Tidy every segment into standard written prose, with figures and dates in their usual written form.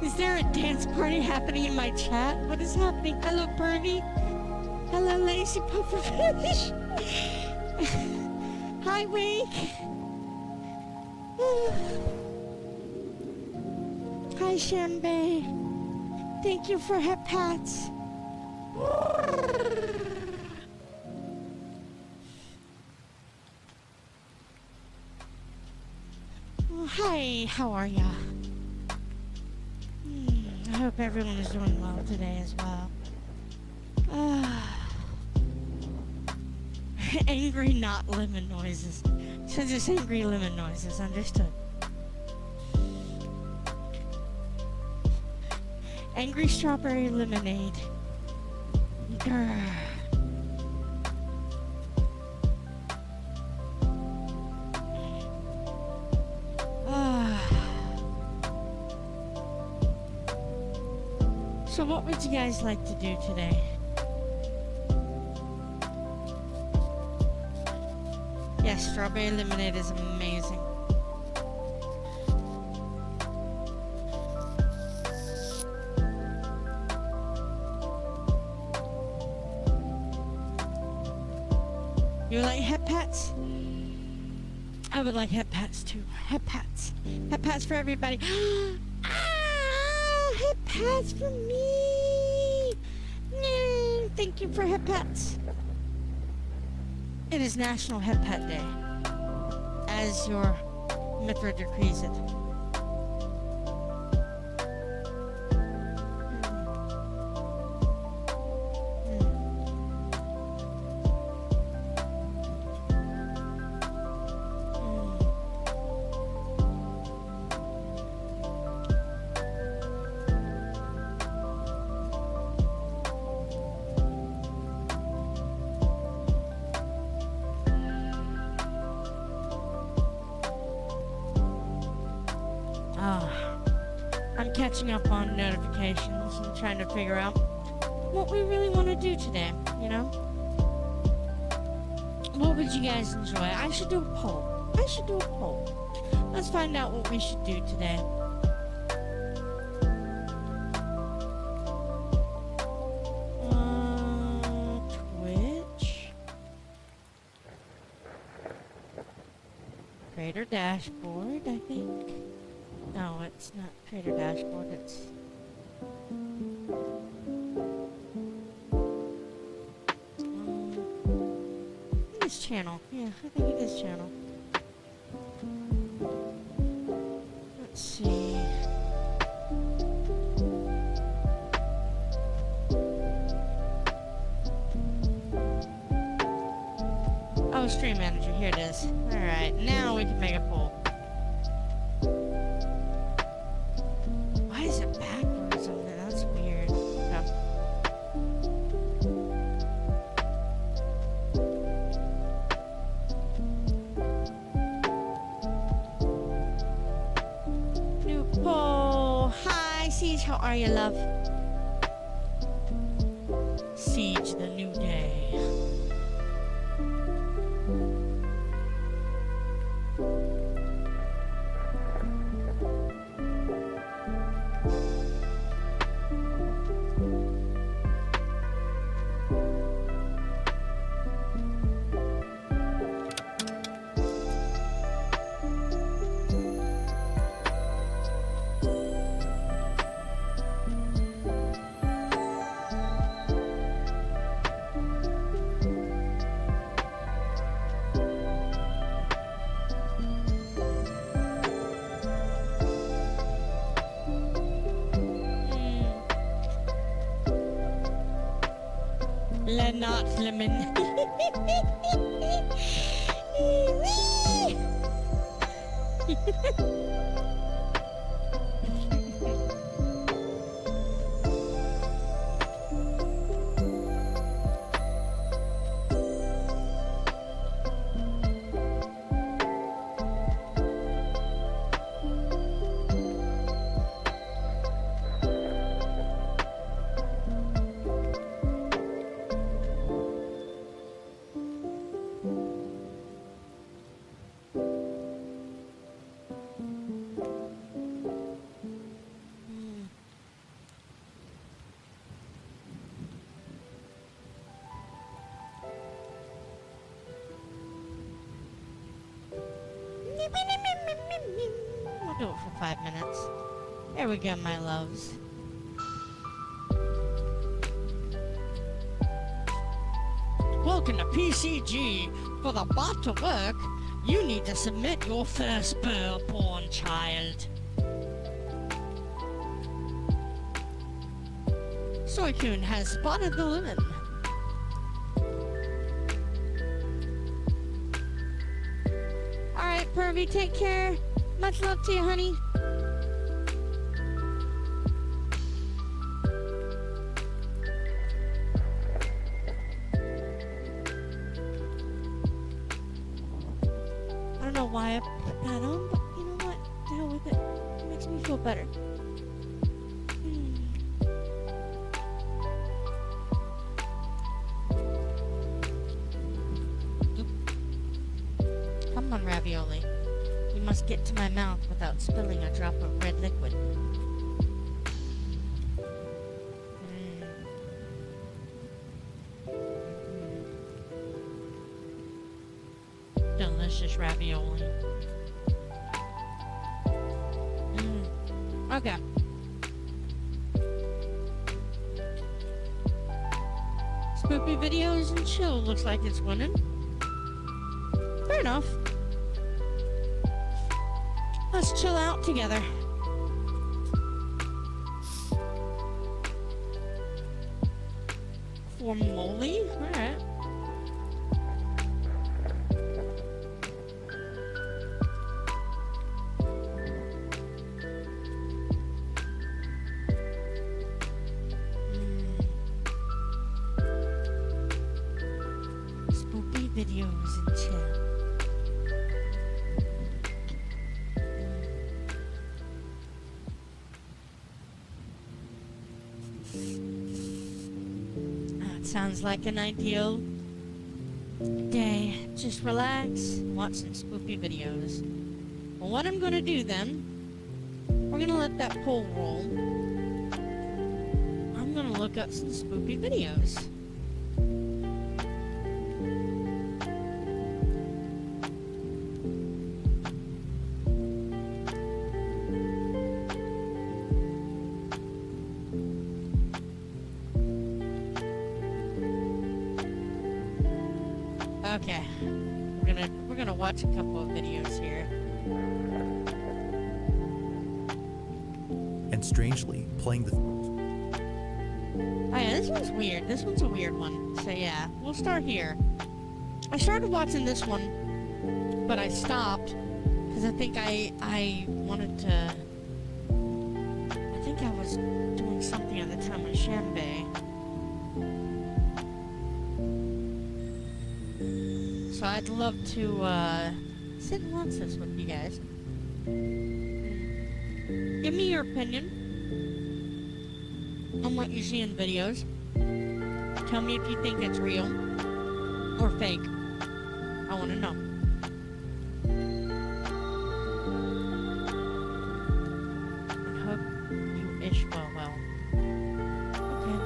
Is there a dance party happening in my chat? What is happening? Hello, Bernie. Hello, Lazy Pufferfish. Hi, Wake. Hi, Shambe. Thank you for hep pats. Hi, how are ya? I hope everyone is doing well today as well. Angry not lemon noises. So just angry lemon noises, understood. Angry strawberry lemonade. Grr. So what would you guys like to do today? Yes, strawberry lemonade is amazing. You like hep pats? I would like hep pats too. Hep pats. Hep pats for everybody. Hep pats for me. Thank you for hep pats. It is National Hep Pat Day, as your Mithra decrees it. I'm catching up on notifications and trying to figure out what we really want to do today, you know? What would you guys enjoy? I should do a poll. Let's find out what we should do today. Twitch. Creator dashboard, I think. No, it's not Trader Dashboard, it's... this channel. Yeah, I think it is channel. Let's see... oh, Stream Manager, here it is. Alright, now we can make a poll. Is it backwards on there? That's weird. Oh. New poll. Hi, Siege. How are you, love? Siege, the new day. Not lemon. We'll do it for 5 minutes. There we go, my loves. Welcome to PCG. For the bot to work, you need to submit your firstborn child. Soycoon has spotted the lemon. Alright, Pervy, take care. Much love to you, honey. I don't know why I put that on, but you know what? The hell with it. It makes me feel better. Come on, ravioli. You must get to my mouth without spilling a drop of red liquid. Delicious ravioli. Okay. Spoopy videos and chill looks like it's winning. Fair enough. Let's chill out together. For Molly? Alright. Spoopy videos and chill. Sounds like an ideal day. Just relax, watch some spoopy videos. Well, what I'm gonna do then, we're gonna let that poll roll. I'm gonna look up some spoopy videos. Okay, we're gonna watch a couple of videos here. And strangely, playing the... Oh yeah, this one's weird. This one's a weird one. So yeah, we'll start here. I started watching this one, but I stopped because I think I wanted to. I think I was doing something at the time with Shanbei. So I'd love to sit and watch this with you guys. Give me your opinion on what you see in videos. Tell me if you think it's real or fake. I want to know. I hope you ish well. Okay.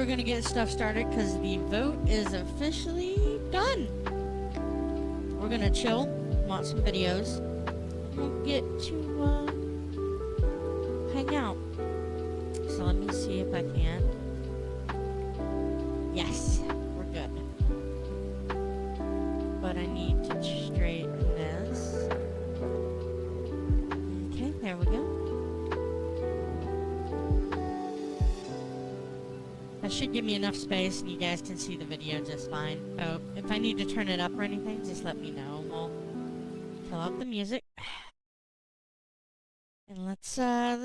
we're gonna get stuff started because the vote is officially done. We're gonna chill, watch some videos, and we'll get to hang out. So let me see if I can. Yes, we're good. But I need to straighten this. Okay, there we go. That should give me enough space and you guys can see the video just fine. So if I need to turn it up or anything, just let me know. We'll kill out the music. And let's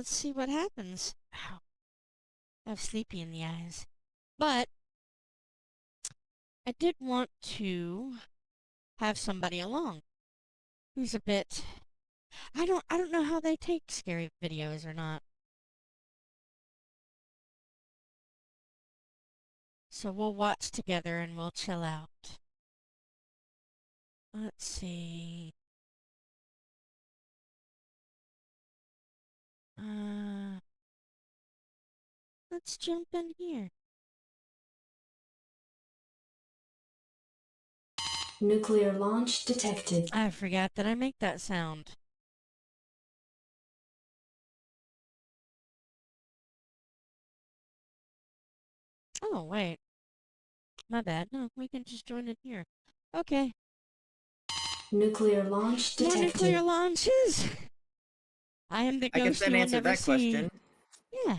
see what happens. Ow. I have sleepy in the eyes. But I did want to have somebody along who's a bit I don't know how they take scary videos or not. So we'll watch together and we'll chill out. Let's see. Let's jump in here. Nuclear launch detected. I forgot that I make that sound. Oh, wait. My bad. No, we can just join in here. Okay. Nuclear launch More detected. nuclear launches! I am the I guess ghost that you will answered never that question.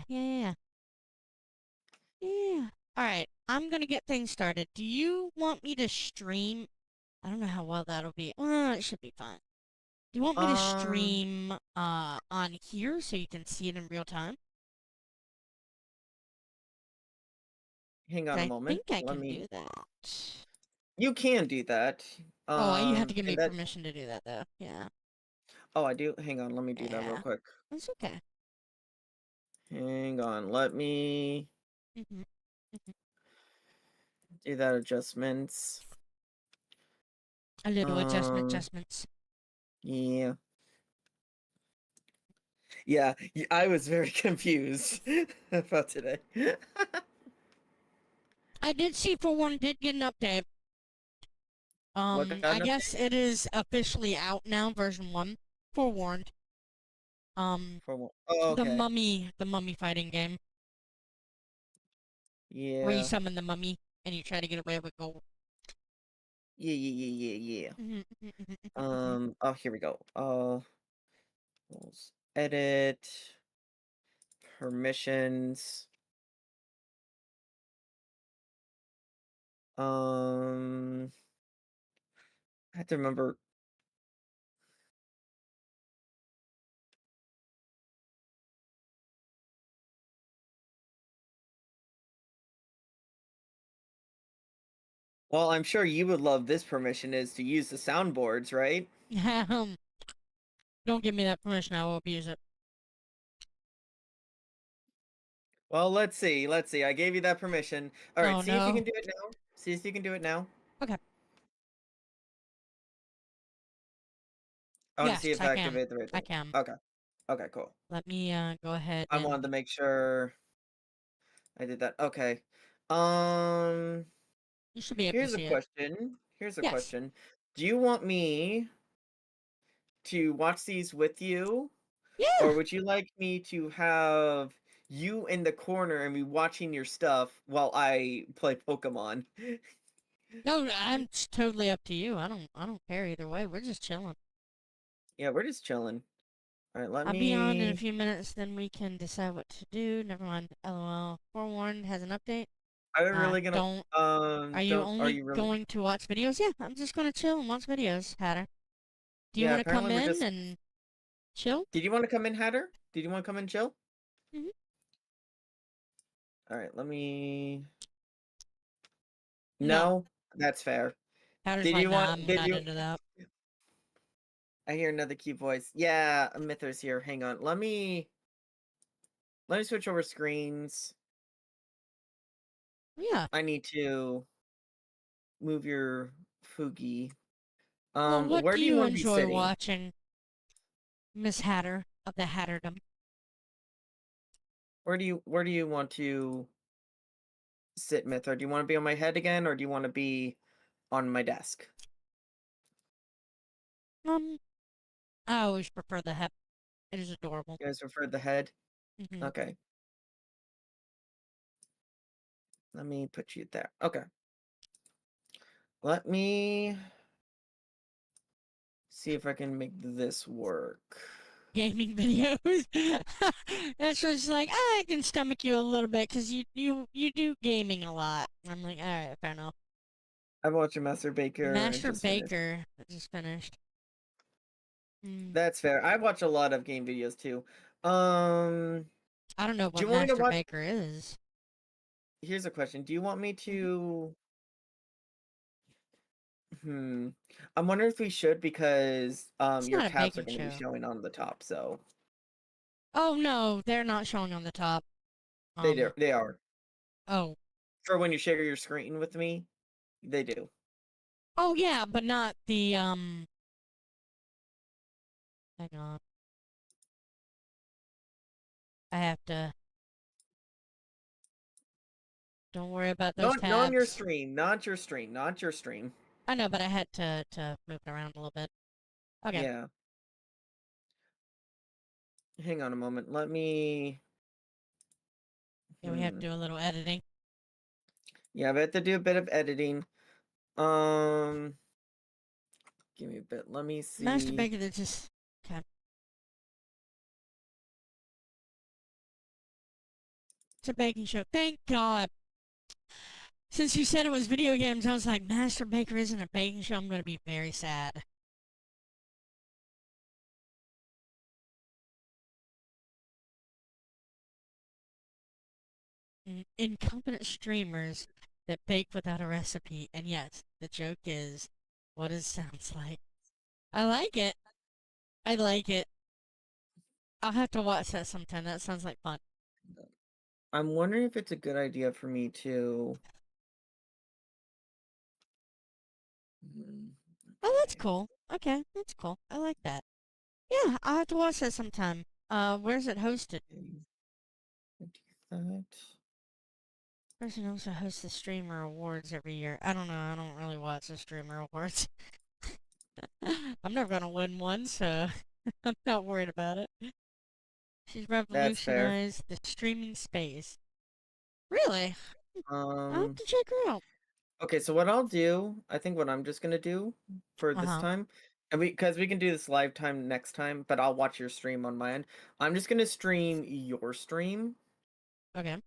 see. Yeah. Alright, I'm gonna get things started. Do you want me to stream? I don't know how well that'll be. It should be fine. Do you want me to stream, on here so you can see it in real time? Hang on a moment. I think I Let can me. do that. You can do that. Oh, you have to give me and that. permission to do that, though. Yeah. Oh, I do. Hang on. Let me do that real Yeah. quick. That's okay. Hang on. Let me Mm-hmm. do that adjustments. A little adjustments. Yeah. Yeah. I was very confused about today. I did see for one did get an update. What got I an guess it is officially out now, version 1. Forewarned. For oh, the okay. mummy fighting game. Where you Yeah. summon the mummy and you try to get away with gold. Yeah. Mm-hmm. Oh, here we go. Edit permissions. I have to remember. Well, I'm sure you would love this permission is to use the soundboards, right? Don't give me that permission, I will abuse it. Well, let's see. I gave you that permission. All right, Oh, see if you no. can do it now. See if you can do it now. Okay. I want to Yes, see if I I can. activate the right I thing. can. Okay. Okay, cool. Let me, go ahead I wanted to and... make sure I did that. Okay. Um, You should be able to here's a see it. question. Yes. Do you want me to watch these with you? Yeah! Or would you like me to have you in the corner and me watching your stuff while I play Pokemon? No, it's totally up to you. I don't care either way. We're just chilling. Yeah, we're just chilling. All right, let I'll be on in a me. few minutes, then we can decide what to do. Never mind. LOL. Forewarned has an update. Are we really gonna? Are you Don't. Are only you really? going to watch videos? Yeah, I'm just gonna chill and watch videos, Hatter. Do you Yeah. want to come Apparently, we're in just. and chill? Did you want to come in, Hatter? Did you want to come in, chill? Mm-hmm. All right. Let me. No. No, that's fair. Hatter's Did like, you nah, want? I'm Did not you? into that. I hear another cute voice. Yeah, Mithra's here. Hang on. Let me. Let me switch over screens. Yeah. I need to move your Fugi. Well, what Where do do you you want to be enjoy sitting? watching, Miss Hatter of the Hatterdom? Where do you want to sit, Mithra? Do you want to be on my head again, or do you want to be on my desk? I always prefer the hep. It is adorable. You guys prefer the head? Hmm. Okay. Let me put you there. Okay. Let me see if I can make this work. Gaming videos. That's just like I can stomach you a little bit because you do gaming a lot. I'm like, all right, fair enough. I'm watching Master Baker. I Master just finished. Baker just finished. That's fair. I watch a lot of game videos too. Um, I don't know do what you want me to Master watch? Baker is. Here's a question. Do you want me Mhm. to? Hmm. I'm wondering if we should because It's your not a tabs are baking going to be show. showing on the top. So Oh no, they're not showing on the top. they do. They are. Oh. For when you share your screen with me, they do. Oh yeah, but not the hang on. I have to don't worry about those Not on your tabs. stream. Not your stream. Not your stream. I know, but I had to move it around a little bit. Okay. Yeah. Hang on a moment. Let me. Yeah, we have Hmm. to do a little editing. Yeah, I have to do a bit of editing. Um, give me a bit. Let me Master see. Baker, they're just okay. It's a baking show. Thank God. Since you said it was video games, I was like, Master Baker isn't a baking show. I'm gonna be very sad. Incompetent streamers that bake without a recipe, and yes, the joke is what it sounds like. I like it. I like it. I'll have to watch that sometime. That sounds like fun. I'm wondering if it's a good idea for me to. Hmm, Oh, that's okay. cool. Okay, that's cool. I like that. Yeah, I'll have to watch that sometime. Where's it hosted? Okay. Do that. Person also hosts the streamer awards every year. I don't know. I don't really watch the streamer awards. I'm never gonna win one, so I'm not worried about it. She's That's fair. revolutionized the streaming space. Really? I'll have Um. to check her out. Okay, so what I'll do, I think what I'm just gonna do for Uh this huh. time, and because we can do this live time next time, but I'll watch your stream on my end. I'm just gonna stream your stream, Okay.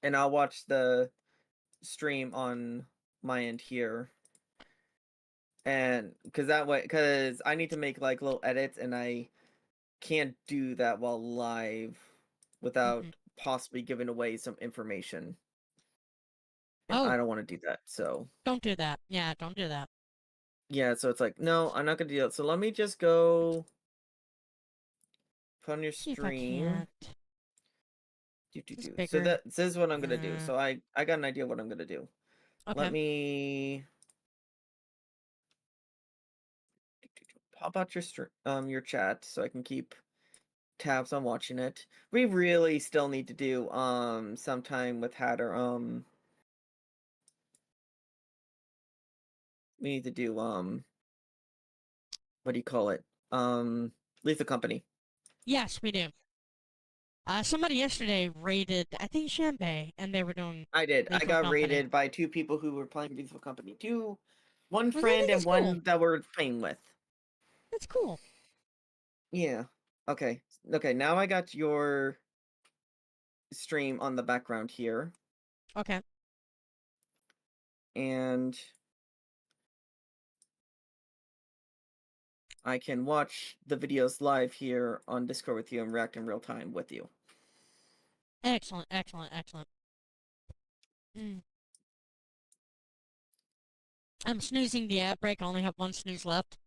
and I'll watch the stream on my end here. And because that way, because I need to make like little edits, and I can't do that while live without Mm-hmm. possibly giving away some information. And I Oh, don't want to do that. So, don't do that. Yeah, don't do that. yeah, so it's like, no, I'm not going to do that. So let me just go put on your See if I stream. can't. Just So bigger. this is what I'm going to do. Uh, So I got an idea what I'm going to do. Let okay. me pop out your chat so I can keep tabs on watching it. We really still need to do sometime with Hatter we need to do what do you call it? Leave the company. Yes, we do. Somebody yesterday raided, I think Shanbei, and they were doing I did. I Lethal got Company. raided by two people who were playing Lethal Company. One Which I friend think and is cool. one that we're playing with. That's cool. Yeah. Okay. Okay, now I got your stream on the background here. Okay. And I can watch the videos live here on Discord with you and react in real time with you. Excellent, excellent, excellent. Mm. I'm snoozing the ad break. I only have one snooze left.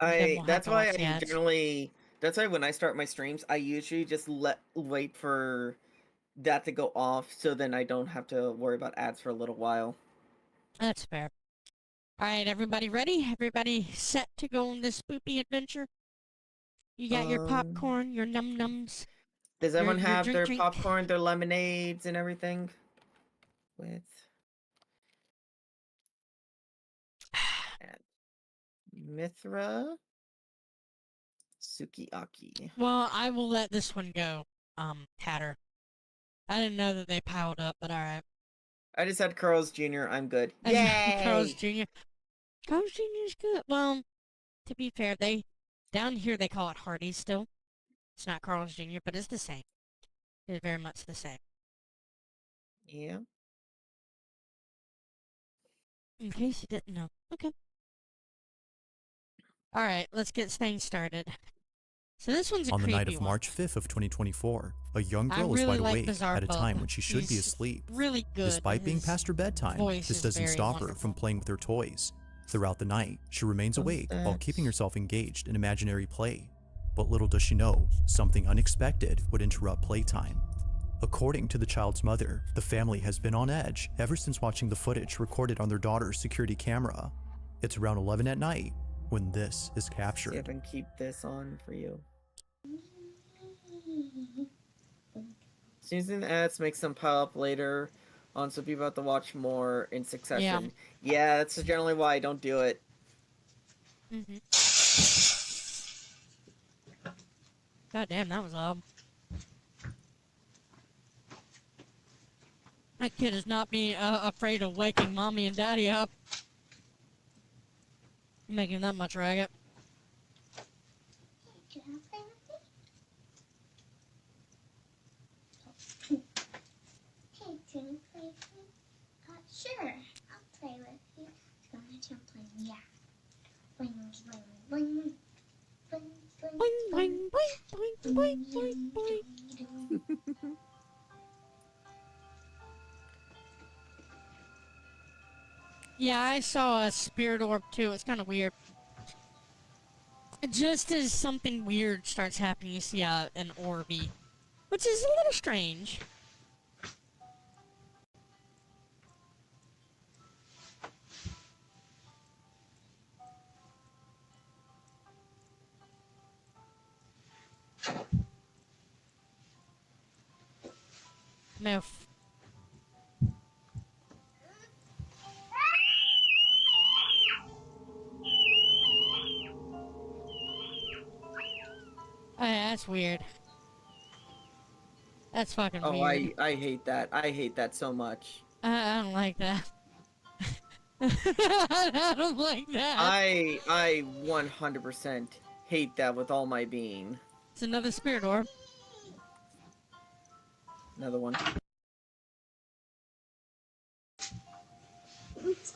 And then we'll have That's to why watch the I ads. generally that's why when I start my streams, I usually just wait for that to go off so then I don't have to worry about ads for a little while. That's fair. Alright, everybody ready? Everybody set to go on this spoopy adventure? You got your Um popcorn, your num nums? Does everyone your have their drink. popcorn, their lemonades, and everything? With Mithra Sukiyaki. Well, I will let this one go, Hatter. I didn't know that they piled up, but alright. I just had Carl's Jr. I'm good. Carl's Yay! Jr. Carl's Jr. is good. Well, to be fair, down here they call it Hardee's still. It's not Carl's Jr., but it's the same. It's very much the same. Yeah. In case you didn't know. Okay. Alright, let's get things started. So this one's a On the creepy night of one. March 5th of 2024, a young I girl is really wide like awake Bizarre at a time Bub. when she should be He's asleep. really good. Despite being His past her bedtime, voice this is doesn't very stop her wonderful. from playing with her toys. Throughout the night, she remains What's awake while keeping that? herself engaged in imaginary play. But little does she know, something unexpected would interrupt playtime. According to the child's mother, the family has been on edge ever since watching the footage recorded on their daughter's security camera. It's around 11 at night when this is See if I captured. can keep this on for you. Season ads makes them pile up later on, so people have to watch more in succession. Yeah, that's generally why I don't do it. Mm-hmm. God damn, that was loud. That kid is not being afraid of waking mommy and daddy up. Making that much racket. Can I play with you? Hey, can you play with me? Sure, I'll play with you. Go on, let's play. Yeah. Boing, boing, boing. Boing, boing, Boing, boing, boing, boing, boing, boing, boing. Yeah, I saw a spirit orb too. It's kind of weird. Just as something weird starts happening, you see an orby, which is a little strange. Move. Oh, yeah, that's weird. That's fucking Oh, weird. I hate that. I hate that so much. I don't like that. I don't like that. I 100% hate that with all my being. It's another spirit orb. Another one. Let's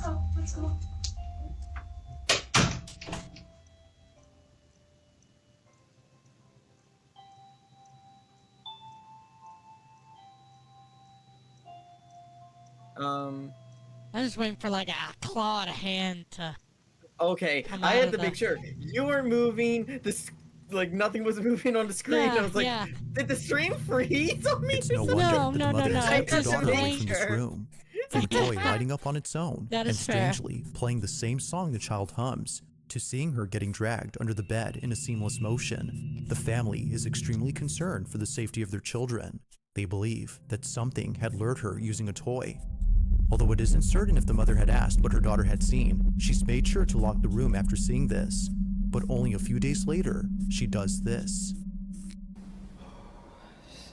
go, let's go. I'm just waiting for like a clawed hand to. Okay, Come I out had of to the- make sure. You were moving, like nothing was moving on the screen. Yeah, I was like, yeah. did the stream freeze on me? It's no or wonder No, that no, the mother no, has no, kept her it's just daughter away playing- from this Sure. room. From a toy lighting up on its own That and is fair. strangely playing the same song the child hums, to seeing her getting dragged under the bed in a seamless motion, the family is extremely concerned for the safety of their children. They believe that something had lured her using a toy. Although it isn't certain if the mother had asked what her daughter had seen, she's made sure to lock the room after seeing this. But only a few days later, she does this.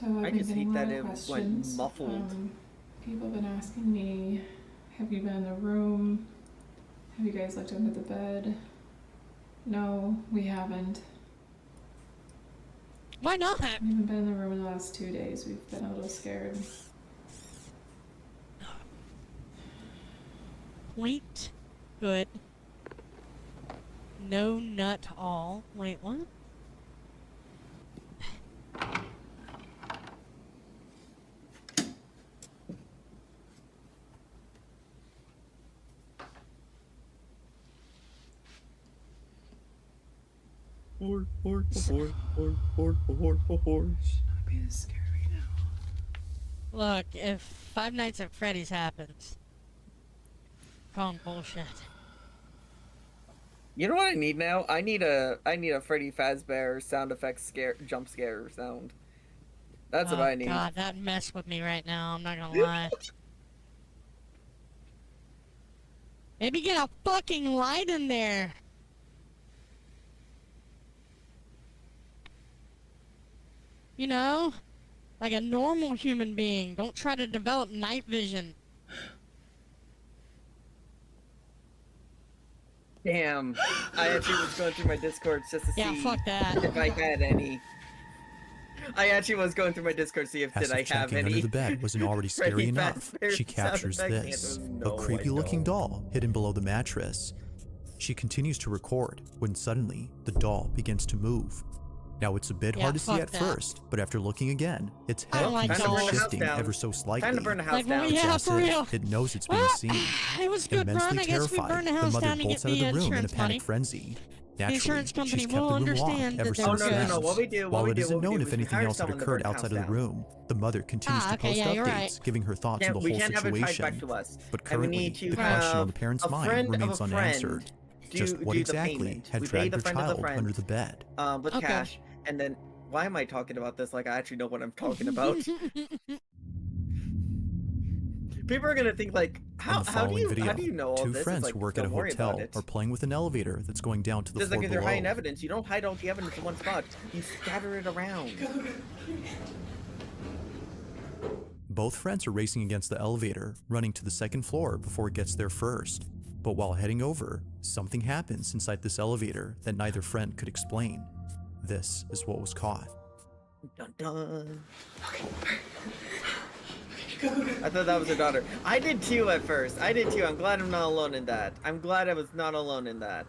So I've I been just getting hate a lot that of it went questions. muffled. People have been asking me, have you been in the room? Have you guys looked under the bed? No, we haven't. Why not? We haven't been in the room in the last 2 days. We've been a little scared. Point. Good. No nut all. Wait, what? Horse. Should not be this scary right now. Look, if Five Nights at Freddy's happens, calling bullshit. You know what I need now? I need a Freddy Fazbear sound effect jump scare sound. That's what I need. God, that messed with me right now, I'm not gonna lie. Maybe get a fucking light in there. You know? Like a normal human being. Don't try to develop night vision. Damn. I actually was going through my Discord just to Yeah, see fuck that. if I had any. I actually was going through my Discord to see if As did I if have checking any. under the bed wasn't already scary Freddy enough, Fazbear she sound captures effect this, anthem. a No, I creepy-looking don't. doll hidden below the mattress. She continues to record when suddenly the doll begins to move. Now it's a bit Yeah, hard to see fuck at that. first, but after looking again, its I head don't like can be dolls. seen Time to burn the shifting house down. ever so slightly. Time to burn the house Like, well, down. yeah, It's as for if real. it knows it's being Well, seen. it was good Immensely run. I guess we terrified, burned the the house mother down to get bolts out of the the room in a insurance panic money. frenzy. The Naturally, insurance company she's kept will the room locked understand ever that they Oh, were since no, then. no, what we do, While what we it do, isn't what we known do if is we anything hire else had someone to occurred burn the outside house of the down. room, the mother continues to okay, post yeah, you're updates, right. giving her thoughts on the We whole can't have it tied situation. back to us. But And we currently, need to the question on have the parent's a mind friend of remains a unanswered. friend Just do what the exactly payment. had We pay dragged the her friend of the child friend. under the bed? With Okay. cash, and then why am I talking about this like I actually know what I'm talking about? People are gonna think like, On how the do following you video, know all two this? friends It's like, who work at a don't worry hotel about it. are playing with an elevator that's going down to the Just floor like if you're below. hiding evidence, you don't hide all the evidence in one spot. You scatter it around. Both friends are racing against the elevator, running to the second floor before it gets there first. But while heading over, something happens inside this elevator that neither friend could explain. This is what was caught. Dun dun. I thought that was her daughter. I did too at first. I did too. I'm glad I'm not alone in that. I'm glad I was not alone in that.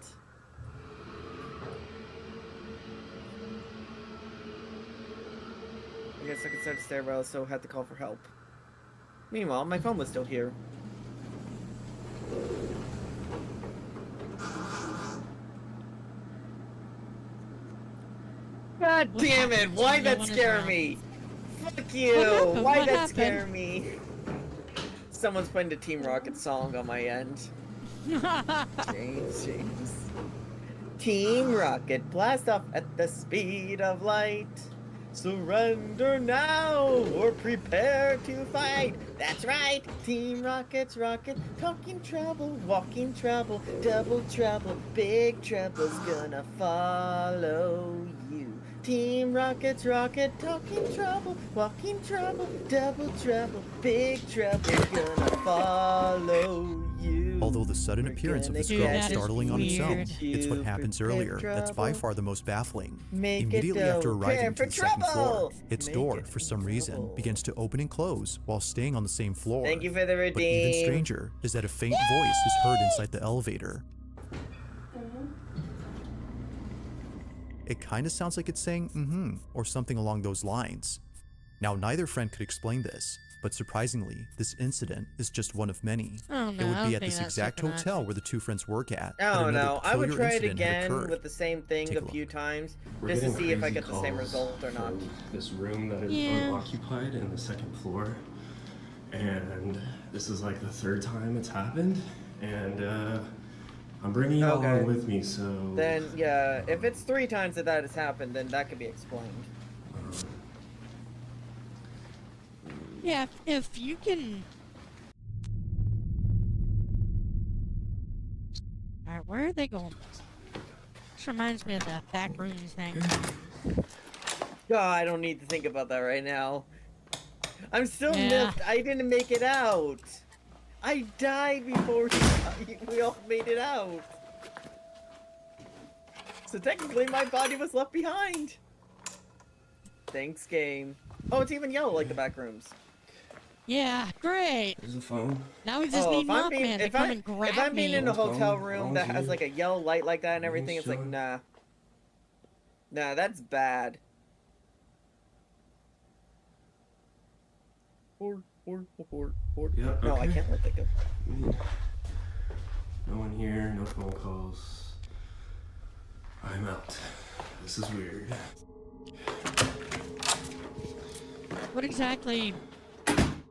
I guess I could start the stairwell, so had to call for help. Meanwhile, my phone was still here. God What damn it! happened? Why'd No that one is scare around. me? Fuck you! happened? Why'd What that happened? scare me? Someone's playing the Team Rocket song on my end. James. Team Rocket, blast off at the speed of light. Surrender now or prepare to fight. That's right, Team Rocket's rocket, talking trouble, walking trouble, double trouble, big trouble's gonna follow you. Team Rocket's rocket, talking trouble, walking trouble, double trouble, big trouble's gonna follow you. Although the sudden We're appearance of gonna this Dude, girl that is is startling on its own, weird. it's what happens earlier that's by far the most baffling. Immediately after arriving to the second floor, its door, for some reason, begins to open and close while staying on the same floor. Thank you for the redeem. But even stranger is that a faint voice is heard inside the elevator. It kind of sounds like it's saying, mm-hmm, or something along those lines. Now, neither friend could explain this, but surprisingly, this incident is just one of many. Oh, no, It I would don't be at think this that's exact something hotel where the two friends work at. Oh that another no, I would peculiar try it incident had again occurred. with the same thing Take a a few look. times, We're just to getting see if I crazy get the same calls result or not. from this room that is Yeah. unoccupied in the second floor, and this is like the third time it's happened, and I'm bringing you all Okay. along with me, so Then yeah, if it's 3 times that has happened, then that could be explained. Yeah, if you can... Alright, where are they going? This reminds me of the back rooms thing. God, I don't need to think about that right now. I'm still Yeah. miffed. I didn't make it out. I died before we all made it out. So technically, my body was left behind. Thanks, game. Oh, it's even yellow like the back rooms. Yeah, great! there's a phone. Now we just need Mothman to come and grab if I'm being me. in a What's hotel wrong? room Wrong that with has you? like a yellow light like that and everything, it's like, chilling. nah. Nah, that's bad. Or. Yeah, No, I okay. can't let that go. No one here, no phone calls. I'm out. This is weird. What exactly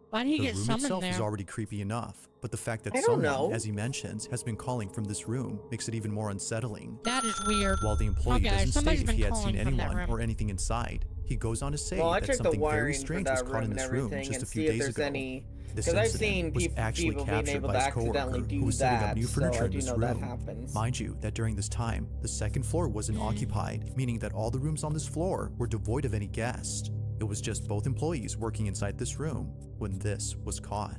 Why did he The get room summoned itself there? is already creepy enough, but the fact that I don't someone, know. as he mentions, has been calling from this room makes it even more unsettling. That is weird. While the employee Okay, doesn't somebody's state if been he had seen calling from that anyone room. or anything inside, he goes on to say Well, I that checked the something very wiring for strange was that caught room in and this room everything just and a few see if days there's ago. any. This Because I've incident seen was actually people being captured able by to his accidentally coworker do who was setting up that, new so furniture I in do this know that room. happens. Mind you, that during this time, the second floor wasn't occupied, meaning that all the rooms on this floor were devoid of any guests. It was just both employees working inside this room when this was caught.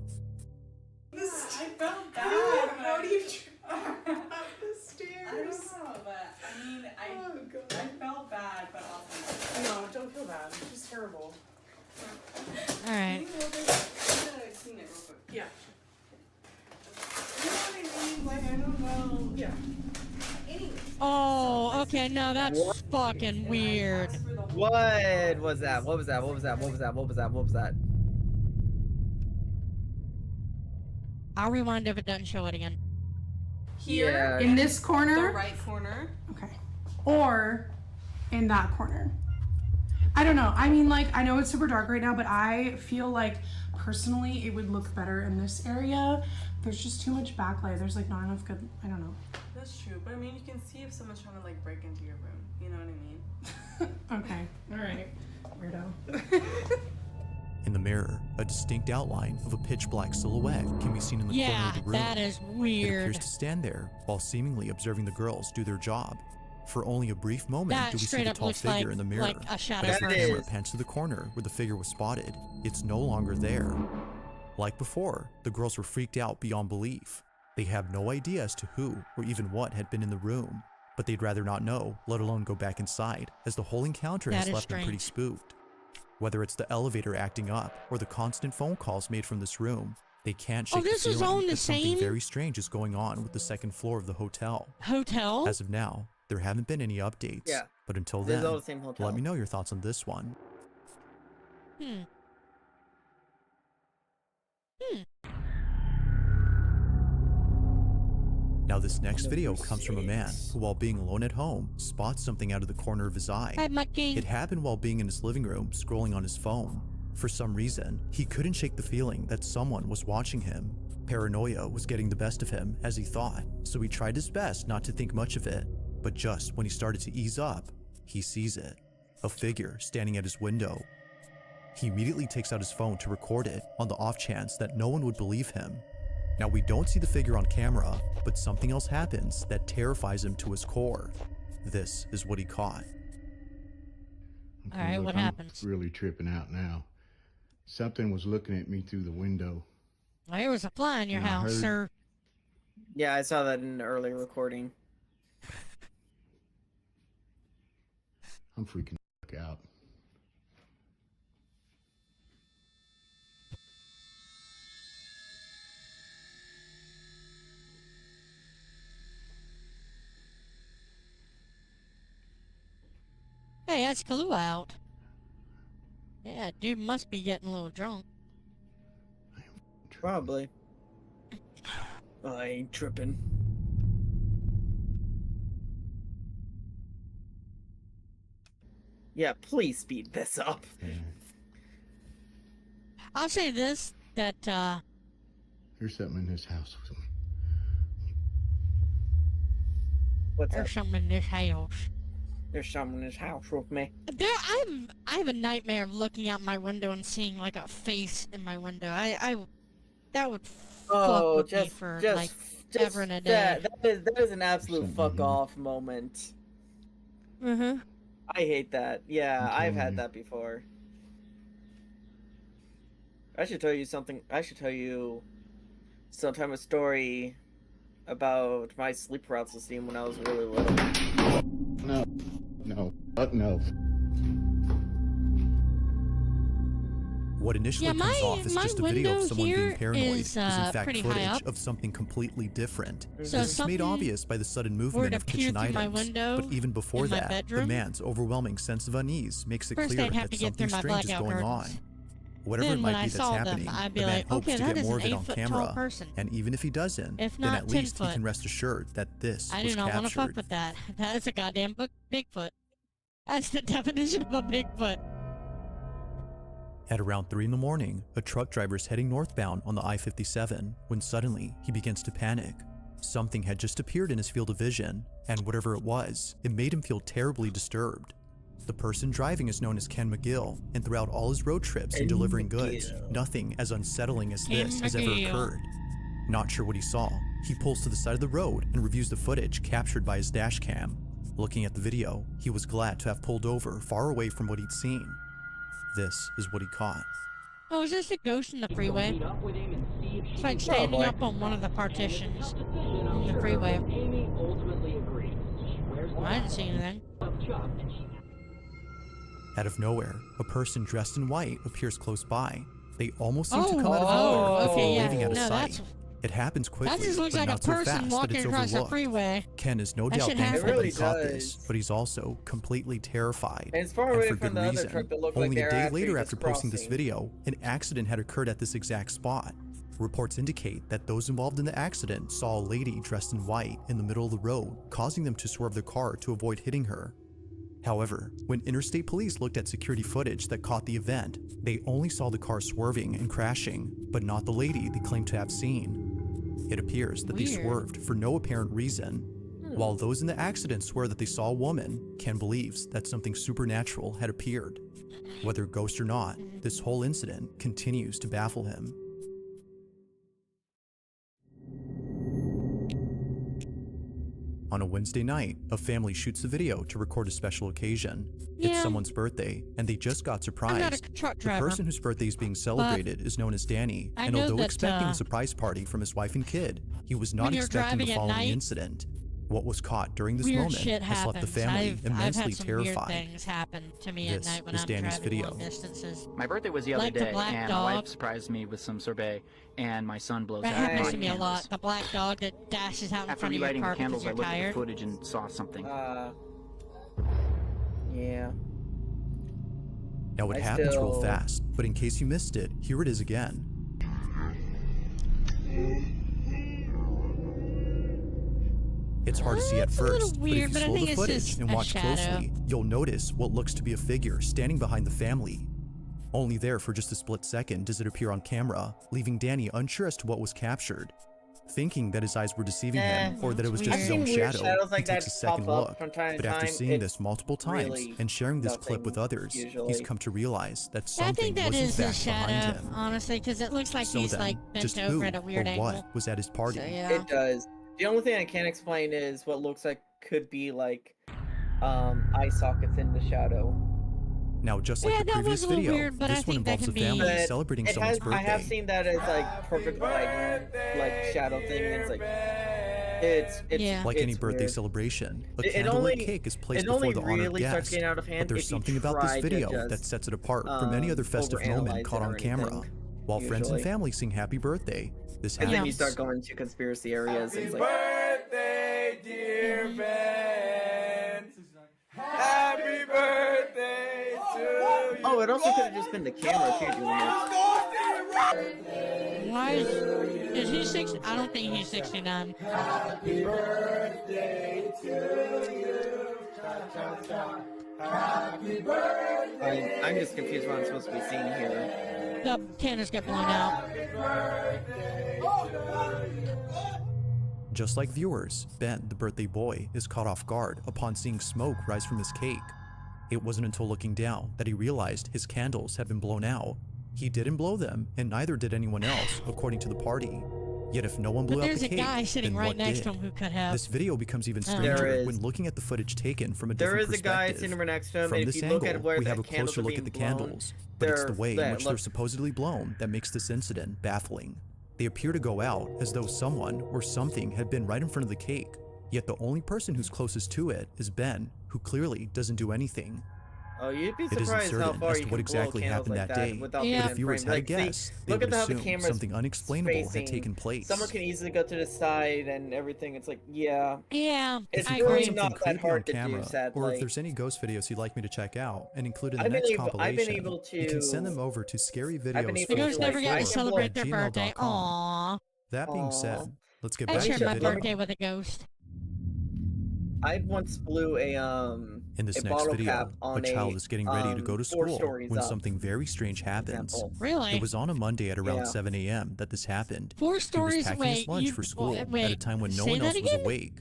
I felt bad. How do you up the stairs? I don't know, but I mean, I felt bad, but also. No, don't feel bad. It's just terrible. Alright. I'm gonna clean it real quick. Yeah. You know what I mean? Like, I don't know. Yeah. Anyway. Oh, okay, no, that's What? fucking weird. What was that? What was that? What was that? What was that? What was that? What was that? I'll rewind if it doesn't show it again. Here, In this the corner? right corner. Okay. Or in that corner. I don't know. I mean, like, I know it's super dark right now, but I feel like personally it would look better in this area. There's just too much backlight. There's like not enough good, I don't know. That's true, but I mean, you can see if someone's trying to like break into your room. You know what I mean? Okay. All right. Weirdo. In the mirror, a distinct outline of a pitch black silhouette can be seen in the corner Yeah, of the room. that is It weird. appears to stand there while seemingly observing the girls do their job. For only a brief moment That do we see straight the up tall looks figure like- in the mirror. like a shadow but as the That camera is- pans to the corner where the figure was spotted, it's no longer there. Like before, the girls were freaked out beyond belief. They have no idea as to who or even what had been in the room, but they'd rather not know, let alone go back inside, as the whole encounter That has is left them pretty strange. spooked. Whether it's the elevator acting up or the constant phone calls made from this room, they can't shake this the is feeling on the that something same- very strange is going on with the second floor of the hotel. Hotel? As of now, there haven't been any updates. Yeah. But until This is then, all the same hotel. let me know your thoughts on this one. Hmm. Now this next video comes from a man who, while being alone at home, spots something out of the corner of his eye. Hi, Mucky. It happened while being in his living room scrolling on his phone. For some reason, he couldn't shake the feeling that someone was watching him. Paranoia was getting the best of him, as he thought, so he tried his best not to think much of it. But just when he started to ease up, he sees it. A figure standing at his window. He immediately takes out his phone to record it on the off chance that no one would believe him. Now we don't see the figure on camera, but something else happens that terrifies him to his core. This is what he caught. All right, look, what I'm happens? really tripping out now. Something was looking at me through the window. Well, there was a fly in your Yeah, I house, heard- sir. Yeah, I saw that in the early recording. I'm freaking out. Hey, that's Kahlua out. Yeah, dude must be getting a little drunk. Probably. I ain't tripping. Yeah, please speed this up. Yeah. I'll say this, that, There's something in this house. What's up? there's something in this house. There's someone in his house with me. I have a nightmare of looking out my window and seeing, like, a face in my window. That would fuck with me for, like, ever and a day. That is an absolute Something fuck here. off moment. Mm-hmm. I hate that. Yeah, I'm I've telling had you. that before. I should tell you something. I should tell you sometime a story about my sleep paralysis scene when I was really little. No. No. No. What initially Yeah, comes off as my just a video of window someone being here paranoid is, in fact pretty high footage up. of something completely different. So This is made something obvious by the sudden were movement to of peer kitchen through my items. window But even before in my that, the bedroom. man's overwhelming sense of unease makes it First clear I'd have that to get through something my strange is blackout going on. curtains. Whatever Then it when might I be that's saw them, happening, I'd be the man like, hopes okay, to that get is more an of it on 8-foot tall camera. person. And even if he doesn't, If then not at 10 least he foot. can rest assured that this I was do not want to fuck captured. with that. That is a goddamn Bigfoot. That's the definition of a Bigfoot. At around 3 in the morning, a truck driver is heading northbound on the I-57 when suddenly he begins to panic. Something had just appeared in his field of vision, and whatever it was, it made him feel terribly disturbed. The person driving is known as Ken McGill, and throughout all his road trips and delivering goods, nothing as unsettling as this has ever occurred. Not sure what he saw, he pulls to the side of the road and reviews the footage captured by his dash cam. Looking at the video, he was glad to have pulled over far away from what he'd seen. This is what he caught. Oh, is this a ghost in the freeway? It's like standing up on one of the partitions in the freeway. I didn't see anything. Out of nowhere, a person dressed in white appears close by. They almost seem to come out of nowhere before waving out of sight. It happens quickly, That just looks but like a not so person fast that walking it's across the overlooked. freeway. Ken is no That doubt shit thankful happens. that he It caught really this, does. but he's also completely terrified. And it's far And away for from good the other reason. truck that looked Only like a they're day actually later just after posting this crossing. video, an accident had occurred at this exact spot. Reports indicate that those involved in the accident saw a lady dressed in white in the middle of the road, causing them to swerve their car to avoid hitting her. However, when interstate police looked at security footage that caught the event, they only saw the car swerving and crashing, but not the lady they claimed to have seen. It appears that they Weird. swerved for no apparent reason. While those in the accident swear that they saw a woman, Ken believes that something supernatural had appeared. Whether ghost or not, this whole incident continues to baffle him. On a Wednesday night, a family shoots the video to record a special occasion. It's Yeah. someone's birthday, and they just got I'm not a surprised. truck The driver. person whose birthday is being celebrated is known as Danny, I and know although that, expecting a surprise party from his wife and kid, he was not when you're expecting the driving at following night, incident. What was caught during this Weird moment shit has happens. left the family I've immensely had some terrified. weird things happen to me This at night when is I'm Danny's driving video. long distances. My birthday was the other Like the day, black and dog. my wife surprised me with some sorbet, and my son blows That out happens my to me a candles. lot. The black dog that dashes out in After front of your relighting car the because candles, I you're looked at the tired. footage and saw something. Yeah. Now it I happens real still- fast, but in case you missed it, here it is again. It's hard to see at It's a little first, but weird, if but you I slow think the it's footage just and a watch shadow. closely, you'll notice what looks to be a figure standing behind the family. Only there for just a split second does it appear on camera, leaving Danny unsure as to what was captured. Thinking that his eyes were deceiving him, or that it was It's just his weird. own I've seen weird shadow, shadows like he takes that a second pop up look. from time to But after time. seeing It's this multiple times really and sharing this clip nothing, with others, he's usually. come to realize that I something think that was in is his fact behind shadow, him. honestly, because it looks like So he's then, like bent just over who at a weird or angle. what was at his party? So, yeah. It does. The only thing I can't explain is what looks like could be like eye sockets in the shadow. Now, just like Yeah, the that previous was a little video, weird, but I this one think that involves a can be- family But celebrating it someone's has, birthday. I have seen that as like perfect lighting, like shadow thing. And it's like it's Yeah. Like any it's birthday weird. celebration, a It candlelit only- cake is placed it only before the honored really starts guest. getting out of But hand there's if you something about this try to video just, that sets it apart from any other festive moment overanalyze caught it on or camera. anything, While friends and usually. family sing happy birthday, this And then you happens. start going to conspiracy areas. And it's like, birthday, dear Ben. Happy birthday to you. oh, it also could have just been the camera too doing it. Why is he 60? I don't think he's 69. Happy birthday to you. Cha cha cha. Happy birthday. I'm just confused what I'm supposed to be seeing here. The cannons get blown out. Just like viewers, Ben, the birthday boy, is caught off guard upon seeing smoke rise from his cake. It wasn't until looking down that he realized his candles had been blown out. He didn't blow them, and neither did anyone else, according to the party. Yet if no one blew But out there's the a cake, guy sitting then right what next did? to him who could have. This video becomes even There stranger is. when looking at the footage taken from a There different is a guy perspective. sitting right next to him, From and if this you look angle, at where we the have a candles closer are look at the being blown, candles, but it's the way in yeah, which they're look. supposedly blown that makes this incident baffling. They appear to go out as though someone or something had been right in front of the cake, yet the only person who's closest to it is Ben, who clearly doesn't do anything. Oh, you'd be It isn't surprised how certain far as you to can what blow exactly candles happened like that day, without but being if in viewers frame. had to Like, see, guess, they look would at how the assume camera's something unexplainable had spacing. taken place. Someone can easily go to the side and everything. It's like, yeah, Yeah, it's I If you really agree. not that creepy on hard to camera, do, sadly. or if there's any ghost videos you'd like me to check out and include in the I've been next able- I've compilation, been able you can send to- them over to I've been scaryvideos. able The to, ghosts never like, get I to can celebrate blow- their birthday. Aww. That being Aw. said, let's get I back to shared the my video. birthday with a ghost. I once blew In this a next bottle video, cap a on child is getting ready to go to 4 school stories when up. something very strange happens. Example. Really? It was on a Monday at around Yeah. 7 a.m. that this happened. 4 He was stories packing away. his lunch for school at a time when no say one that else was again? awake.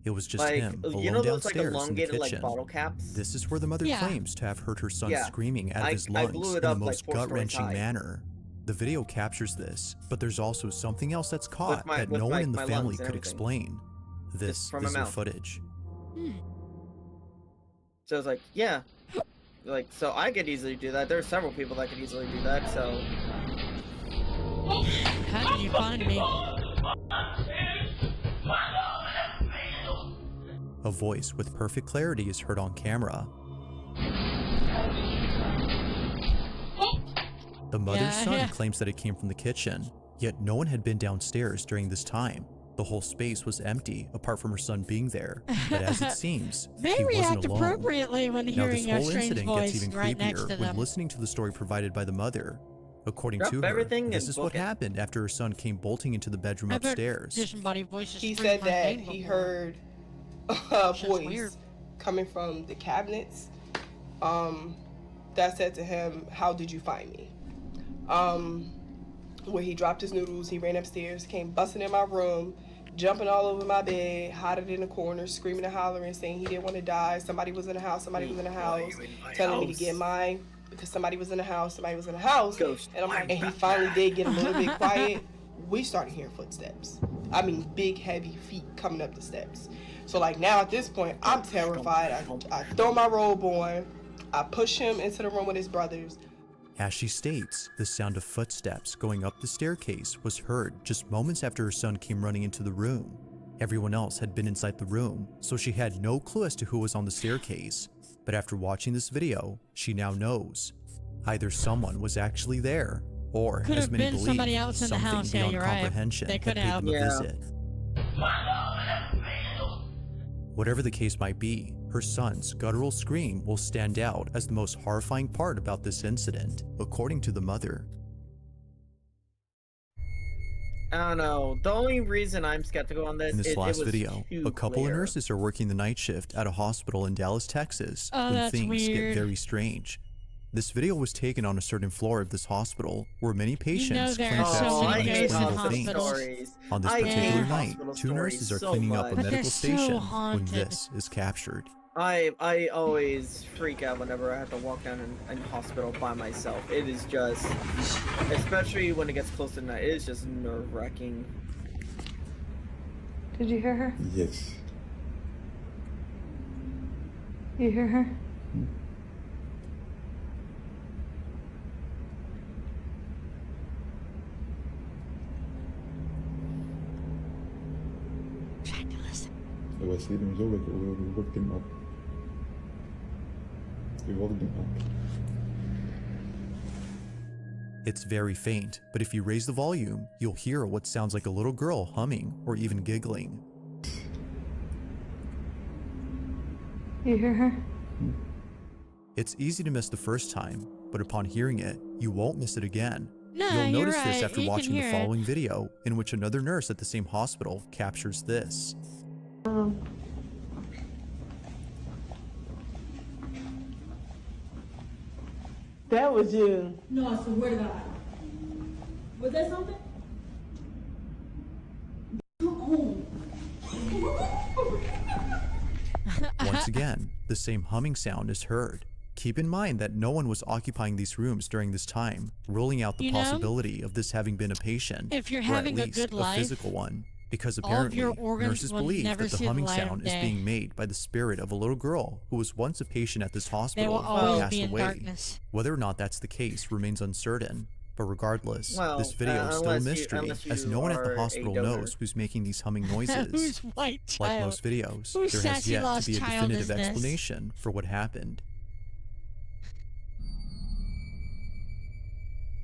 It was just Like, him you alone know those like downstairs in the elongated like kitchen. bottle caps? This is where the mother Yeah. claims to have heard her son Yeah. screaming out of his I lungs blew in it the up, like, most 4 stories gut-wrenching high. manner. The video captures this, but there's also something else that's caught that with no one in the my family lungs and could everything. explain. This from my is your mouth. footage. So I was like, yeah. Like, so I could easily do that. There are several people that could easily do that, so... How did you find me? A voice with perfect clarity is heard on camera. The mother's son claims that it came from the kitchen, yet no one had been downstairs during this time. The whole space was empty, apart from her son being there. But as it seems, They he react wasn't alone. appropriately when Now hearing this a whole strange incident voice gets even right next to creepier when them. listening to the story provided by the mother. According Drop to her, everything this and is what book it. happened after her son came bolting into the bedroom I've heard upstairs. disembodied voices He scream said my that name he before. heard a Shit's voice weird. coming from the cabinets that said to him, "How did you find me?" Where he dropped his noodles, he ran upstairs, came busting in my room, jumping all over my bed, hiding in the corner, screaming and hollering, saying he didn't want to die. Somebody was in the house, somebody was in the house, telling me to get mine because somebody was in the house, somebody was in the house. Ghost. And I'm like, and he finally did get a little bit quiet. We started hearing footsteps. I mean, big, heavy feet coming up the steps. So like now at this point, I'm terrified. I throw my robe on. I push him into the room with his brothers. As she states, the sound of footsteps going up the staircase was heard just moments after her son came running into the room. Everyone else had been inside the room, so she had no clue as to who was on the staircase. But after watching this video, she now knows. Either someone was actually there, or, Could as have many been believe, somebody else in the something house. Yeah, beyond you're right. comprehension They had could paid have. them a Yeah. visit. Whatever the case might be, her son's guttural scream will stand out as the most horrifying part about this incident, according to the mother. I don't know. The only reason I'm skeptical on this In this is last it was video, too a couple clear. of nurses are working the night shift at a hospital in Dallas, Texas, Oh, when that's things weird. get very strange. This video was taken on a certain floor of this hospital where many patients there claim are to have so seen many ghosts in unexplainable things. hospitals. On this I particular hate night, hospital two nurses stories are so cleaning up a much. But medical they're so station when haunted. this is captured. I always freak out whenever I have to walk down in hospital by myself. It is just, especially when it gets close to night, it is just nerve-wracking. Did you hear her? Yes. You hear her? Trying to listen. Ik was hier zo lekker, we wakten hem op. We wakten hem op. It's very faint, but if you raise the volume, you'll hear what sounds like a little girl humming or even giggling. You hear her? It's easy to miss the first time, but upon hearing it, you won't miss it again. No, You'll you're notice this right. after You can watching the hear it. following video, in which another nurse at the same hospital captures this. That was you. No, I swear to God. Was that something? Once again, the same humming sound is heard. Keep in mind that no one was occupying these rooms during this time, ruling out the You know, possibility of this having been a patient, if you're or having at a least good a life, physical one, because all of apparently your organs nurses will believe never that the see the humming light of sound is day. being made by the spirit of a little girl who was once a patient at this They hospital will and always passed be in away. darkness. Whether or not that's the case remains uncertain. But regardless, Well, this video is still a unless you- mystery, unless as you no one at are the a hospital donor. knows who's making these humming noises. Who's white child? Like most videos, Whose there has sassy yet to lost be a child definitive is this? explanation for what happened.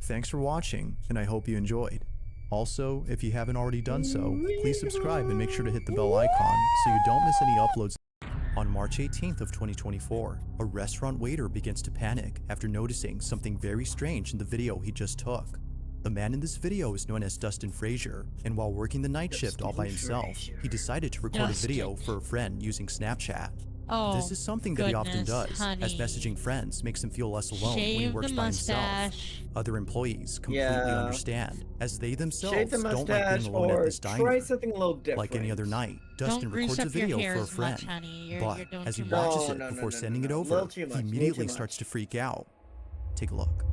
Thanks for watching, and I hope you enjoyed. Also, if you haven't already done so, please subscribe and make sure to hit the bell icon so you don't miss any uploads. On March 18th of 2024, a restaurant waiter begins to panic after noticing something very strange in the video he just took. The man in this video is known as Dustin Frazier, and while working the night shift all by himself, he decided to record a video for a friend using Snapchat. Oh, this is something that he often goodness, does, honey. as messaging friends makes him feel less alone when he Shave works the by himself. mustache. Other employees completely understand, as they Shave themselves the don't like mustache being alone at or this try diner. something a little different. Like any other night, Dustin grease records a up your video hair for a as friend, much, honey. You're but doing as he too watches much. it No, before no, sending no, it no. over, Little too much, he little immediately too starts to freak out. Take a look.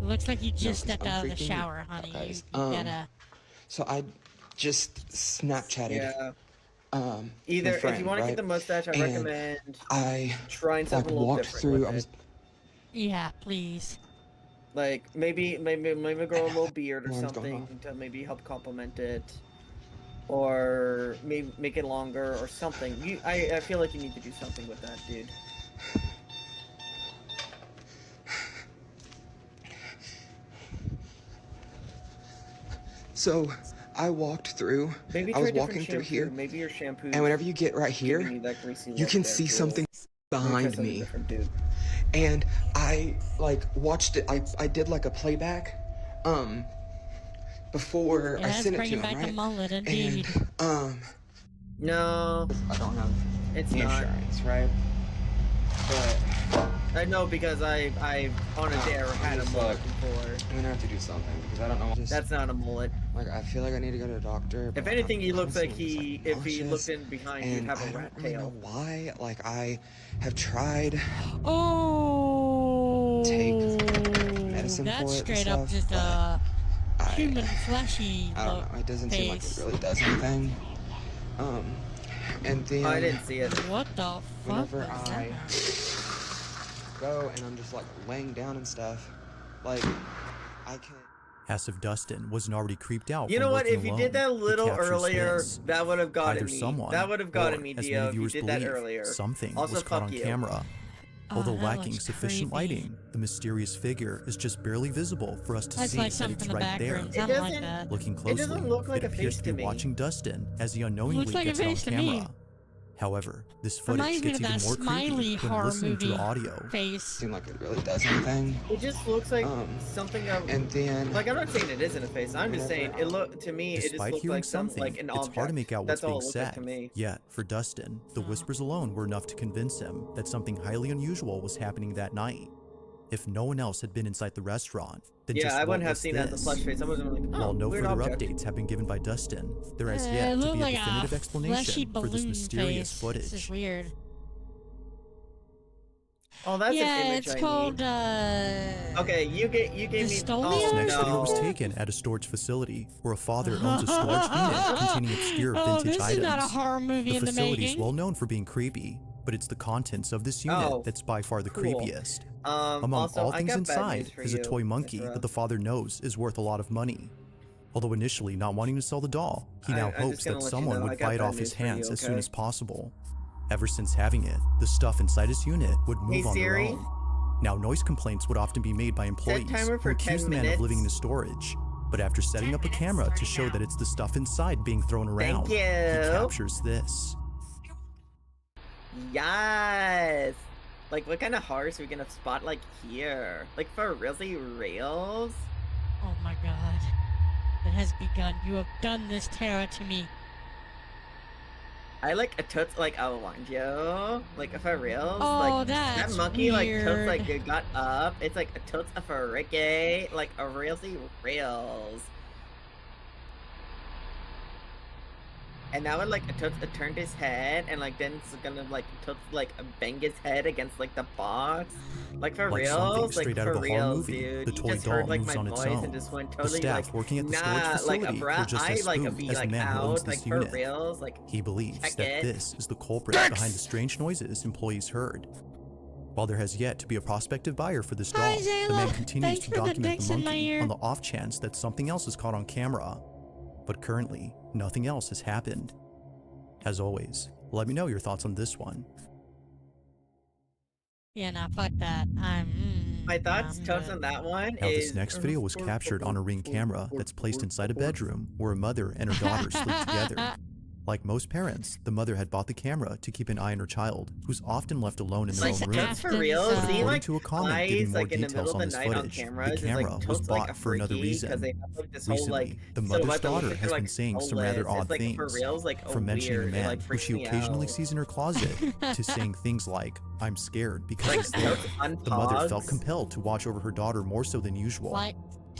It looks like you just stepped I'm out of the freaking shower, honey. out, guys. You gotta. So I just Snapchatted. Yeah. My Either friend, if you want to right? keep the mustache, I And recommend I trying like something a little walked different through. with I was it. Yeah, please. Like maybe grow a little beard or Alarm's going something to maybe help complement it, or maybe make it longer or something. I feel like you need to do something with that, dude. So I walked through. Maybe I try was different walking through shampoo. here, Maybe your shampoo. and whenever you get right here, giving you that greasy you look can there, see too. something Maybe try behind something me. different, dude. And I like watched it. I did like a playback, before Yeah, I that's sent it to bringing him, back the right? mullet, indeed. And No, I don't have it's the not. insurance, right? But I know because I on a dare had a just mullet like, before. I'm gonna have to do something because I don't know. That's not a mullet. Like I feel like I need to go to a doctor. If but anything, I'm he looks like constantly just, if he nauseous, looked in behind, he'd and have I a don't rat really know tail. why. Like I have tried Oh, take medicine that's for it and straight up stuff, just but a human fleshy I don't know. It doesn't seem like it really does anything. And then I didn't see it. What the fuck whenever was I that? go and I'm just like laying down and stuff, like I can. As if Dustin wasn't already creeped out. You from know what? working If you alone, did that a he little captures earlier, this. that would have gotten Either me. someone, That would have gotten or, me, as Dio, many if you viewers did that believe, earlier. something Also, was caught fuck on you. camera. Although that lacking looks sufficient creepy. lighting, the mysterious figure is just barely visible for us to That's see like that something it's in the right there. background, something like that. Looking It closely, doesn't look like it a appears face to be to me. watching Dustin as he unknowingly Looks like a gets it on face to me. camera. However, this Reminds footage me gets of even that more smiley creepy when horror listening to the movie audio. face. Seem like it really does anything. It just looks like something that. And then Like I'm not saying it isn't a face. I'm just saying it look to me. It just Despite looks hearing like some something, like an it's object. hard to make out what's That's all being it looks like said. to me. Yet, for Dustin, the whispers alone were enough to convince him that something highly unusual was happening that night. If no one else had been inside the restaurant, then Yeah, just I what wouldn't have was seen that as a this? flush face. I wasn't like, oh, While no weird further object. updates have been given by Dustin, there has It yet to looked be a like definitive fleshy explanation for this balloon mysterious face. footage. This is weird. Oh, that's Yeah, an image it's I called need. Okay, you gave me. This Dystonia? next video was no. taken at a storage facility where a father owns a storage unit containing obscure Oh, vintage this items. is not a horror movie The in the facility is making. well known for being creepy, but it's the contents of this unit Oh, that's by far the cool. creepiest. Among Also, all I things got bad inside news for is a you, toy monkey Mithra. that the father knows is worth a lot of money. Although initially not wanting to sell the doll, he now I'm hopes just gonna that let you someone know, I would got buy it bad off his news for you, hands as soon okay? as possible. Ever since having it, the stuff inside his unit would move Hey, on Siri? their own. Now, noise complaints would often be made by employees timer who for accuse 10 the man of living in the minutes. storage. But after setting up a camera to show that it's the stuff inside being thrown around, you. he captures this. Yes. Like, what kind of horrors are we gonna spot like here? Like for really reals? Oh my god. It has begun. You have done this terror to me. I like a toots like Alonjo. Like for reals. Oh, like that's that monkey like toots weird. like it got up. It's like a toots of a Ricky. Like a really reals. And now it like a toots turned his head and like then it's gonna like toots like bang his head against like the box. Like for Like something reals, like straight out for of a horror reals, movie, dude. the You toy just doll heard like moves my on its voice own. and just went The totally staff like, working at the storage nah, facility like, were bruh, just I as like spooked be as the like man who owns out, this like for unit. reals, like He believes check that it. this is the culprit behind the strange noises employees heard. While there has yet to be a prospective buyer for this doll, Hi, the Zayla. man continues Thanks to for the document dicks the in my monkey ear. on the off chance that something else is caught on camera. But currently, nothing else has happened. As always, let me know your thoughts on this one. Yeah, nah, fuck that. My thoughts, totes on that one Now, is this next video was captured on a Ring camera that's placed inside a bedroom where a mother and her daughter sleep together. Like most parents, the mother had bought the camera to keep an eye on her child, who's often left alone in their Like, own room. that's for real. But Seeing according like to a comment giving eyes more like in the details middle on of the this night on footage, cameras the is camera like was totes like bought for another freaky, 'cause reason. they have like this whole Recently, like the silhouette mother's that looks daughter like has they're, been like, saying some rather soulless. odd It's, like, things, for reals, like, from mentioning weird. a It, man like, who freaks she me occasionally out. sees in her closet, to saying things like, "I'm scared because Like, he's there." totes The mother felt unpogs. compelled to watch over her daughter more so than usual. Like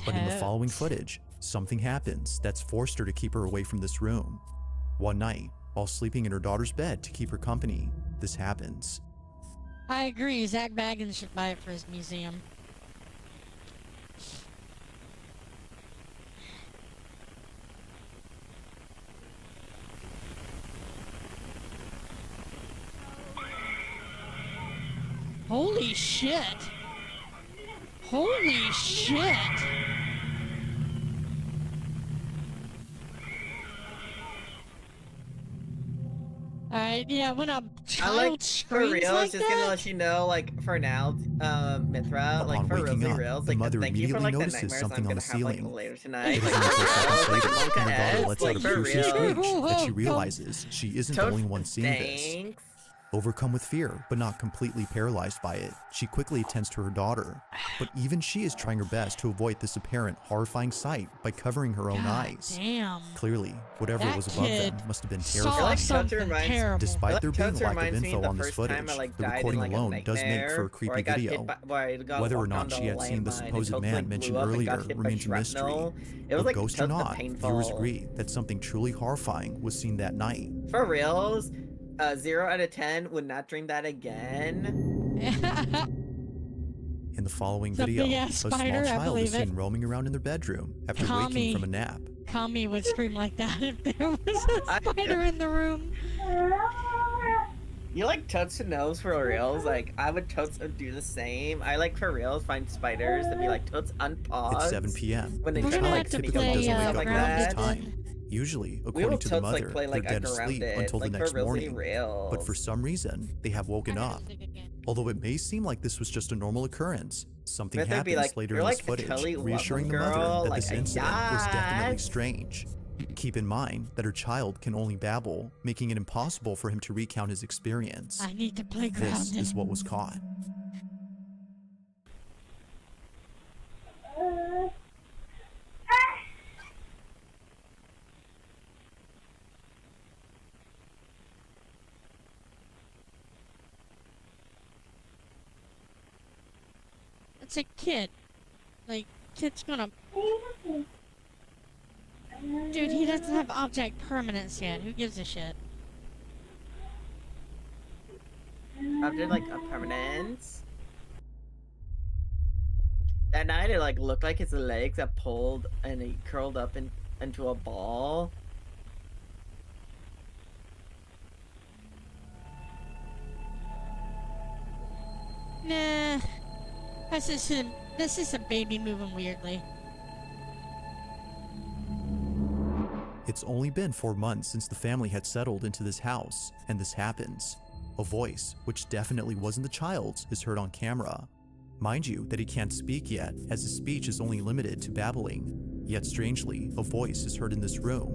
But in the following totes. footage, something happens that's forced her to keep her away from this room. One night, while sleeping in her daughter's bed to keep her company, this happens. I agree. Zach Baggins should buy it for his museum. Holy shit! Holy shit! Alright, yeah, when a I like child for real. screams I like was just gonna that, let you know, like for now, Mithra, like Upon for waking up, reals, the like mother thank you for immediately like the notices nightmares something I'm on gonna the have like ceiling. later It tonight. is Like only for 4 seconds reals, like later, Monka when her daughter S, lets like out a for piercing screech, that she real. realizes she isn't the Totes, only one seeing this. thanks. Overcome with fear, but not completely paralyzed by it, she quickly attends to her daughter. But even she is trying her best to avoid this apparent horrifying sight by covering her own God eyes. damn. Clearly, whatever That was above them kid must have been saw terrifying. Totes something reminds- terrible. Despite there being Totes a lack of reminds me info the on this first time footage, I, like, the died in, recording like, a alone does make for nightmare a creepy where I got hit video. by- where I got Whether or walked not onto she a had seen the landmine and supposed Totes, man like, mentioned blew up and earlier got hit by remains a mystery. shrapnel. It was But like ghost or Totes the not, viewers painful. agree that something truly horrifying was seen that night. For reals, 0 out of 10 would not dream that again. In the following It's a video, a big-ass small spider, I child is believe it. seen roaming around in their bedroom after Tommy. waking from a nap. Kami would scream like that if there was a spider in the room. You like Totes to nose for reals? Like, I would Totes do the same. I like for reals find spiders to be like Totes unpause. It's 7 p.m. When they and the try to, child like, sneak typically up on doesn't you wake and up stuff like around this that. time. Usually, We according will to the Totes, like, mother, play, like, they're dead around asleep it, until like, the for next realsy morning. reals. But for some reason, they have woken up. Although it may seem like this was just a normal occurrence, something Mithra would be happens like, later "You're in this like a footage, totally reassuring the lovely mother girl, that like this a incident was definitely yacht." strange. Keep in mind that her child can only babble, making it impossible for him to recount his experience. I need to play This grounded. is what was caught. It's a kid. Like, kid's gonna... Dude, he doesn't have object permanence yet. Who gives a shit? After like a permanence. That night it like looked like his legs that pulled and he curled up into a ball. Nah. This is a baby moving weirdly. It's only been 4 months since the family had settled into this house, and this happens. A voice, which definitely wasn't the child's, is heard on camera. Mind you that he can't speak yet, as his speech is only limited to babbling. Yet strangely, a voice is heard in this room.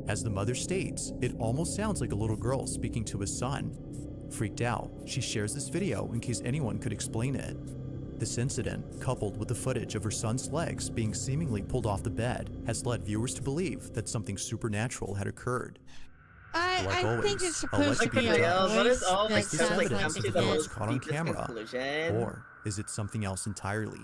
As the mother states, it almost sounds like a little girl speaking to his son. Freaked out, she shares this video in case anyone could explain it. This incident, coupled with the footage of her son's legs being seemingly pulled off the bed, has led viewers to believe that something supernatural had occurred. Like I always, think it's I'll let supposed you to be be a judged. What is voice all that like Is this sounds like evidence come of to the the ghost most caught on deepest camera, conclusion? or is it something else entirely?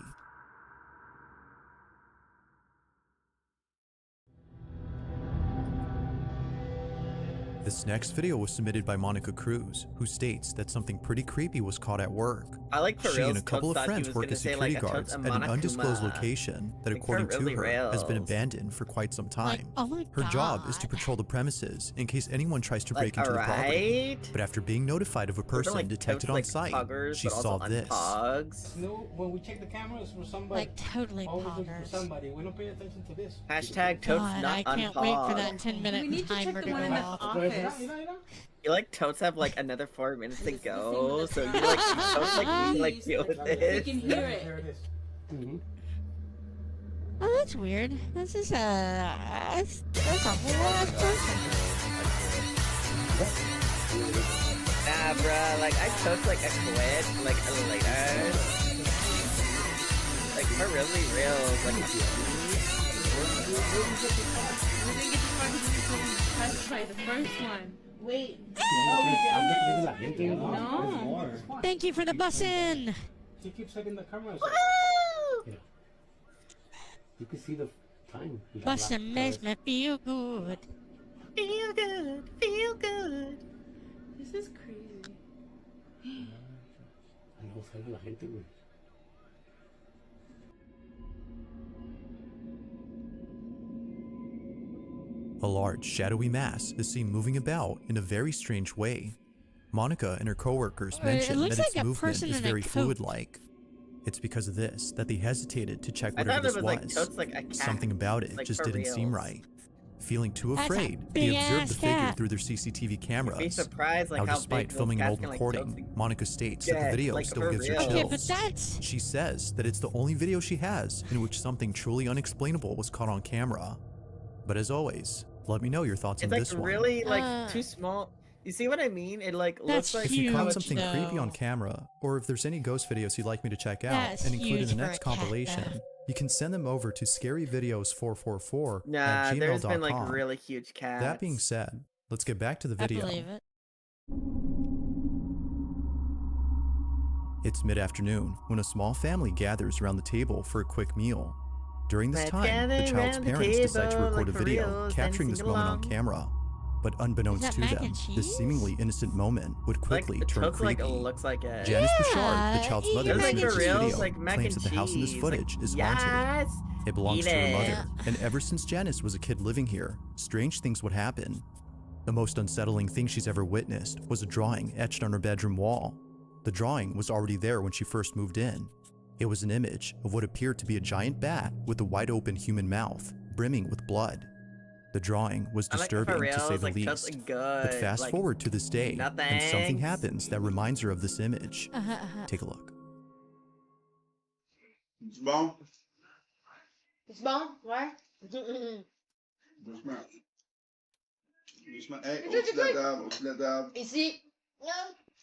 This next video was submitted by Monica Cruz, who states that something pretty creepy was caught at work. I like for She reals, and a couple Totes of thought he friends was work gonna as say, security like, a guards Totes at an undisclosed Monokuma. location that, Like, according for to really her, has been reals. abandoned for quite some time. oh my Her job is God. to patrol the premises in case anyone tries to Like, break into the property. alright. But after being notified of a Those are, person like, detected Totes, on like, site, poggers, she but also saw this. unpogs. No, when we check the cameras for somebody, Like, totally always look for poggers. somebody. We don't pay attention to this. Hashtag Totes God, not I can't unpog. wait for that 10-minute We need to check timer the to one go in the off. office. You like Totes have like another 4 minutes to This is the same go, with the so you sound. like Totes like need to like deal with We it. can hear it. There it is. Oh, that's weird. This is that's a whole ass person. Nah, bruh, like, I took, like, a quid, like, later. Like, for really real, like, You didn't get the fucking touched by the first one. Wait. No. Thank you for the bussin'. She keeps checking the cameras. Woo! You can see the time. Bussin' makes me feel good. feel good, feel good. This is crazy. No sale la gente, güey. A large, shadowy mass is seen moving about in a very strange way. Monica and her coworkers mentioned that its movement is very fluid-like. It's because of this that they hesitated to check whatever this was. Something about it just didn't seem right. Feeling too afraid, they observed the figure through their CCTV cameras. Be surprised, like, now, how despite big filming an those old cats can, like, recording, Monica states that the video still gives her Okay, chills. but that's... She says that it's the only video she has in which something truly unexplainable was caught on camera. But as always, let me know your thoughts on this It's like one. really, like, too small. You see what I mean? It, like, looks like... If you caught something creepy on camera, or if there's any ghost videos you'd like me to check out and include in the next compilation, you can send them over to scaryvideos444 at gmail.com. There's been, like, really huge cats. That being said, let's get back to the video. I believe it. It's mid-afternoon when a small family gathers around the table for a quick meal. During this time, the child's parents decide to record a video capturing this moment on camera. But unbeknownst to them, this seemingly innocent moment would quickly turn creepy. Looks like it. Janice Bouchard, the child's mother who sees this video, like claims that the house in this footage is haunted. It belongs to her mother, and ever since Janice was a kid living here, strange things would happen. The most unsettling thing she's ever witnessed was a drawing etched on her bedroom wall. The drawing was already there when she first moved in. It was an image of what appeared to be a giant bat with a wide-open human mouth, brimming with blood. The drawing was disturbing, to say the least. But fast forward to this day, and something happens that reminds her of this image. Take a look. C'est bon? C'est bon? Ouais. Doucement. Doucement. Hey, au-dessus de la table, au-dessus de la table. Ici.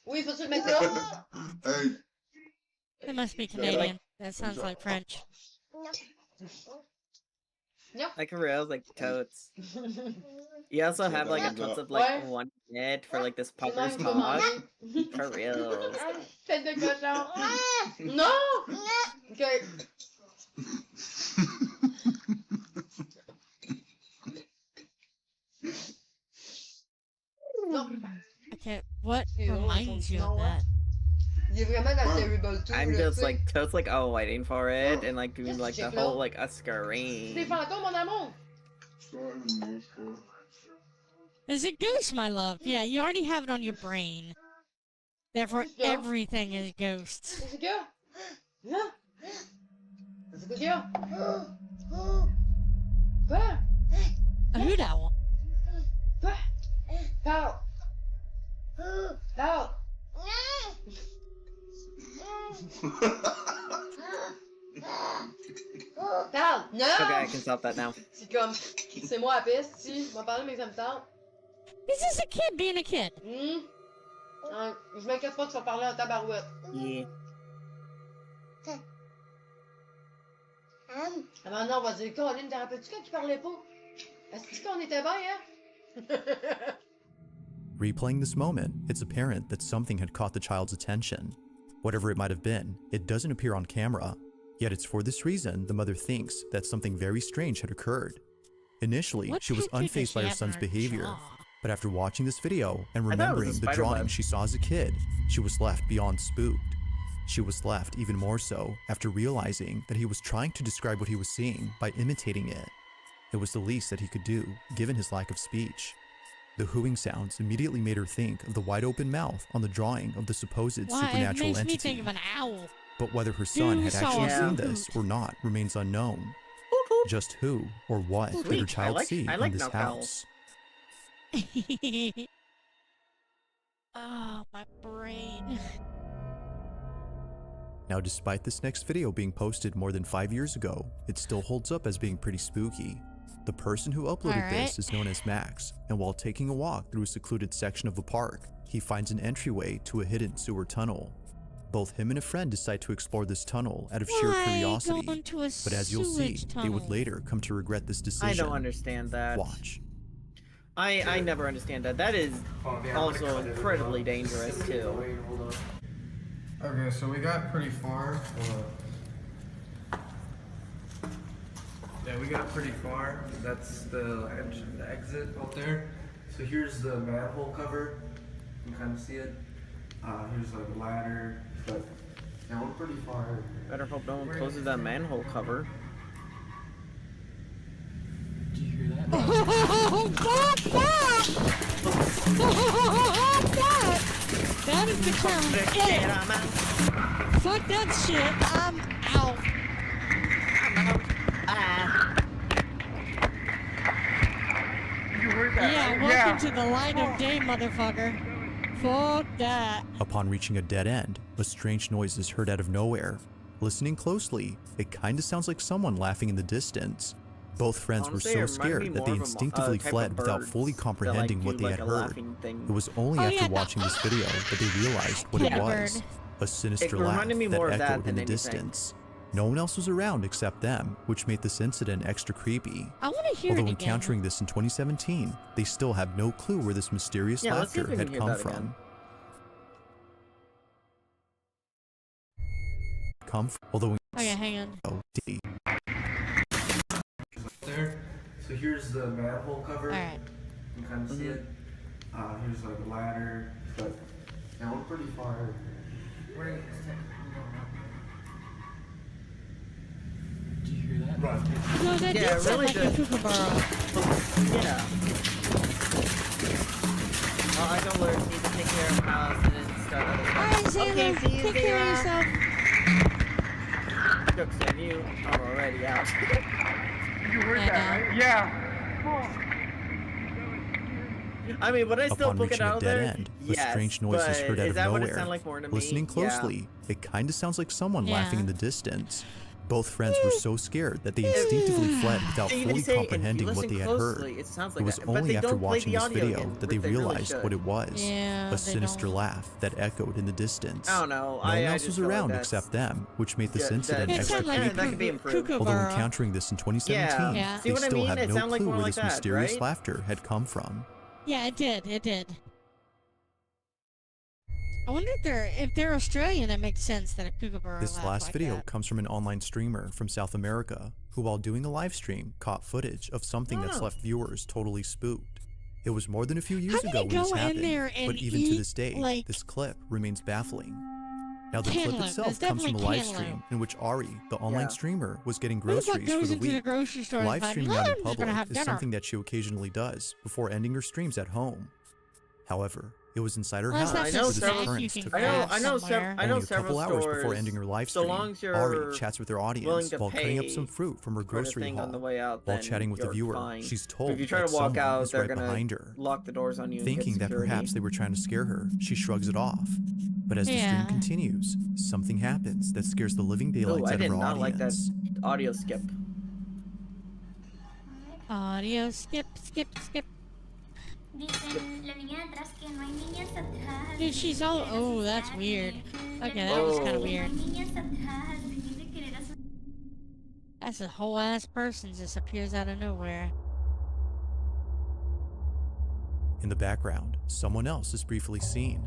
Oui, faut-tu le mettre là? Hey. It must be Canadian. That sounds like French. Like real, like totes. You also have like a tons of like 1 minute for like this Pucker's talk. For real. Tête de cochon. Non! Okay. Okay, what reminds you of that? I'm just like totes like waiting for it and like doing like the whole like a scream. Is it ghost, my love? Yeah, you already have it on your brain. Therefore, everything is ghosts. A hoot owl. Parle. Parle. Parle. Non. Okay, I can stop that now. C'est comme, c'est moi la peste, si. Je vais parler, mais ça me tente. This is a kid being a kid. Je m'inquiète pas que tu vas parler en tabarouette. Yeah. Ah maintenant, on va dire, Colin, t'en rappelles-tu quand il parlait pas? Est-ce qu'on était bien, hein? Replaying this moment, it's apparent that something had caught the child's attention. Whatever it might have been, it doesn't appear on camera. Yet it's for this reason the mother thinks that something very strange had occurred. Initially, she was unfazed by her son's behavior, but after watching this video and remembering the drawing she saw as a kid, she was left beyond spooked. She was left even more so after realizing that he was trying to describe what he was seeing by imitating it. It was the least that he could do, given his lack of speech. The hooing sounds immediately made her think of the wide-open mouth on the drawing of the supposed supernatural it makes entity. me think of an owl. But whether her son had actually seen this or not remains unknown. Just who or what did her child see in this house? Oh, my brain. Now, despite this next video being posted more than 5 years ago, it still holds up as being pretty spooky. The person who uploaded this is known as Max, and while taking a walk through a secluded section of a park, he finds an entryway to a hidden sewer tunnel. Both him and a friend decide to explore this tunnel out of sheer curiosity, but as you'll see, they would later come to regret this decision. I don't understand that. Watch. I never understand that. That is also incredibly dangerous too. Okay, so we got pretty far. Yeah, we got pretty far. That's the exit out there. So here's the manhole cover. You can kind of see it. Here's like a ladder, but yeah, we're pretty far. Better hope no one closes that manhole cover. Did you hear that? Fuck that! That is the term. Fuck that shit. I'm out. You heard that? Yeah, right? welcome to the light of day, motherfucker. Fuck that. Upon reaching a dead end, a strange noise is heard out of nowhere. Listening closely, it kinda sounds like someone laughing in the distance. Both friends Honestly, were so scared that they instinctively fled without fully comprehending what they had heard. It was only after watching this video that they realized what it was. A sinister laugh that echoed in the distance. No one else was around except them, which made this incident extra creepy. I want to hear Although it again. encountering this in 2017, they still have no clue where this mysterious laughter had come from. Although okay, hang on. There. So here's the manhole cover. Alright. You can kind of see it. Here's like a ladder, but yeah, we're pretty far. Did you hear that? Right. No, that did sound like a kookaburra. Yeah. Well, I don't learn. Need to take care of the house and then start other stuff. Alright, Xander, Okay, see you, take care of yourself. Jokes on you. I'm already out. You heard that, right? Yeah. I mean, would I still Upon book it reaching a out dead there? end, a Yes, strange noise is heard out is of that what it nowhere. sounded like more to me? Listening closely, it kinda sounds like someone laughing in the distance. Both friends were so scared that they instinctively fled without fully comprehending what they had heard. It sounds It like was that, but only they after don't play watching the this audio video again, that they which they really realized should. what it was. Yeah, A they sinister don't. laugh that echoed in the distance. I don't know. No one else just was feel like around that's- except them, which made this incident It extra sounded like creepy. that could be improved. Although kookaburra. encountering this in 2017, Yeah. See they what I still mean? have It no sounded like clue more where like this that, mysterious right? laughter had come from. Yeah, it did. It did. I wonder if they're Australian, it makes sense that a kookaburra This laugh last like video that. comes from an online streamer from South America who, while doing a live stream, caught footage of something that's left viewers totally spooked. It was more than a few years did ago he when this go in happened, there and but even to eat, this day, like, this clip remains baffling. Now, the clip cantaloupe. itself It's comes from a definitely live cantaloupe. stream in which Ari, the online streamer, was getting Who the fuck groceries for goes the into the week. grocery store and Live like, streaming "Oh, out in I'm just gonna public have is dinner." something that she occasionally does before ending her streams at home. However, it was inside her Well, house that's where not this just snack occurrence you can took grab place. somewhere. I know Only a couple several hours before stores, ending her live so stream, long as you're Ari chats with her willing audience to while cutting up pay some fruit from her for the grocery thing haul. on the way out, While then chatting with the you're viewer, fine. she's But told if you try that to walk someone out, is they're right gonna behind her. lock the doors on you. and Thinking get that security. perhaps they were trying to scare her, she shrugs it off. But as the stream Yeah. continues, something happens that scares the living Oh, daylights I out did of her not like that audience. audio skip. Audio skip, skip, skip. Dicen la niña atrás que no hay niñas atrás. Dude, she's all. Oh, that's weird. Okay, that was kind of No hay weird. niñas atrás. Dejen de querer hacer. That's a whole ass person just appears out of nowhere. In the background, someone else is briefly seen.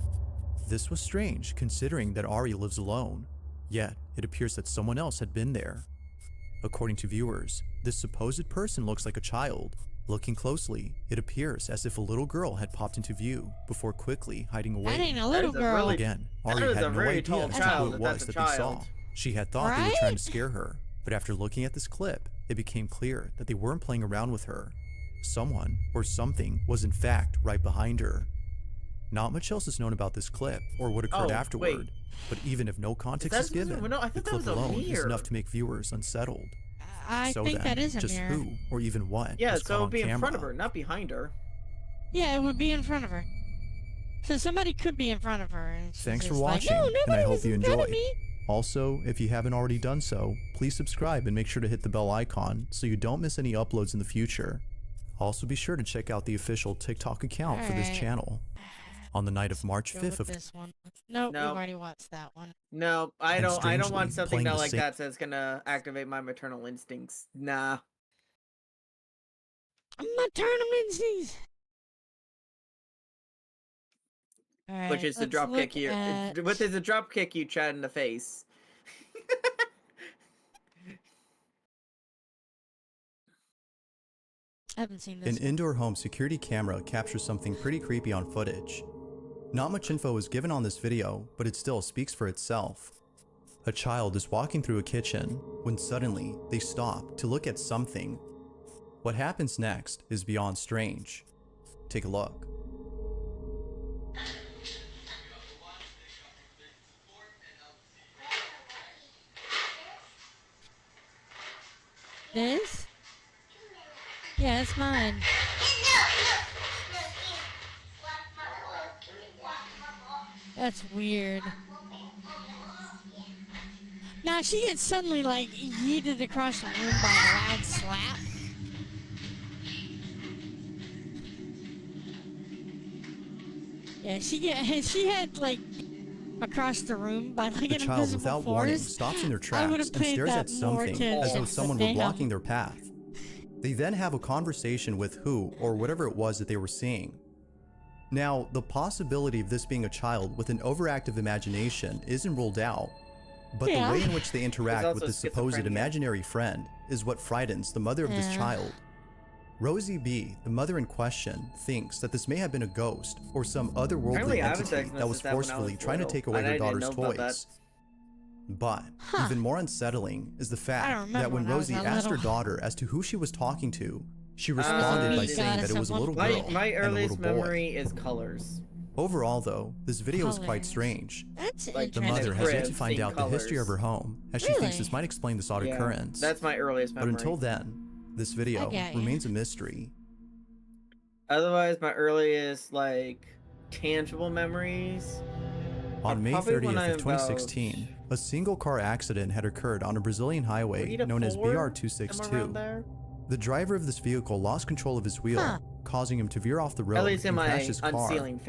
This was strange considering that Ari lives alone, yet it appears that someone else had been there. According to viewers, this supposed person looks like a child. Looking closely, it appears as if a little girl had popped into view before quickly hiding away. That ain't a little girl. Again, that Ari is had a no very idea tall as to child who it if was that's a that they saw. child. She had thought they were trying Right? to scare her, but after looking at this clip, it became clear that they weren't playing around with her. Someone or something was in fact right behind her. Not much else is known about this clip or what occurred Oh, afterward, wait. but even if no context that is given, supposed to- no, I the thought that clip was a alone is mirror. enough to make viewers unsettled. I So think then, that is a just mirror. who or even what Yeah, was so caught it on would be in front camera? of her, not behind her. Yeah, it would be in front of her. So somebody could be in front of her. And she's Thanks for just like, watching, no, and I nobody hope was you in front of enjoyed. me. Also, if you haven't already done so, please subscribe and make sure to hit the bell icon so you don't miss any uploads in the future. Also be sure to check out the official TikTok account for this Alright. channel. On the night of March Go 5th with of this one. Nope, No. we've already watched that one. No, I And don't. I don't strangely, want something playing that the like same- that's gonna activate my maternal instincts. Nah. Maternal instincts. Alright, Which is to let's drop kick look you. at- Which is to drop kick you, Chad, in the face. I haven't seen An this one. indoor home security camera captures something pretty creepy on footage. Not much info is given on this video, but it still speaks for itself. A child is walking through a kitchen when suddenly they stop to look at something. What happens next is beyond strange. Take a look. This? Yeah, it's mine. That's weird. Now she gets suddenly like yeeted across the room by a loud slap. Yeah, she had like across the room by like The an child, invisible without force. warning, stops in their I tracks would've and paid stares that at more something as attention, though someone were damn. blocking their path. They then have a conversation with who or whatever it was that they were seeing. Now, the possibility of this being a child with an overactive imagination isn't ruled out, but Yeah. the way in which they interact with also this supposed schizophrenia. imaginary friend is what frightens the mother of this Yeah. child. Rosie B., the mother in question, thinks that this may have been a ghost or some otherworldly Apparently, I was entity diagnosed that was with that when I was forcefully trying to little, take away and her I didn't daughter's know about that. toys. But even more unsettling is the I don't fact remember that when when I was Rosie that asked her little. daughter as to who she was talking to, she responded by meat saying that goddess it was a at little one girl point. My and a little earliest boy. memory is colors. Overall, though, this video is quite Colors. strange. That's Like, The interesting. mother has yet to cribs, find seeing out the history of her colors. home, as she thinks Really? this might explain this odd Yeah, occurrence. that's my earliest But memory. until then, this video I get ya. remains a mystery. Otherwise, my earliest like tangible memories. On May probably when 30th I'm of 2016, a single car accident had occurred on a Brazilian highway 3 to known as 4? Am I around BR-262. there? The driver of this vehicle lost control of his wheel, Huh. causing him to veer off the road At least in and my crash his car. unsealing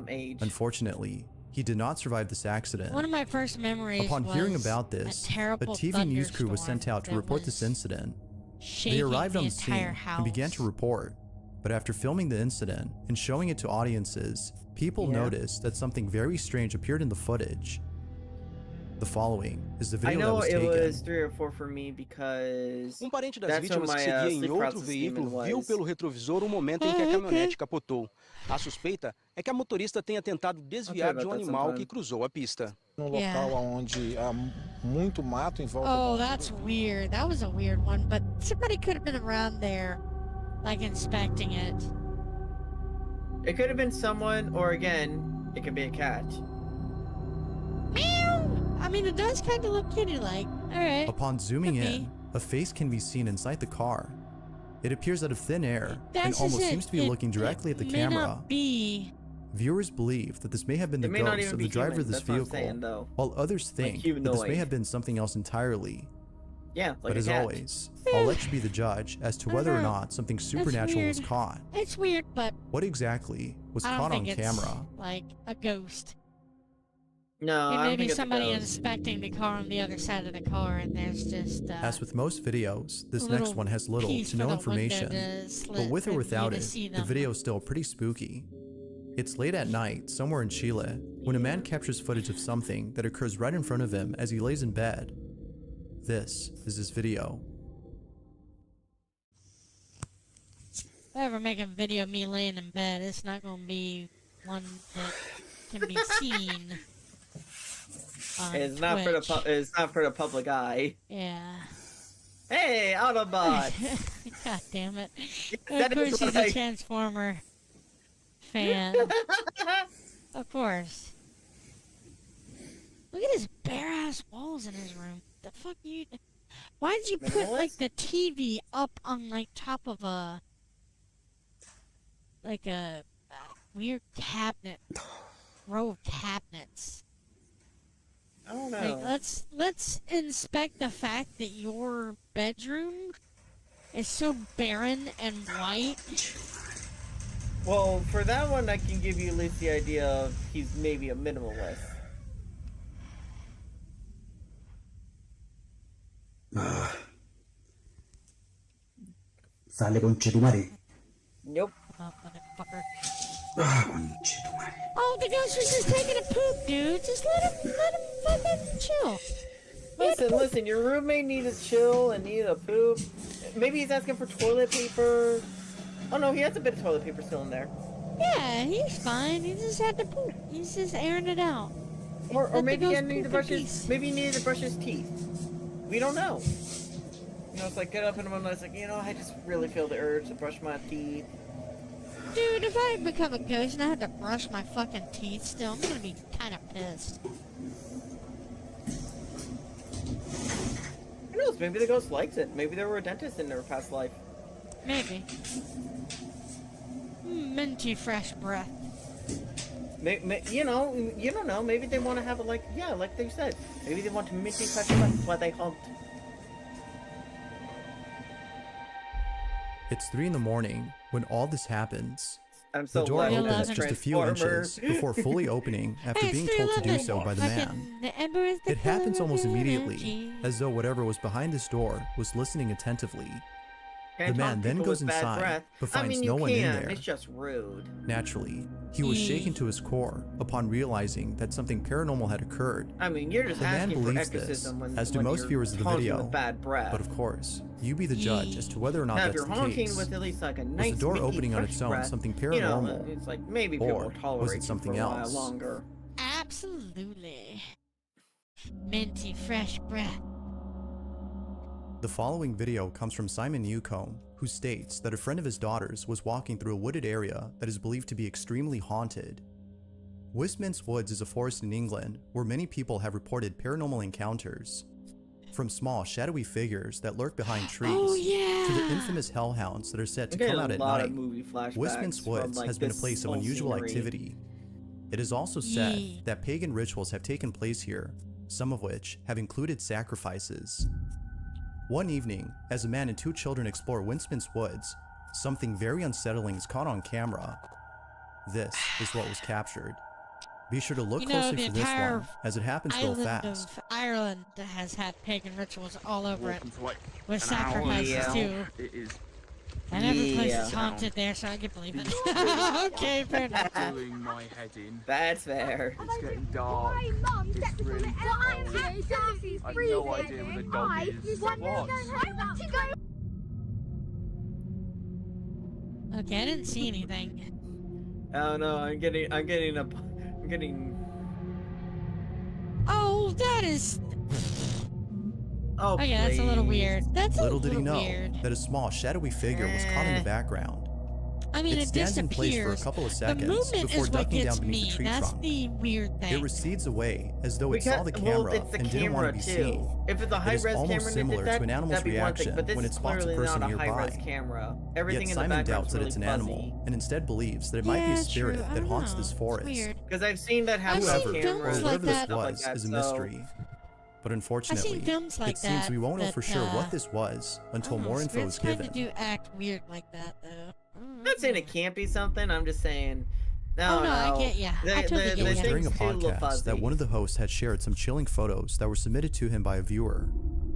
age. Unfortunately, he did not survive this accident. One of my first memories Upon was hearing about this, a terrible TV news crew was thunderstorm sent out to that report this was incident. They shaking arrived the on scene entire house. and began to report. But after filming the incident and showing it to audiences, people Yeah. noticed that something very strange appeared in the footage. The following is the I video that know was it taken. was 3 or 4 for me because Parente das that's when vítimas que my seguia em sleep outro paralysis demon veículo viu was. pelo retrovisor o momento em que a caminhonete capotou. A suspeita é que a motorista tenha tentado desviar de um about that animal sometime. que cruzou a pista. Num Yeah. local onde há muito mato em volta. Oh, that's weird. That was a weird one, but somebody could have been around there, like inspecting it. It could have been someone, or again, it could be a cat. Meow! I mean, it does kind of look kitty-like. Alright. Upon zooming Could in, be. a face can be seen inside the car. It appears out of thin air and That's almost just it. seems to be looking directly at the may camera. not be. Viewers believe that this may have been the It may not ghost even of be the driver human, of this that's what I'm vehicle, saying, though. while others think that this may humanoid. have been something else entirely. Yeah, like But a as cat. always, I'll let you be the judge as to I don't whether or know. not something supernatural was weird. caught. It's weird, but What exactly was I don't caught on think it's camera? like a ghost. No, It I may don't be think it's a somebody ghost. inspecting the car on the other side of the car, and there's just As with most videos, this a next little one has little piece to for no the window information, to but slit with for or you without to it, see the them. video is still pretty spooky. It's late at night, somewhere in Chile, when a man captures footage of something that occurs right in front of him as he lays in bed. This is his video. If I ever make a video of me laying in bed, it's not going to be one that can be seen. On It's not for the Twitch. it's not for the public eye. Yeah. Hey, Autobot! God damn it. That Of course is he's like- a Transformer fan. Of course. Look at his bare-ass walls in his room. The fuck you... Why did you put, like, the TV up on, like, top of a... Like a weird cabinet. Row of cabinets. I don't know. Like, let's let's inspect the fact that your bedroom is so barren and white. Well, for that one, I can give you at least the idea of he's maybe a minimalist. Sale conchetumare. Nope. Oh, the ghost was just taking a poop, dude. Just let him fucking chill. Listen, your roommate needs a chill and needs a poop. Maybe he's asking for toilet paper. Oh no, he has a bit of toilet paper still in there. Yeah, he's fine. He just had to poop. He's just airing it out. Or maybe he needed to brush his teeth. We don't know. You know, it's like get up in the morning, it's like, you know, I just really feel the urge to brush my teeth. Dude, if I had become a ghost and I had to brush my fucking teeth still, I'm gonna be kind of pissed. Who knows? Maybe the ghost likes it. Maybe they were a dentist in their past life. Maybe. Minty fresh breath. You don't know. Maybe they want to have a like they said. Maybe they want minty fresh breath. That's why they hunt. It's 3 in the morning when all this happens. The door opens just a few inches before fully opening after being told to do so by the man. It happens almost immediately, as though whatever was behind this door was listening attentively. The man then goes inside, but finds no one in there. It's just rude. Naturally, he was shaken to his core upon realizing that something paranormal had occurred. I mean, you're just the man asking for believes this, exorcism as do most viewers of the video. But of course, you be the judge as to whether or not Now, that's if you're the honking case. with at least like a Was nice the door minty opening on fresh its own breath, something you know, paranormal, it's like maybe people or will tolerate was it you something for a while else? longer. Absolutely. Minty fresh breath. The following video comes from Simon Newcomb, who states that a friend of his daughter's was walking through a wooded area that is believed to be extremely haunted. Westminster Woods is a forest in England where many people have reported paranormal encounters. From small, shadowy figures that lurk behind trees to the infamous hellhounds that are said to come out at night, Westminster Woods has been a place of unusual activity. It is also said that pagan rituals have taken place here, some of which have included sacrifices. One evening, as a man and 2 children explore Westminster Woods, something very unsettling is caught on camera. This is what was captured. Be sure to look closely for this one, as it happens real fast. Of Ireland has had pagan rituals all over it, with sacrifices too. It is. And every place is haunted there, so I can believe it. Okay, fair enough. Doing my head in. That's fair. It's getting dark. It's really cold. I've no idea where the dog is. What? Okay, I didn't see anything. Oh no, I'm getting. Oh, that is. Oh, okay, that's a little weird. That's a Little did he little know weird. that a small, shadowy figure was caught in the background. I mean, it it stands in place for a disappears. couple of The seconds movement before is what ducking gets down beneath me. the tree That's trunk. the weird thing. It recedes away as though it saw the camera it's the and didn't want to be camera, too. seen. If it's a It is high-res camera almost that similar did that, to an animal's that'd be one thing, reaction but this when is it spots a clearly person not a nearby. high-res camera. Everything Yet in Simon the doubts background's that really it's an fuzzy. animal and instead believes that it might be a Yeah, spirit true. I that don't haunts know. this It's forest. Because I've seen that happen I've on seen camera. films or like whatever this that. was is a mystery. But unfortunately, films like it seems that we won't know that, for sure what this was until more info is given. Spirits kind of do act weird like that, though. I'm not saying it can't be something. I'm just saying. No, Oh, no, I get ya. I totally get It was ya. during a thing's too little podcast fuzzy. that one of the hosts had shared some chilling photos that were submitted to him by a viewer.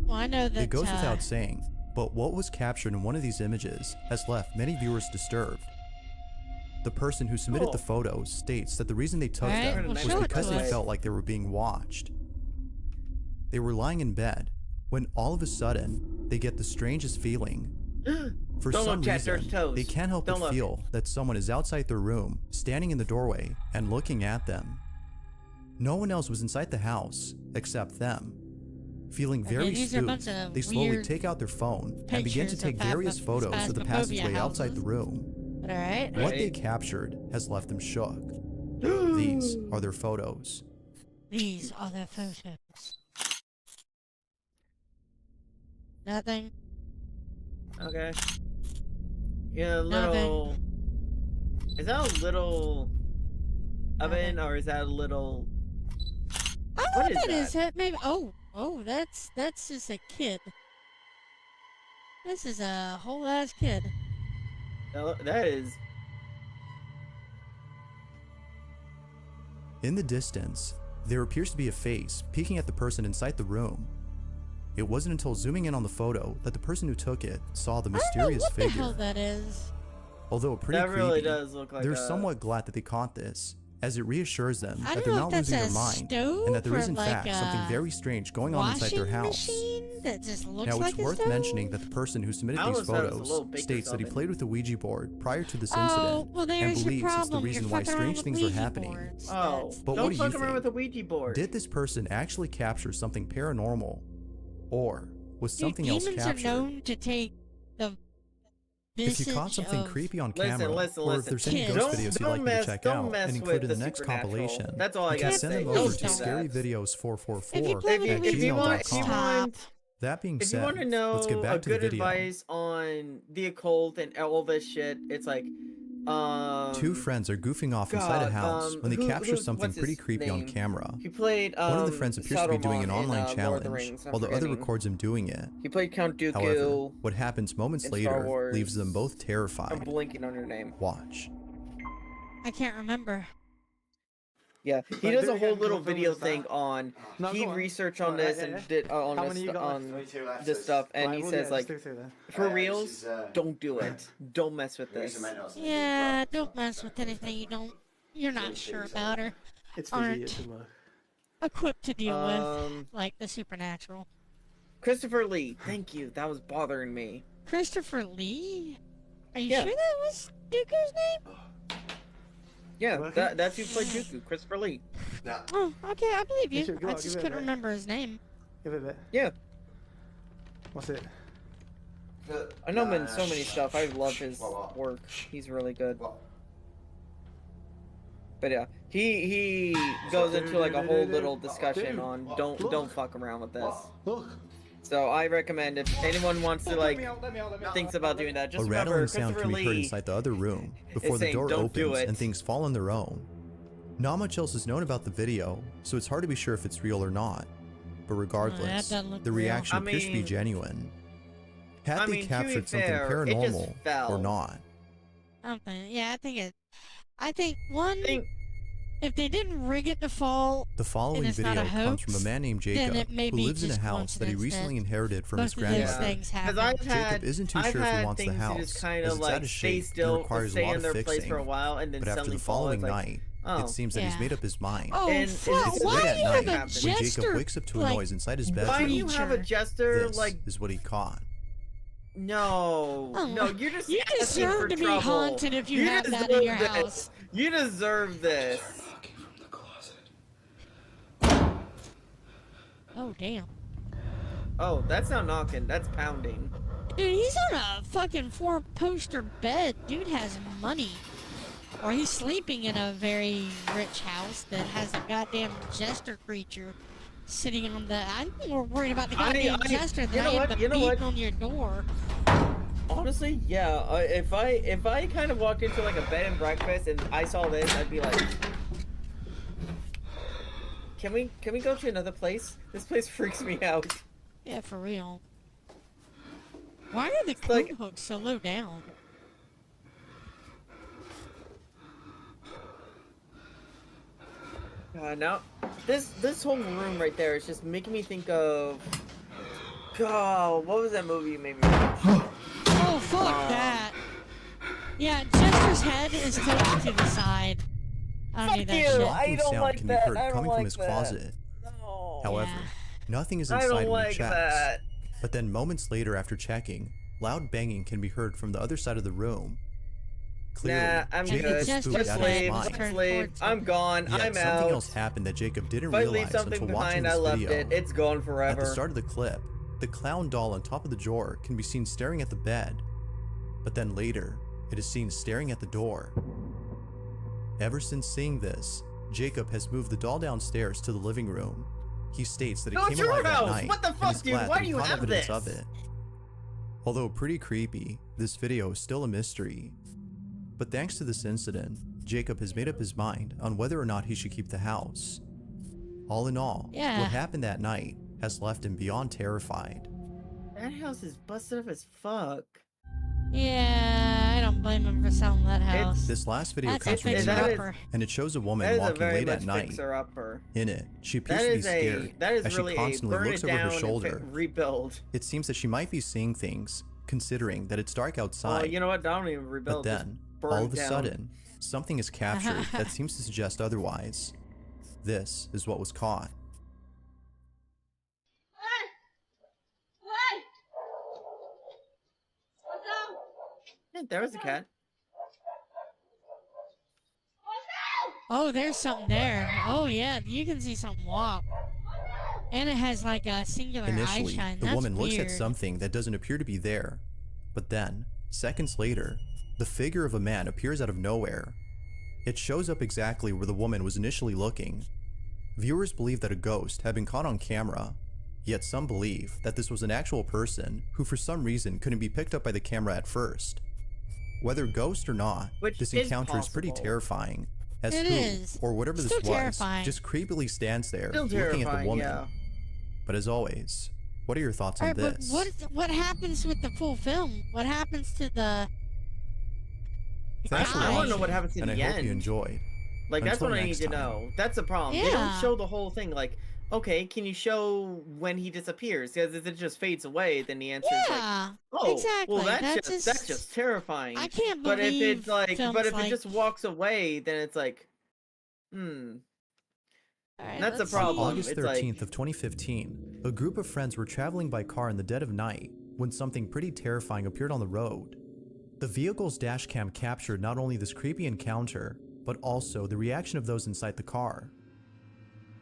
Well, I know that. It goes without saying, but what was captured in one of these images has left many viewers disturbed. The person who submitted the photos states that the reason they took Alright, them well, was show it because to they us. felt like they were being watched. They were lying in bed when all of a sudden they get the strangest feeling. For Don't some look, Chad, there's reason, toes. they can't help Don't but look. feel that someone is outside their room, standing in the doorway and looking at them. No one else was inside the house except them. Feeling very these are a bunch spooked, of they slowly weird take out their phone and begin to pictures take of various photos of the phasmophobia passageway outside houses. the room. But alright. What they captured has left them shook. These are their photos. These are their photos. Nothing. Okay. Yeah, little. Is that a little oven or is that a little? Oh, What is that that? is it. Maybe. Oh, Oh, that's just a kid. This is a whole ass kid. That is. In the distance, there appears to be a face peeking at the person inside the room. It wasn't until zooming in on the photo that the person who took it saw the mysterious what figure. the hell that is? Although pretty That creepy, really does look like they're a- somewhat glad that they caught this, as it reassures them I that don't they're know not if that's losing their a mind, stove and that there is or in like fact something a very strange going on inside their washing house. machine that just looks Now, like it's a worth stove? mentioning that the person who submitted I these almost thought it was a photos little baker's states that he oven. played with the Ouija board prior to this Oh, incident well, and there's your believes it's the problem. reason You're why fucking around strange with things are Ouija happening. boards. Oh, But don't what do you fuck around think? with a Ouija board. Did this person actually capture something paranormal, or was Dude, something else demons captured? are known to take the If you caught visage something of creepy on Listen, camera, listen, or if listen. there's any Kids. ghost videos you'd like me to check don't out mess and with include in the the next supernatural. compilation, That's all I you can gotta send say. them Don't over do to that. scaryvideos444 If you play at with If you want, gmail.com. That being if you said, want to know let's get back a to the good video. advice on the occult and all this shit, it's like, Two friends are goofing off inside a God, house when they capture something what's pretty his creepy on name? camera. He played One of the friends appears to be doing an Saruman in, online Lord of the challenge, Rings. I'm while the other forgetting. records him doing it. He played Count Dooku. However, what happens moments in Star later Wars. leaves them both I'm terrified. blinking on your name. Watch. I can't remember. Yeah, he does a whole little video thing on. No, He go on. researched on Alright, this yeah, and yeah. did on How this many you got on left? this stuff, and Right, he well, says yeah, like, just do two then. for reals, don't do it. Don't mess with this. Yeah, don't mess with anything you're not sure about or It's aren't good luck. equipped to deal with, like the supernatural. Christopher Lee, thank you. That was bothering me. Christopher Lee? Are you Yeah. sure that was Dooku's name? Yeah, that's who played Dooku, Christopher Lee. Oh, okay, I believe You you. should go I on, just give it a couldn't bit. remember his name. Give it a bit. Yeah, What's it? I know him in so many stuff. I love his work. He's really good. But yeah, he goes into like a whole little discussion on don't fuck around with this. Look. So I recommend if anyone wants to like thinks about doing that, just A remember rattling sound Christopher can be heard Lee. inside the other room before the saying, door "Don't do opens it." and things fall on their own. Not much else is known about the video, so it's hard to be sure if it's real or not. But regardless, doesn't look the real. reaction I appears to be mean- genuine. Had I they mean, to be captured something fair, it just paranormal fell. or not? I think one, if they didn't rig it to fall, The following it's not video a comes from a hoax, man named then Jacob it may who be lives in a just house that he coincidence recently that inherited from his both of those grandmother. things happen. I've Jacob had, isn't too I've sure if he had wants the things house, to just kind as of it's out like of stay shape and still, requires a stay lot in of their place fixing. for a while, and then But after suddenly the fall. following It's like, night, oh, it seems that he's made up his mind. Oh, and fuck, it's why late do at you have night a when jester, Jacob wakes up to a like, noise inside his why bedroom. do you have a jester This like? is what he caught. No, Oh, no, you're just you asking for deserve to be trouble. haunted if you have that in your deserve this. house. You deserve this. Oh, damn. Oh, that's not knocking. That's pounding. Dude, he's on a fucking 4-poster bed. Dude has money. Or he's sleeping in a very rich house that has a goddamn jester creature sitting on the... I'm more worried about the goddamn jester than I am the beating on your door. Honestly, yeah. If I kind of walked into like a bed and breakfast and I saw this, I'd be like, can we go to another place? This place freaks me out. Yeah, for real. Why are the coon hooks so low down? Now, this whole room right there is just making me think of. God, what was that movie you made me watch? Oh, fuck that. Yeah, Jester's head is tilted to the side. I don't need that shit. I don't sound like can that. be heard I don't coming like from his that. closet. However, nothing is I inside don't when he like checks. that. But then moments later after checking, loud banging can be heard from the other side of the room. Clearly, Nah, I'm Jacob good. is Let's spooked out of leave. his Let's mind. leave. I'm gone. Yet I'm something out. else happened that Jacob didn't If I leave realize something until watching behind, this I left video. it. It's gone At forever. the start of the clip, the clown doll on top of the drawer can be seen staring at the bed, but then later, it is seen staring at the door. Ever since seeing this, Jacob has moved the doll downstairs to the living room. He states that it No, came it's your alive that house! night, What the and fuck, is dude? glad Why that do he you caught have evidence this? of it. Although pretty creepy, this video is still a mystery. But thanks to this incident, Jacob has made up his mind on whether or not he should keep the house. All in all, Yeah. what happened that night has left him beyond terrified. That house is busted up as fuck. Yeah, I don't blame him for selling that house. This last video That's comes a from fixer-upper. YouTube, and it shows a That woman is a walking very late much at night. fixer-upper. In it, she appears That to be is scared that is as really she constantly a burn looks it over her down shoulder. and rebuild. It seems that she might be seeing things, considering that it's dark outside. Oh, you know what? Don't even But rebuild. just then, burn all of a down. sudden, something is captured that seems to suggest otherwise. This is what was caught. Yeah, there was a cat. Oh, there's something there. Oh yeah, you can see something walk. And it has like a singular eye Initially, shine. the That's woman looks weird. at something that doesn't appear to be there. But then, seconds later, the figure of a man appears out of nowhere. It shows up exactly where the woman was initially looking. Viewers believe that a ghost had been caught on camera, yet some believe that this was an actual person who for some reason couldn't be picked up by the camera at first. Whether ghost or not, Which this is encounter is pretty possible. terrifying, as It who, is. or whatever Still this was, terrifying. just creepily stands there Still looking at the terrifying, woman. yeah. But as always, what are your thoughts on Alright, but this? what happens with the full film? What happens to the Thanks for I want to know watching, what happens in and the I end. hope you enjoyed. Like, that's Until what I need next to time. know. That's the problem. They don't Yeah. show the whole thing. Like, okay, can you show when he disappears? Because if it just fades away, then the answer is like, Yeah, oh, exactly. well, that's just just terrifying. I can't But if believe it's like, films but if like- it just walks away, then it's like, Alright, that's the let's see. problem. August It's 13th like, of 2015, a group of friends were traveling by car in the dead of night when something pretty terrifying appeared on the road. The vehicle's dashcam captured not only this creepy encounter, but also the reaction of those inside the car.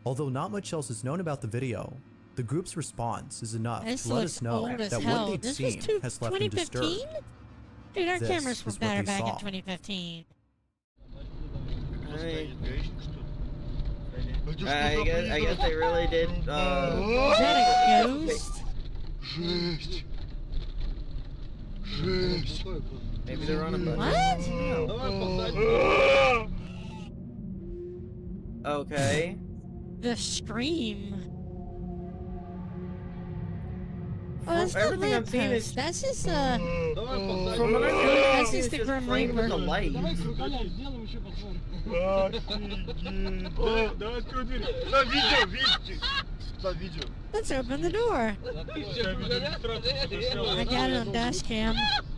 Although not much else is known about the video, the group's response is enough This to let looks us know old as that hell. what they'd This was seen has left them 2015? disturbed. Dude, our This cameras were is what better they back in saw. 2015. I guess they really did. Is that a ghost? Жесть. Жесть. Maybe they're on a budget. What? Okay. The scream. Oh, that's not everything I'm seeing lamppost. is- That's just From what I'm seeing, that's it's just the just Grim framed with Reaper. a light. Давай открой дверь. За видео, видите? За видео. Let's open the door. I got it on dash cam.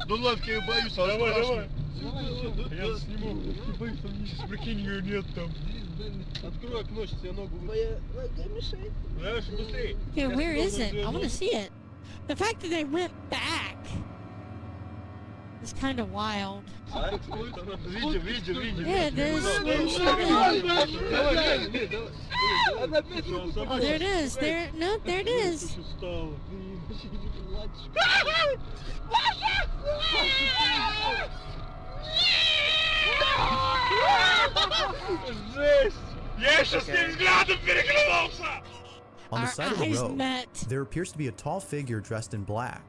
Ну ладно, я боюсь. Давай, давай. Я сниму. Не боюсь, там сейчас прикинь, ее нет там. Открой окно, сейчас я ногу вытащу. Дальше, быстрее. Okay, where is it? I want to see it. The fact that they went back is kind of wild. Видео, видео, видео. Yeah, there's where you should Oh, there it is. There, no, there it is. Жесть! Я еще с ним взглядом переглянулся! On the Our side of the eyes road, met. there appears to be a tall figure dressed in black.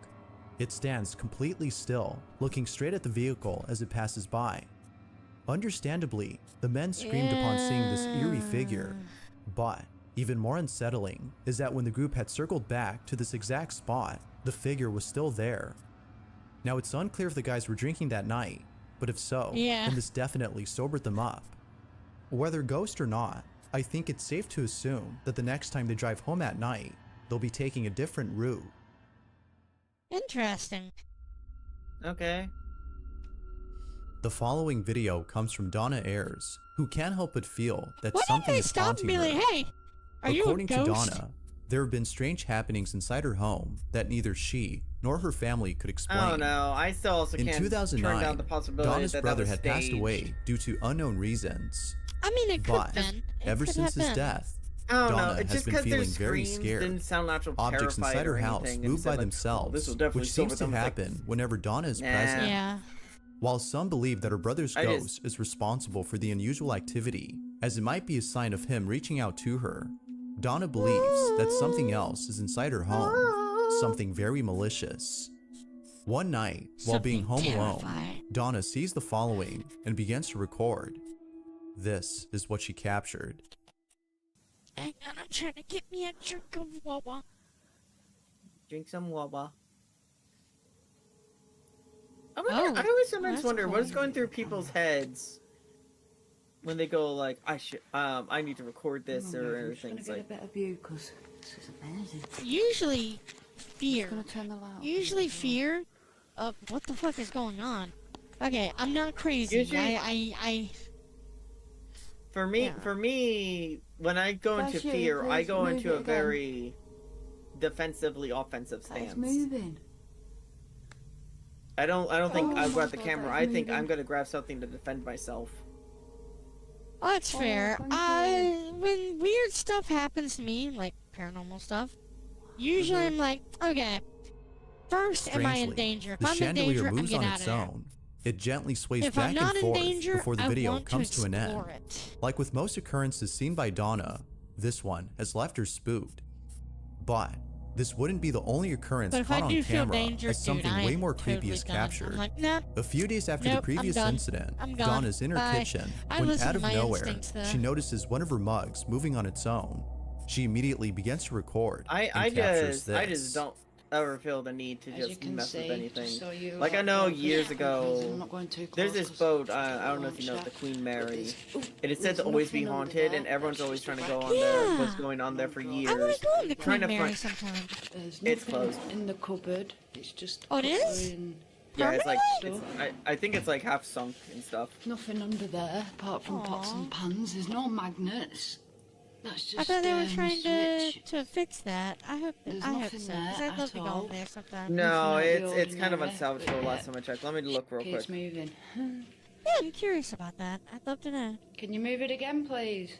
It stands completely still, looking straight at the vehicle as it passes by. Understandably, the men screamed upon seeing this eerie figure. But even more unsettling is that when the group had circled back to this exact spot, the figure was still there. Now it's unclear if the guys were drinking that night, but if so, Yeah. then this definitely sobered them up. Whether ghost or not, I think it's safe to assume that the next time they drive home at night, they'll be taking a different route. Interesting. Okay. The following video comes from Donna Ayers, who can't help but feel that Why didn't something they is stop haunting and be her. like, hey, are you a According to ghost? Donna, there have been strange happenings inside her home that neither she nor her family could explain. I don't know. I still also In can't turn 2009, down the possibility Donna's that brother that was had passed staged. away due to unknown reasons. I mean, it could But have been. It ever could since have his been. death, I don't know. Donna It's has just been because their feeling very screams scared. didn't sound natural. Objects terrified inside or her house anything, and move said, by like, "Oh, themselves, this will definitely which sober seems to them." It's like, happen whenever Donna is Nah. present. Yeah. While some believe that her brother's I just- ghost is responsible for the unusual activity, as it might be a sign of him reaching out to her, Donna believes that something else is inside her home, something very malicious. One night, while being home Something alone, terrifying. Donna sees the following and begins to record. This is what she captured. Hang on, I'm trying to get me a drink of Wawa. Drink some Wawa. I always sometimes wonder what is going through people's heads when they go like, I need to record this or things like. A better view because this is amazing. Usually fear. Gonna turn the light off. Usually fear of what the fuck is going on. Okay, I'm not crazy. Usually, For me, when I go into fear, I go into a very defensively offensive stance. It's moving. I don't think I'll grab the camera. I think I'm gonna grab something to defend myself. Oh, that's fair. When weird stuff happens to me, like paranormal stuff, usually I'm like, okay, first, am I in danger? If the I'm in chandelier danger, I'm moves on getting out its of there. own. It gently sways If back I'm not and in forth danger, before the I video want to comes to an end. explore it. Like with most occurrences seen by Donna, this one has left her spooked. But this wouldn't be the only occurrence But if caught I on do feel camera danger, as something dude, I way am more creepy totally is done. captured. I'm like, nah, A few days after nope, the previous I'm done. incident, I'm gone. Donna's in her Bye. kitchen I when listen out to of my nowhere, instincts, though. she notices one of her mugs moving on its own. She immediately begins to record and I captures just this. don't ever feel the need to As you just can mess with see, anything. just so you Like I lot know know, years I'm ago, not going too there's close this boat. I don't know if you know the Queen Mary. It is said to always be haunted, and everyone's always trying to go on there. What's going on there for years? I want to go in the Trying Queen to Mary find. sometime. There's It's nothing closed. in the cupboard. It's just. Oh, it is? Yeah, it's like Stuff. I think it's like half sunk and stuff. Nothing under there apart from pots and pans. There's no magnets. That's just. I thought they were a trying switch. to fix that. I hope There's so. nothing Because there I'd love to at go all. there sometime. No, Nothing out of the it's kind of ordinary, unsalvageable. Last time I checked. Let me look real quick. Keeps moving. Yeah, I'm curious about that. I'd love to know. Can you move it again, please?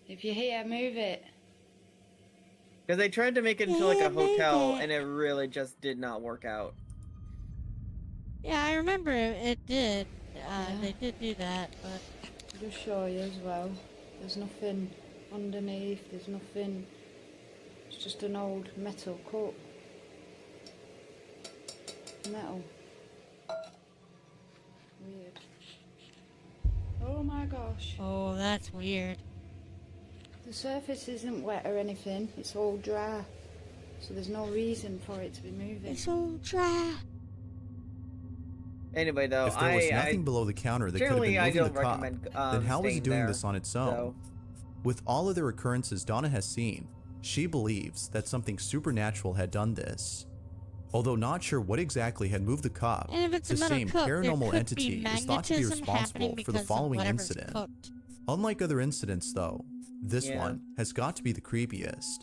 If you're here, move it. Because they tried to make it into like a hotel, and it really just did not work out. Yeah, I remember it did. They did do that, but I'll just show you as well. There's nothing underneath. There's nothing. It's just an old metal cup. Metal. Weird. Oh my gosh. oh, that's weird. The surface isn't wet or anything. It's all dry. So there's no reason for it to be moving. It's all dry. Anyway, though, If there was nothing below the counter that could have been generally, I moving the don't cup, recommend, then how was staying it doing there, this on its own? so- With all other occurrences Donna has seen, she believes that something supernatural had done this. Although not sure what exactly had moved the cup, And if it's a the metal same cup, there paranormal could be entity is thought to be magnetism responsible happening for the because of following whatever's incident. cooked. Unlike other incidents though, this Yeah. one has got to be the creepiest.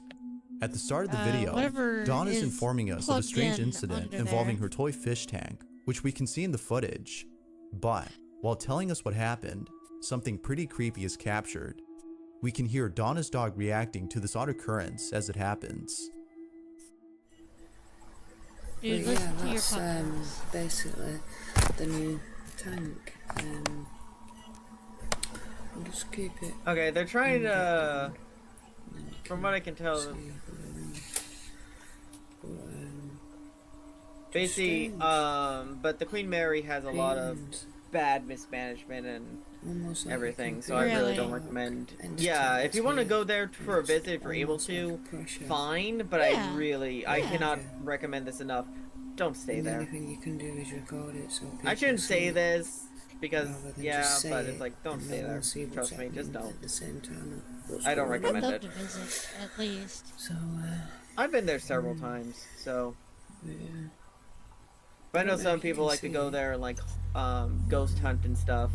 At the start of the video, whatever Dawn is is informing us of a plugged strange in incident under involving there. her toy fish tank, which we can see in the footage. But while telling us what happened, something pretty creepy is captured. We can hear Donna's dog reacting to this odd occurrence as it happens. Dude, But listen yeah, to your that's podcast. basically the new tank. I'll just keep it. Okay, they're trying to. From what I can tell, basically, but the Queen Mary has a lot of bad mismanagement and Almost like everything, so a I really Really? don't recommend. And Yeah, if you want to here, go there for a visit, if you're able almost like to, a pressure. fine. But Yeah. I Yeah. cannot recommend this enough. Don't stay And the there. only thing you can do is record it so people I shouldn't see say it this because rather than yeah, just say but it it's like don't and stay no one there. see what's Trust me, just happening don't. At the same time, what's I don't going I'd recommend love it. to visit, at least. So, I've been there several times, so. yeah. But I know But some like you people can like to go see- there and like ghost hunt and stuff.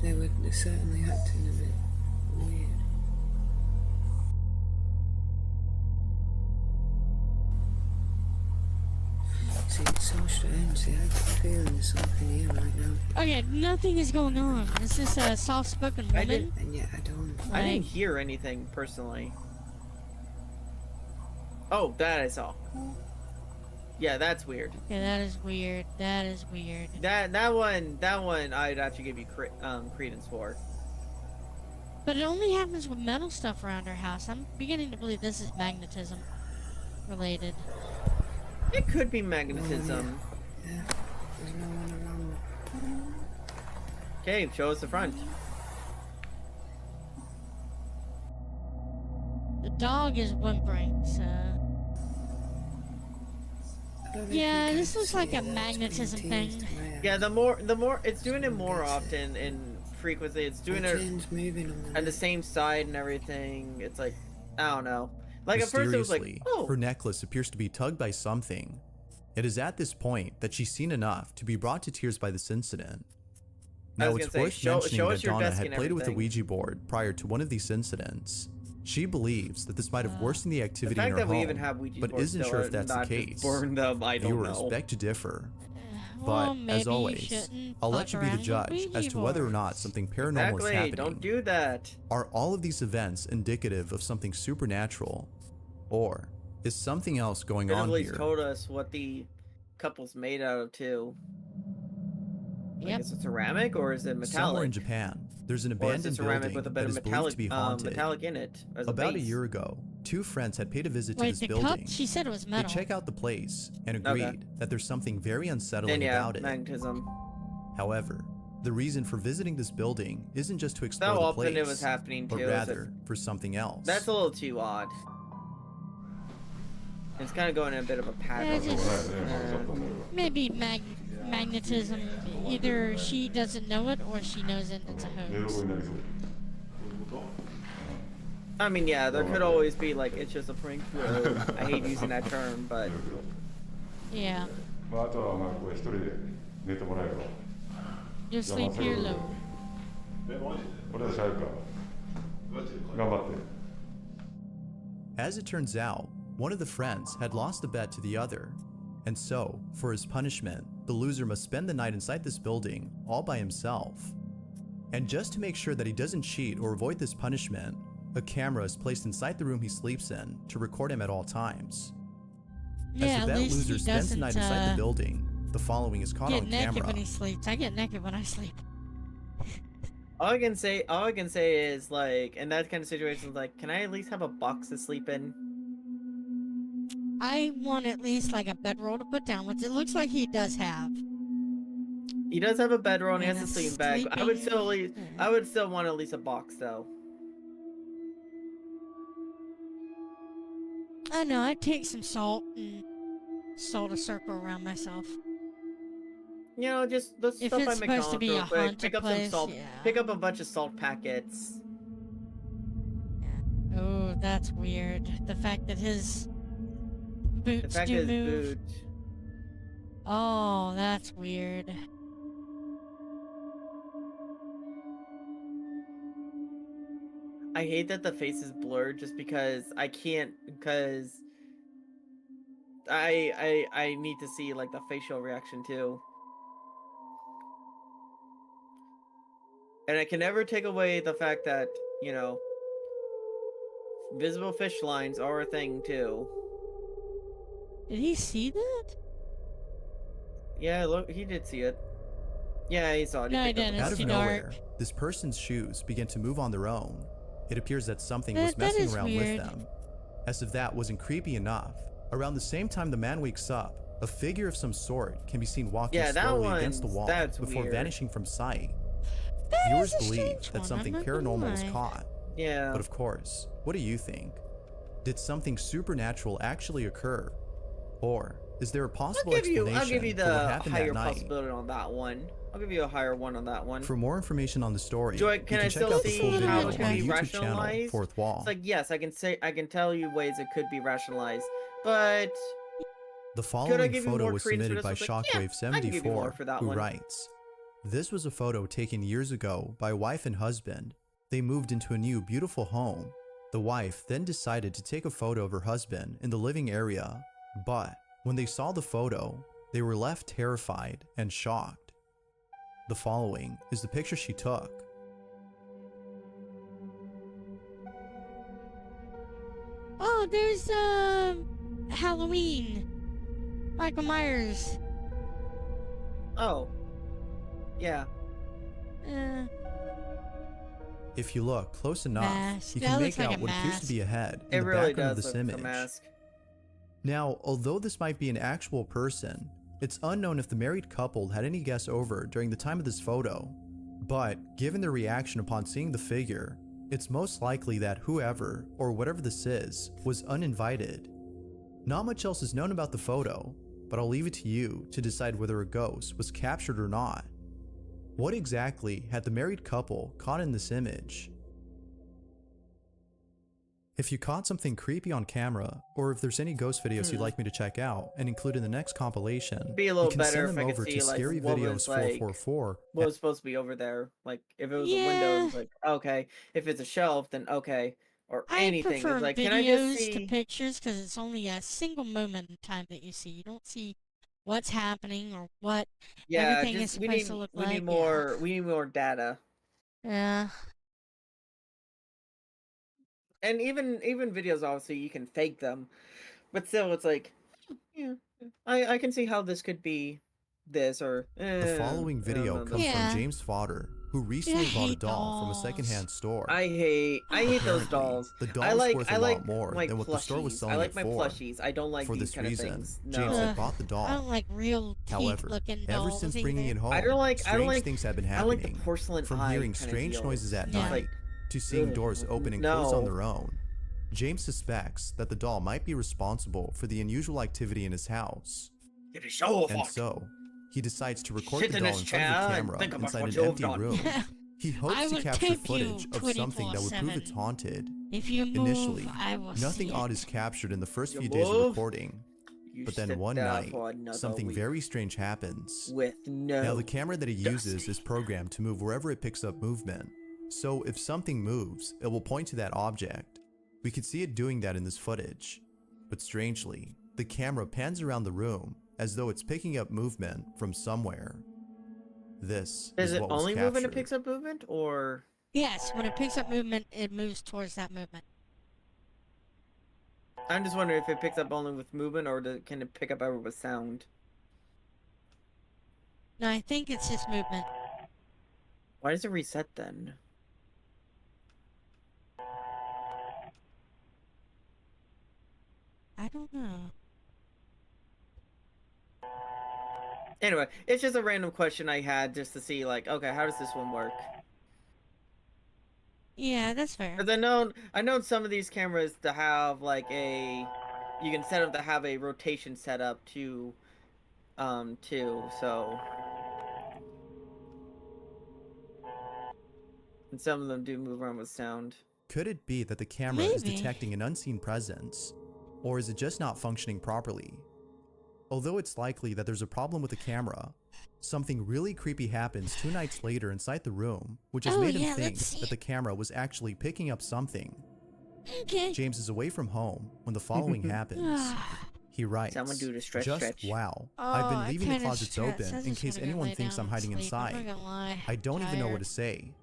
They're certainly acting a bit weird. See, it's so strange. See, I get the feeling there's something here right now. Okay, nothing is going on. Is this a soft-spoken I woman? did- And yet I don't. I Like- didn't hear anything personally. Oh, that I saw. Yeah, that's weird. Yeah, that is weird. That is weird. That one I'd actually give you credence for. But it only happens with metal stuff around our house. I'm beginning to believe this is magnetism related. It could be magnetism. Yeah, there's no one around me. Okay, show us the front. The dog is whimpering, so... Yeah, this looks like a magnetism thing. Yeah, the more it's doing it more often in frequency. It's doing it on the same side and everything. It's like, I don't know. Like at first it was like, oh, her necklace appears to be tugged by something. It is at this point that she's seen enough to be brought to tears by this incident. Now it's worth mentioning that Donna had played with a Ouija board prior to one of these incidents. She believes that this might have worsened the activity in her home, but isn't sure if that's the case. Viewers beg to differ. But, as always, I'll let you be the judge as to whether or not something paranormal is happening. Don't do that. Are all of these events indicative of something supernatural? Or is something else going on here? Told us what the couple's made out of too. Like, is it ceramic or is it metallic? Somewhere in Japan, there's an abandoned building with a bit that of is believed to be haunted. metallic in it. About a year ago, two friends had paid a visit to this building. Cup? She said it was metal. They check out the place and agreed that there's something very unsettling about it. Magnetism. However, the reason for visiting this building isn't just to explore the place, it was happening but too, rather for something else. That's a little too odd. It's kind of going in a bit of a pattern. Maybe magnetism. Either she doesn't know it or she knows it. It's a hoax. I mean, yeah, there could always be like it's just a prank. I hate using that term, but yeah. You sleep here alone. As it turns out, one of the friends had lost a bet to the other, and so, for his punishment, the loser must spend the night inside this building all by himself. And just to make sure that he doesn't cheat or avoid this punishment, a camera is placed inside the room he sleeps in to record him at all times. As the bet loser spends the night inside the building, the following is caught on camera. Get naked when he sleeps. I get naked when I sleep. All I can say is like, in that kind of situation, like, can I at least have a box to sleep in? I want at least like a bedroll to put down, which it looks like he does have. He does have a bedroll and he has a sleeping bag. I would still want at least a box though. I know. I'd take some salt and salt a circle around myself. You know, just the stuff I make supposed to be a haunted pick up place, some salt. yeah. Pick up a bunch of salt packets. Yeah. Oh, that's weird. The fact that his boots do move. Oh, that's weird. I hate that the face is blurred just because I can't, because I need to see like the facial reaction too. And I can never take away the fact that, you know, visible fish lines are a thing too. Did he see that? Yeah, look, he did see it. Yeah, he saw it. No, I didn't. Out of nowhere, this person's shoes began to move on their own. It appears that something was messing around with them. As if that wasn't creepy enough, around the same time the man wakes up, a figure of some sort can be seen walking slowly against the wall before vanishing from sight. Viewers believe that something paranormal was caught. Yeah. But of course, what do you think? Did something supernatural actually occur? Or is there a possible explanation I'll give you for what the happened higher that night? possibility on that one. I'll give you a higher one on that one. For more information on the story, can you can I check still out the see full video how on it the can be YouTube channel, rationalized? Fourth Wall. It's like, yes, I can tell you ways it could be rationalized, but the following photo was submitted by Shockwave74, who writes, "This was a photo taken years ago by a wife and husband. They moved into a new, beautiful home. The wife then decided to take a photo of her husband in the living area, but when they saw the photo, they were left terrified and shocked. The following is the picture she took." Oh, there's Halloween. Michael Myers. Oh. Yeah. If you look close enough, mask. You can make out what appears to be a head in the really background of does this look like image. a mask. Now, although this might be an actual person, it's unknown if the married couple had any guests over during the time of this photo. But given their reaction upon seeing the figure, It's most likely that whoever, or whatever this is, was uninvited. Not much else is known about the photo, but I'll leave it to you to decide whether a ghost was captured or not. What exactly had the married couple caught in this image? If you caught something creepy on camera, or if there's any ghost videos you'd like me to check out and include in the next compilation, Be a you little can better send if them I could over see to like what was like scaryvideos444. what was supposed to be over there. Like if it was a window, it's like okay. If it's a shelf, then okay. Or I anything. prefer It's like, can I just videos to see? pictures because it's only a single moment in time that you see. You don't see what's happening or what Yeah, everything is just supposed to look we like. need more we need more data. Yeah. And even videos, obviously you can fake them, but still, it's like, yeah, I can see how this could be this or The following I don't video know, comes from Yeah. James Fodder, who recently bought a doll from a secondhand store. I hate those Apparently, dolls. the doll I is like worth I a like lot more my than what the store was plushies. selling I like it my for. plushies. I don't like For these this kind reason, of things. James No. had bought the doll. I don't like real However, teeth-looking ever dolls since bringing either. it home, I don't like strange things have been I like happening. the porcelain From eye hearing kinda strange deal. noises at Yeah. night Like, to seeing doors ugh, open and close on no. their own. James suspects that the doll might be responsible for the unusual activity in his house. It is so And hot. so, he decides to record Sit the in doll this in front of chair the and camera think about inside what an you've empty done. room. He hopes I to will capture tip you footage of something that would prove it's 24/7. haunted. If you move, Initially, I will nothing see odd it. is captured in the first You few days of move, recording. you But then sit one there night, for another something week very strange happens. with no Now the camera that he uses dusty. is programmed to move wherever it picks up movement. So if something moves, it will point to that object. We could see it doing that in this footage. But strangely, the camera pans around the room as though it's picking up movement from somewhere. This Does is it what was only move when it captured. picks up movement, or Yes, when it picks up movement, it moves towards that movement. I'm just wondering if it picks up only with movement, or can it pick up ever with sound? No, I think it's just movement. Why does it reset then? I don't know. Anyway, it's just a random question I had just to see, like, okay, how does this one work? Yeah, that's fair. Because I know some of these cameras to have like you can set them to have a rotation setup too, so. And some of them do move around with sound. Could it be that the camera is detecting an unseen presence? Or is it just not functioning properly? Although it's likely that there's a problem with the camera, something really creepy happens 2 nights later inside the room, which has made him think that the camera was actually picking up something. Okay. James is away from home when the following happens. He writes, Someone do the stretch, just stretch. wow, Oh, I've been I leaving the kinda closets stressed. open I in just case wanna go anyone lay thinks down I'm hiding and sleep. I'm inside. not gonna lie. I don't even know what Tired. to say.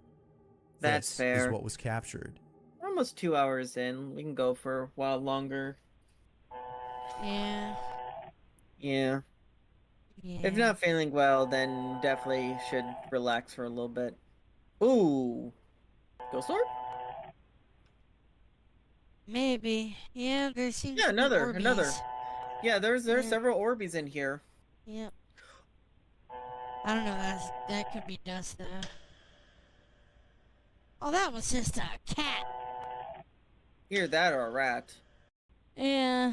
That's This fair. is what was captured. We're almost 2 hours in. We can go for a while longer. Yeah. Yeah. If not feeling well, then definitely should relax for a little bit. Ooh. Ghost orb? Maybe. Yeah, there seems Yeah, to be another. Orbeez. Yeah, there's several Orbeez in here. Yep. I don't know, that could be dust though. Oh, that was just a cat. Either that or a rat. Yeah.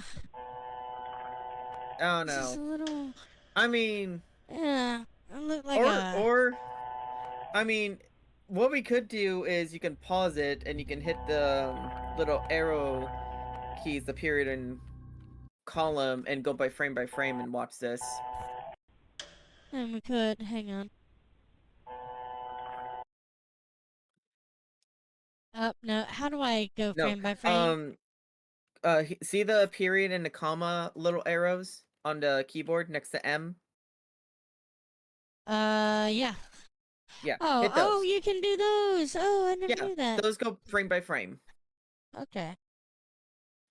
I don't It's just a know. little. I mean, Yeah. It looked like I mean, what we could do is you can pause it and you can hit the little arrow keys, the period and column, and go by frame and watch this. And we could. Hang on. No. How do I go No, frame by frame? see the period and the comma little arrows on the keyboard next to M? Yeah. Yeah, Oh, hit those. you can do those. Oh, I never knew that. Those go frame by frame. Okay.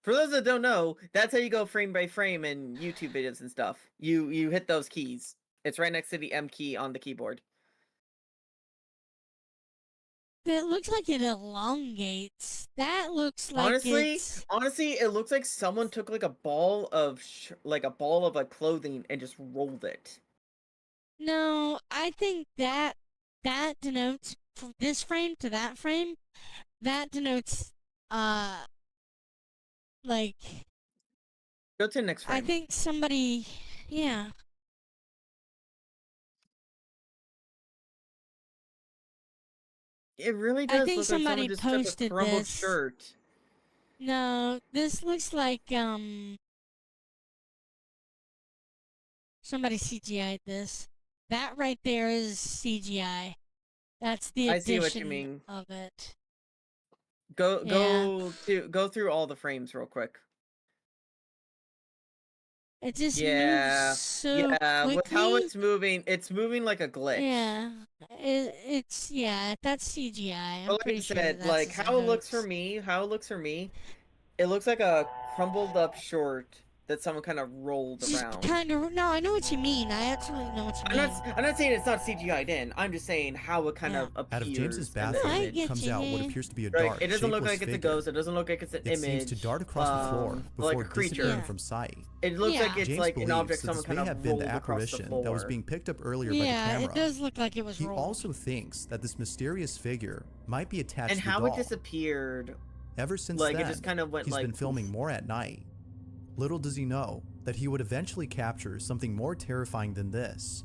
For those that don't know, that's how you go frame by frame in YouTube videos and stuff. You hit those keys. It's right next to the M key on the keyboard. It looks like it elongates. That looks like Honestly, it looks like someone took like a ball of clothing and just rolled it. No, I think that denotes from this frame to that frame. that denotes, like, Go to the next frame. I think somebody, yeah. It really I does think look like someone somebody just took a posted crumbled this. shirt. No, this looks like, somebody CGI'd this. That right there is CGI. That's the I see what you addition mean. of it. Go Yeah. go through all the frames real quick. It just moves Yeah, so yeah. quickly. With how it's moving like a glitch. Yeah, that's CGI. I'm But like pretty I sure said, that's like just a how it looks for hoax. me, it looks like a crumbled up short that someone kind of rolled around. Kind of. No, I know what you mean. I absolutely know what you mean. I'm not saying it's not CGI'd in. I'm just saying how it kind of appears. Out of James's in the bathroom image. comes out what appears to be a Right, dark, it doesn't look shapeless like it's a figure. ghost. It doesn't look like it's an It image. seems to dart across the floor before like a creature. disappearing from sight. It looks like it's James like an believes object that someone this kind may of have been rolled the across the apparition floor. that was being picked up earlier by the Yeah, camera. it does look like it was He rolled. also thinks that this mysterious figure might be attached And to the how doll. it disappeared. Ever since like then, it just kind of went he's like been filming more at night. Little does he know that he would eventually capture something more terrifying than this.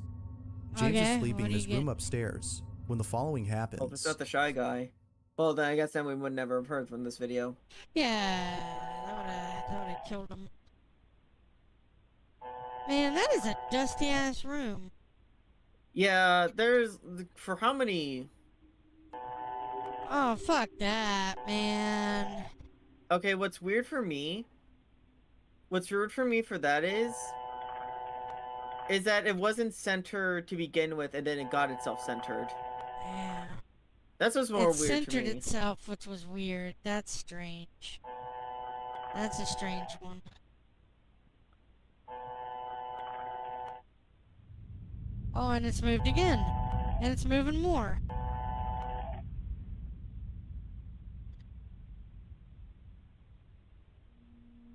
James Okay, is sleeping what in do his you room get? upstairs when the following happens. Oh, it's not the shy guy. Well, then I guess then we would never have heard from this video. Yeah, that would have killed him. Man, that is a dusty ass room. Yeah, there's for how many? Oh, fuck that, man. Okay, what's weird for me for that is that it wasn't centered to begin with, and then it got itself centered. Yeah. That's what's more It weird to centered me. itself, which was weird. That's strange. That's a strange one. Oh, and it's moved again. And it's moving more.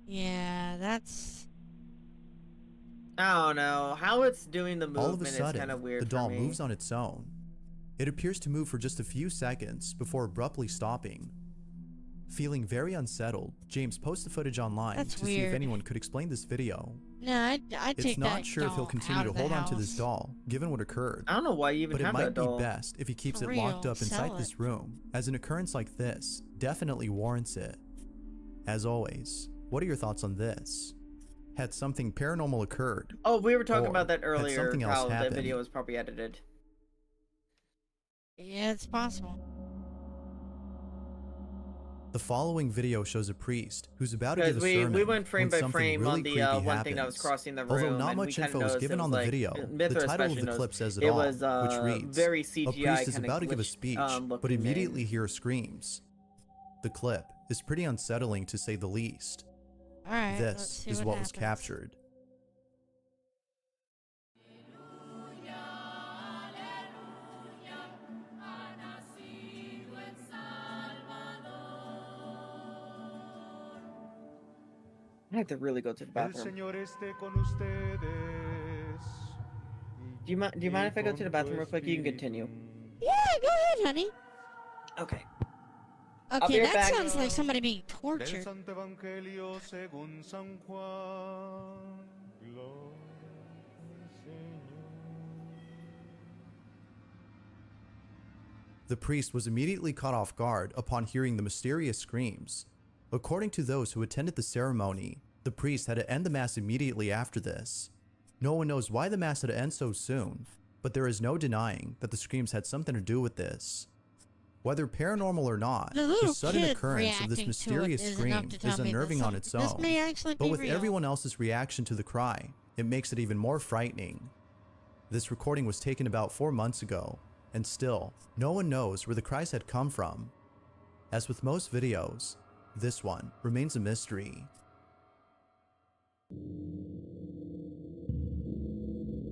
Yeah, that's... I don't know. How it's doing the All of a movement is sudden, kind of weird the doll for me. moves on its own. It appears to move for just a few seconds before abruptly stopping. Feeling very unsettled, James posts the footage online That's to see if weird. anyone could explain this video. No, I'd It's take not that sure if he'll doll continue out to of the hold on to house. this doll, given what occurred. I don't know why you even But it have might that doll. be best if he keeps For it locked real, up inside sell this it. room, as an occurrence like this definitely warrants it. As always, what are your thoughts on this? Had something paranormal occurred? Oh, we were talking Or about that had earlier. something else How the happened? video was probably edited. Yeah, it's possible. The following video shows a priest who's about to give Because a sermon we went frame when by something frame really on the creepy one thing that was happens. crossing the room. Although not and we much kinda info is noticed it given was on the like- video, Mithra the title of especially the knows clip says it it all, was, which reads, very a CGI priest is kinda about to give a glitched, speech, but looking immediately in. hears screams. The clip is pretty unsettling to say the least. Alright, let's This see is what what was happens. captured. I have to really go to the El bathroom. Señor esté con ustedes. Do you mind if I go to the bathroom real quick? You can continue. Yeah, go ahead, honey. Okay. I'll be Okay, right that back. sounds like somebody being Del tortured. Santo Evangelio según San Juan. Gloria al Señor. The priest was immediately caught off guard upon hearing the mysterious screams. According to those who attended the ceremony, the priest had to end the mass immediately after this. No one knows why the mass had to end so soon, but there is no denying that the screams had something to do with this. Whether paranormal or not, The the little sudden kid occurrence of this reacting to it mysterious is scream enough to tell is me that unnerving on its this own. may actually But be with real. everyone else's reaction to the cry, it makes it even more frightening. This recording was taken about 4 months ago, and still, no one knows where the cries had come from. As with most videos, this one remains a mystery.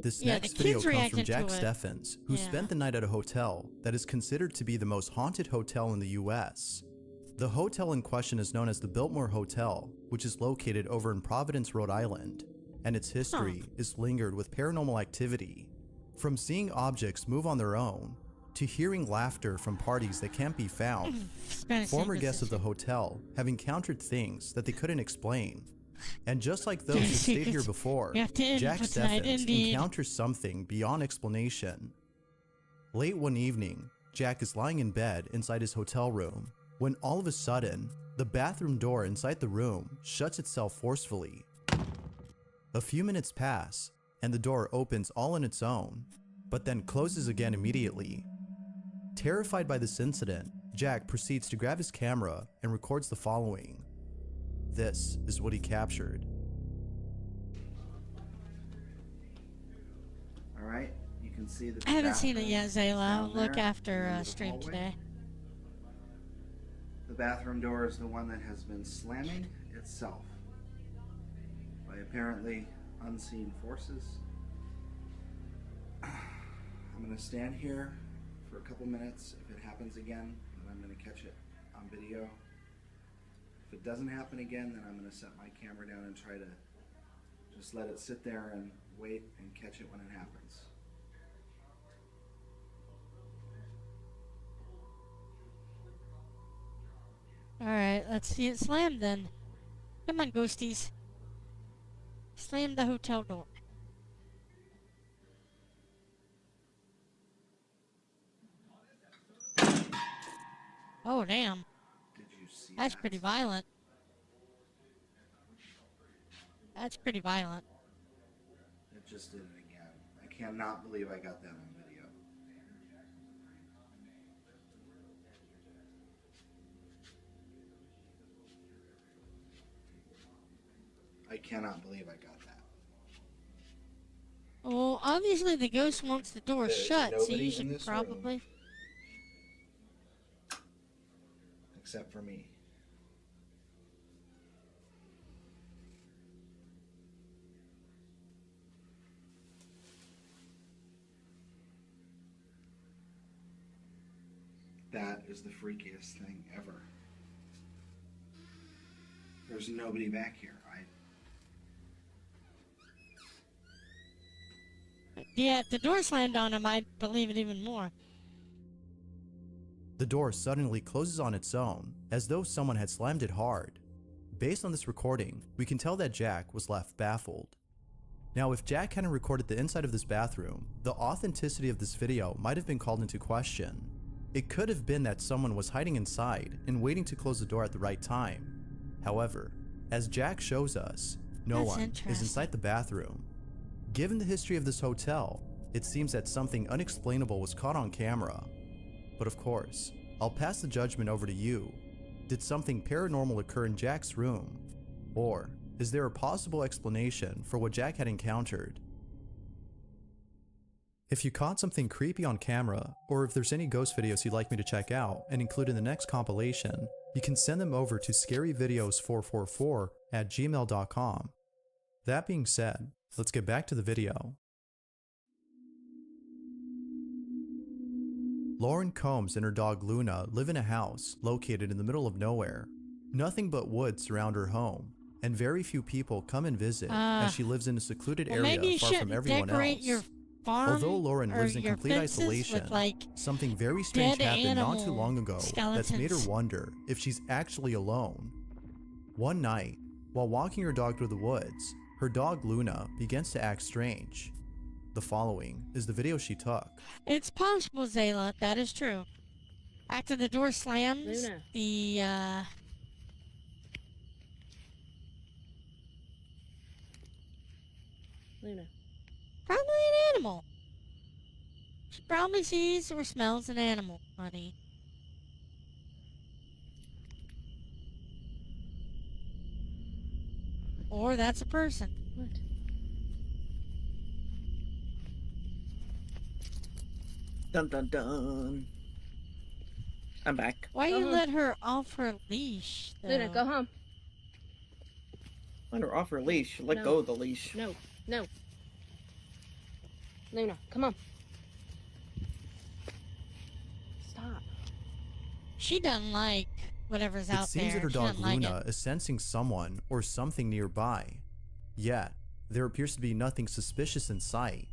This Yeah, the next video kid's comes from reacting Jack to it. Steffens, who Yeah. spent the night at a hotel that is considered to be the most haunted hotel in the US. The hotel in question is known as the Biltmore Hotel, which is located over in Providence, Rhode Island, and its history is lingered with paranormal activity. From seeing objects move on their own, to hearing laughter from parties that can't be found. Spanish Former Inquisition. guests of the hotel have encountered things that they couldn't explain. And just like those who stayed here before, We have to end Jack for tonight, Steffens indeed. encounters something beyond explanation. Late one evening, Jack is lying in bed inside his hotel room when all of a sudden, the bathroom door inside the room shuts itself forcefully. A few minutes pass, and the door opens all on its own, but then closes again immediately. Terrified by this incident, Jack proceeds to grab his camera and records the following. This is what he captured. Alright, you can see the I haven't seen it bathroom yet, Zayla. I'll down look there, after into the stream hallway. today. The bathroom door is the one that has been slamming itself by apparently unseen forces. I'm going to stand here for a couple minutes. If it happens again, then I'm going to catch it on video. If it doesn't happen again, then I'm going to set my camera down and try to just let it sit there and wait and catch it when it happens. Alright, let's see it slam then. Come on, ghosties. Slam the hotel door. Oh, damn. Did you see That's that? pretty violent. That's pretty violent. It just did it again. I cannot believe I got that on video. I cannot believe I got that. Well, obviously the ghost wants the door There's shut, so nobody you in should this probably... Except for me. That is the freakiest thing ever. There's nobody back here. Yeah, if the door slammed on him, I'd believe it even more. The door suddenly closes on its own, as though someone had slammed it hard. Based on this recording, we can tell that Jack was left baffled. Now, if Jack hadn't recorded the inside of this bathroom, the authenticity of this video might have been called into question. It could have been that someone was hiding inside and waiting to close the door at the right time. However, as Jack shows us, no That's one is interesting. inside the bathroom. Given the history of this hotel, it seems that something unexplainable was caught on camera. But of course, I'll pass the judgment over to you. Did something paranormal occur in Jack's room? Or is there a possible explanation for what Jack had encountered? If you caught something creepy on camera, or if there's any ghost videos you'd like me to check out and include in the next compilation, you can send them over to scaryvideos444@gmail.com. That being said, let's get back to the video. Lauren Combs and her dog Luna live in a house located in the middle of nowhere. Nothing but woods surround her home, and very few people come and visit as she lives in a secluded Well, area maybe you far from shouldn't everyone decorate else. your farm Although Lauren or lives in your complete fences isolation, with, like, something very strange dead happened not too animal long ago that's made her skeletons. wonder if she's actually alone. One night, while walking her dog through the woods, her dog Luna begins to act strange. The following is the video she took. It's possible, Zayla. That is true. After the door slams, Luna. the, Luna. probably an animal. She probably sees or smells an animal, honey. Or that's a person. What? Dun dun dun. I'm back. Why Go you home. let her off her leash, though? Luna, go home. Let her off her leash. Let No. go of the leash. No, no. Luna, come on. Stop. She doesn't like whatever's It out seems there. that her She dog doesn't like Luna it. is sensing someone or something nearby. Yet, there appears to be nothing suspicious in sight.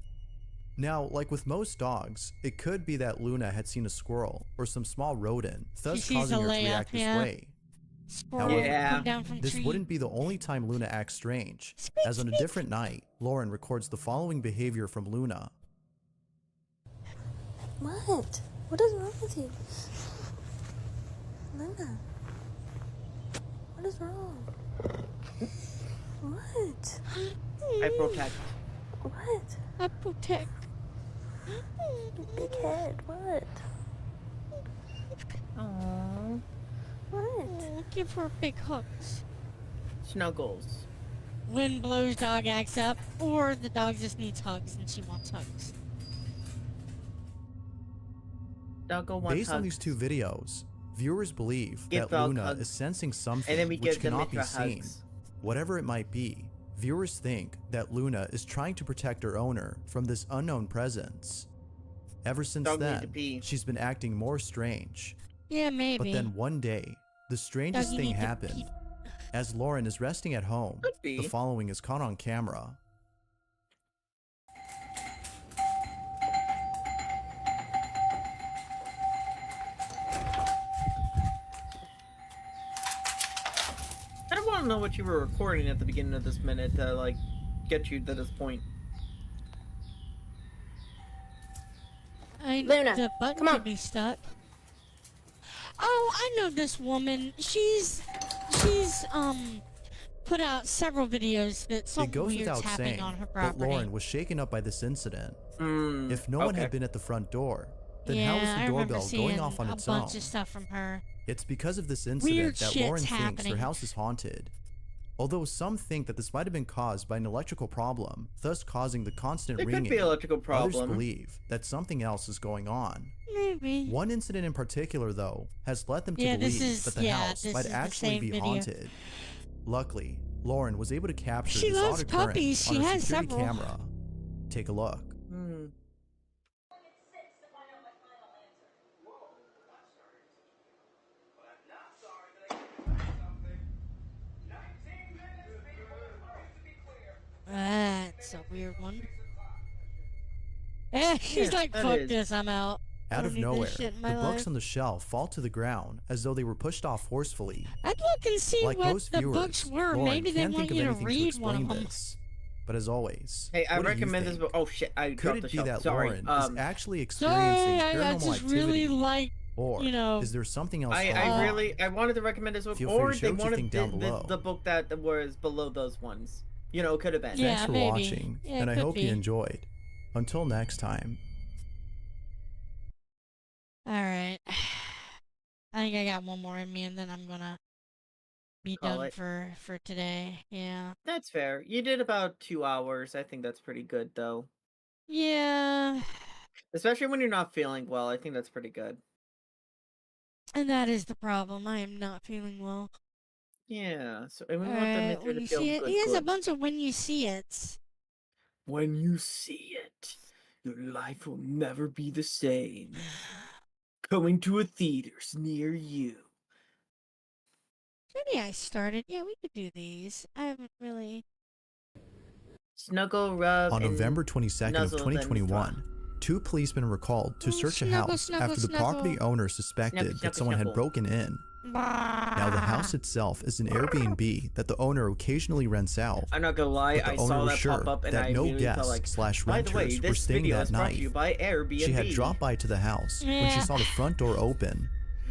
Now, like with most dogs, it could be that Luna had seen a squirrel or some small rodent, thus causing her to react this way. However, this wouldn't be the only time Luna acts strange, as on a different night, Lauren records the following behavior from Luna. What? What is wrong with you? Luna? What is wrong? What? I protect. What? I protect. Big head, what? Aww. What? Give her big hugs. Snuggles. Wind blows, dog acts up, or the dog just needs hugs and she wants hugs. Doggo wants Based on these two videos, viewers believe Give that dog Luna hugs. is sensing something And then we which give the cannot be Mithra seen. hugs. Whatever it might be, viewers think that Luna is trying to protect her owner from this unknown presence. Ever since Dog need then, to pee. she's been acting more strange. Yeah, maybe. But then one day, the strangest Doggy thing need to happened. As Lauren is resting at home, be. the following is caught on camera. I don't want to know what you were recording at the beginning of this minute to, like, get you to this point. Luna, the button come on. could be stuck. Oh, I know this woman. She's put out several videos that It something goes weird's without happening saying, on her but property. Lauren was shaken up by this incident. If no one had been at the front door, then how was Yeah, I the remember doorbell seeing going off on a its own? bunch of stuff from her. It's because of this Weird incident that shit's Lauren thinks happening. her house is haunted. Although some think that this might have been caused by an electrical problem, thus causing the constant It could ringing. be an electrical Others problem. believe that something else is going on. Maybe. One incident in particular, though, has led them to Yeah, this believe is- that the yeah, house this might is the actually same be video. haunted. Luckily, Lauren was able to capture She this loves odd occurrence puppies. on She her has security several. camera. Take a look. That's a weird one. Yeah, she's Yeah, like, that fuck is. this, I'm out. I Out don't of need nowhere, this shit in the my books life. on the shelf fall to the ground as though they were pushed off forcefully. I'd look and see Like what most the viewers, books were. Lauren Maybe they can't want think of you to anything read to one of explain them. this. But as always, Hey, I what do you recommend this think? book. Oh shit, I Could dropped it the be shelf. that Sorry. Lauren is actually Sorry, experiencing I paranormal just activity? really like, Or you know, is there something else going I on? really wanted to recommend this book, Feel free or to they share what you wanted think down below. the book that was below those ones. You know, it could have been. Thanks for watching, Yeah, and I could hope be. you enjoyed. Until next time. Alright. I think I got one more in me and then I'm gonna be Call done it. for today. Yeah. That's fair. You did about 2 hours. I think that's pretty good, though. Yeah. Especially when you're not feeling well. I think that's pretty good. And that is the problem. I am not feeling well. Yeah. So and we want the Alright, Mithra when to you feel see it, good. he has a good. bunch of when you see it. When you see it, your life will never be the same. Coming to a theaters near you. Maybe I started. Yeah, we could do these. I haven't really. Snuggle, rub, On and November 22nd of nuzzle the 2021, two policemen were called to search a snuggle, house snuggle, after the snuggle. property owner suspected Snuggle, that snuggle, someone had snuggle. broken in. Now, the house itself is an Airbnb that the owner occasionally rents out. I'm not gonna lie, But the I owner saw was that sure pop up and that I no immediately felt guests like, slash by the way, renters were this staying video that is brought night. to you by Airbnb. She had dropped by to the house when she Yeah. saw the front door open.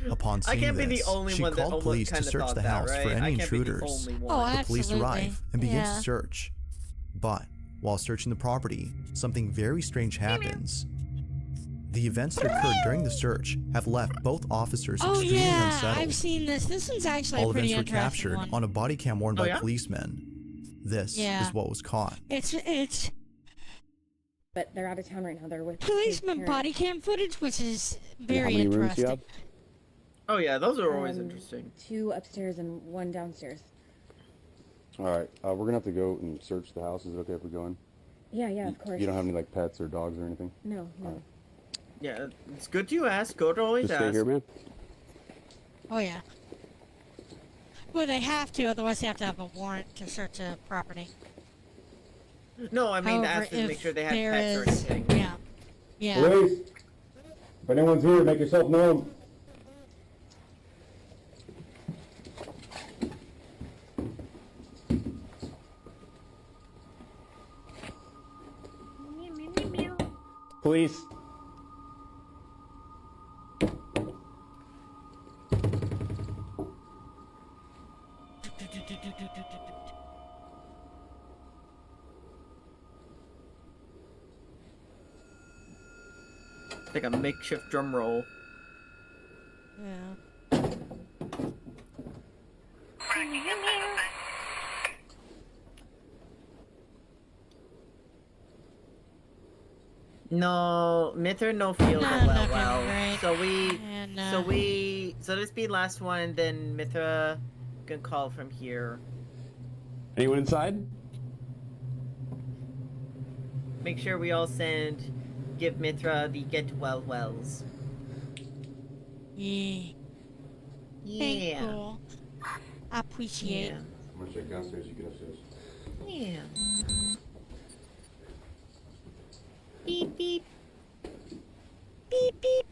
Upon I seeing can't be this, the only she one that called almost police to kinda search thought the that, house for right? any I can't be the intruders. only one. Oh, The police absolutely. arrive and begin Yeah. to search. But while searching the property, something very strange happens. The events that occurred during the search have left both officers Oh extremely yeah, unsettled. I've seen this. This one's actually All a pretty events were interesting captured one. on a body cam worn Oh, by yeah? policemen. This Yeah. is what was caught. It's But they're out of town right now. They're with policeman his body cam footage, which is very How many rooms do you interesting. have? Oh yeah, those are always Um, interesting. 2 upstairs and 1 downstairs. All right, we're gonna have to go and search the house. Is it okay if we go in? Yeah, of course. You don't have any like pets or dogs or anything? No. Yeah, it's good you ask. Go to always Just stay ask. here, man. Oh yeah. Well, they have to, otherwise they have to have a warrant to search a property. No, I mean However, ask them to make if sure they have there pets or is- anything. Yeah. Yeah. Police! If anyone's here, make yourself known. Police! Like a makeshift drum roll. Yeah. No, Mithra no feel well. great. So this be last one, then Mithra can call from here. Anyone inside? Make sure we all give Mithra the get wells. Yeah. Yeah. Cool. I appreciate. Yeah. I'm gonna check downstairs, you get upstairs. Yeah. Beep beep. Beep beep.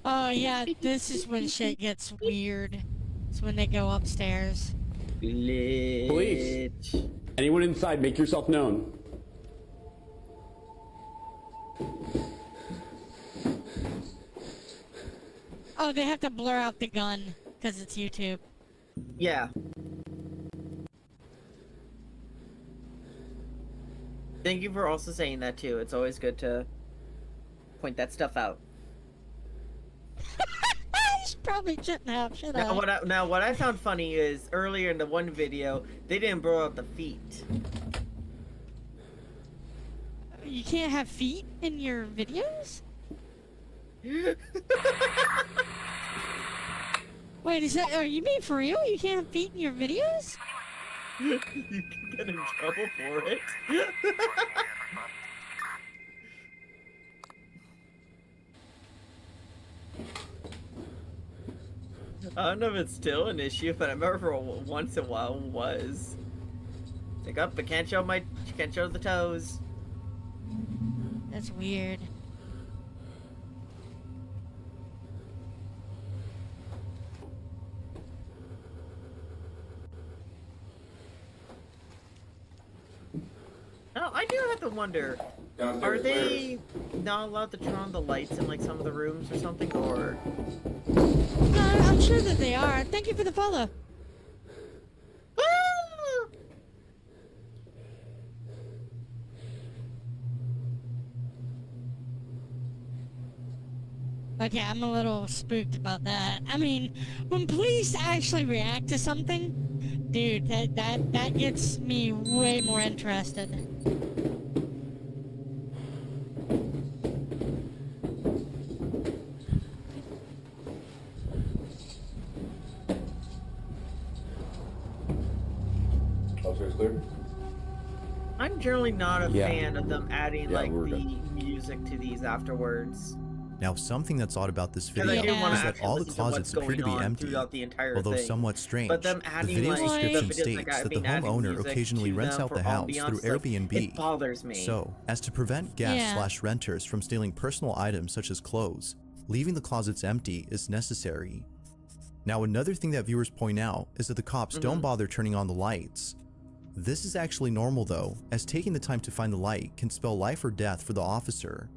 Oh yeah, this is when shit gets weird. It's when they go upstairs. Police! Anyone inside, make yourself known. Oh, they have to blur out the gun because it's YouTube. Yeah. Thank you for also saying that too. It's always good to point that stuff out. I probably shouldn't have, should I? Now what I found funny is earlier in the one video they didn't blur out the feet. You can't have feet in your videos? Wait, are you being for real? You can't have feet in your videos? You can get in trouble for it. I don't know if it's still an issue, but I remember for once in a while it was. Like, up, but can't show the toes. That's weird. Oh, I do have to wonder, are they not allowed to turn on the lights in like some of the rooms or something, or? No, I'm sure that they are. Thank you for the follow. Okay, I'm a little spooked about that. I mean, when police actually react to something, dude, that gets me way more interested. Upstairs clear? I'm generally not a Yeah. fan of them adding Yeah, like we're the good. music to these afterwards. Now, something that's odd about this 'Cause video I do wanna is that actually all the listen to what's closets appear to be going on empty, throughout the entire although thing. somewhat strange. But them The adding, video's like, description the videos, states like, that the adding homeowner music occasionally to rents them out for the house ambiance, through like, Airbnb. it bothers me. So, as to prevent guests/renters from stealing personal items such as clothes, leaving the closets empty is necessary. Now, another thing that viewers point out is that the cops don't bother turning on the lights. This is actually normal though, as taking the time to find the light can spell life or death for the officer.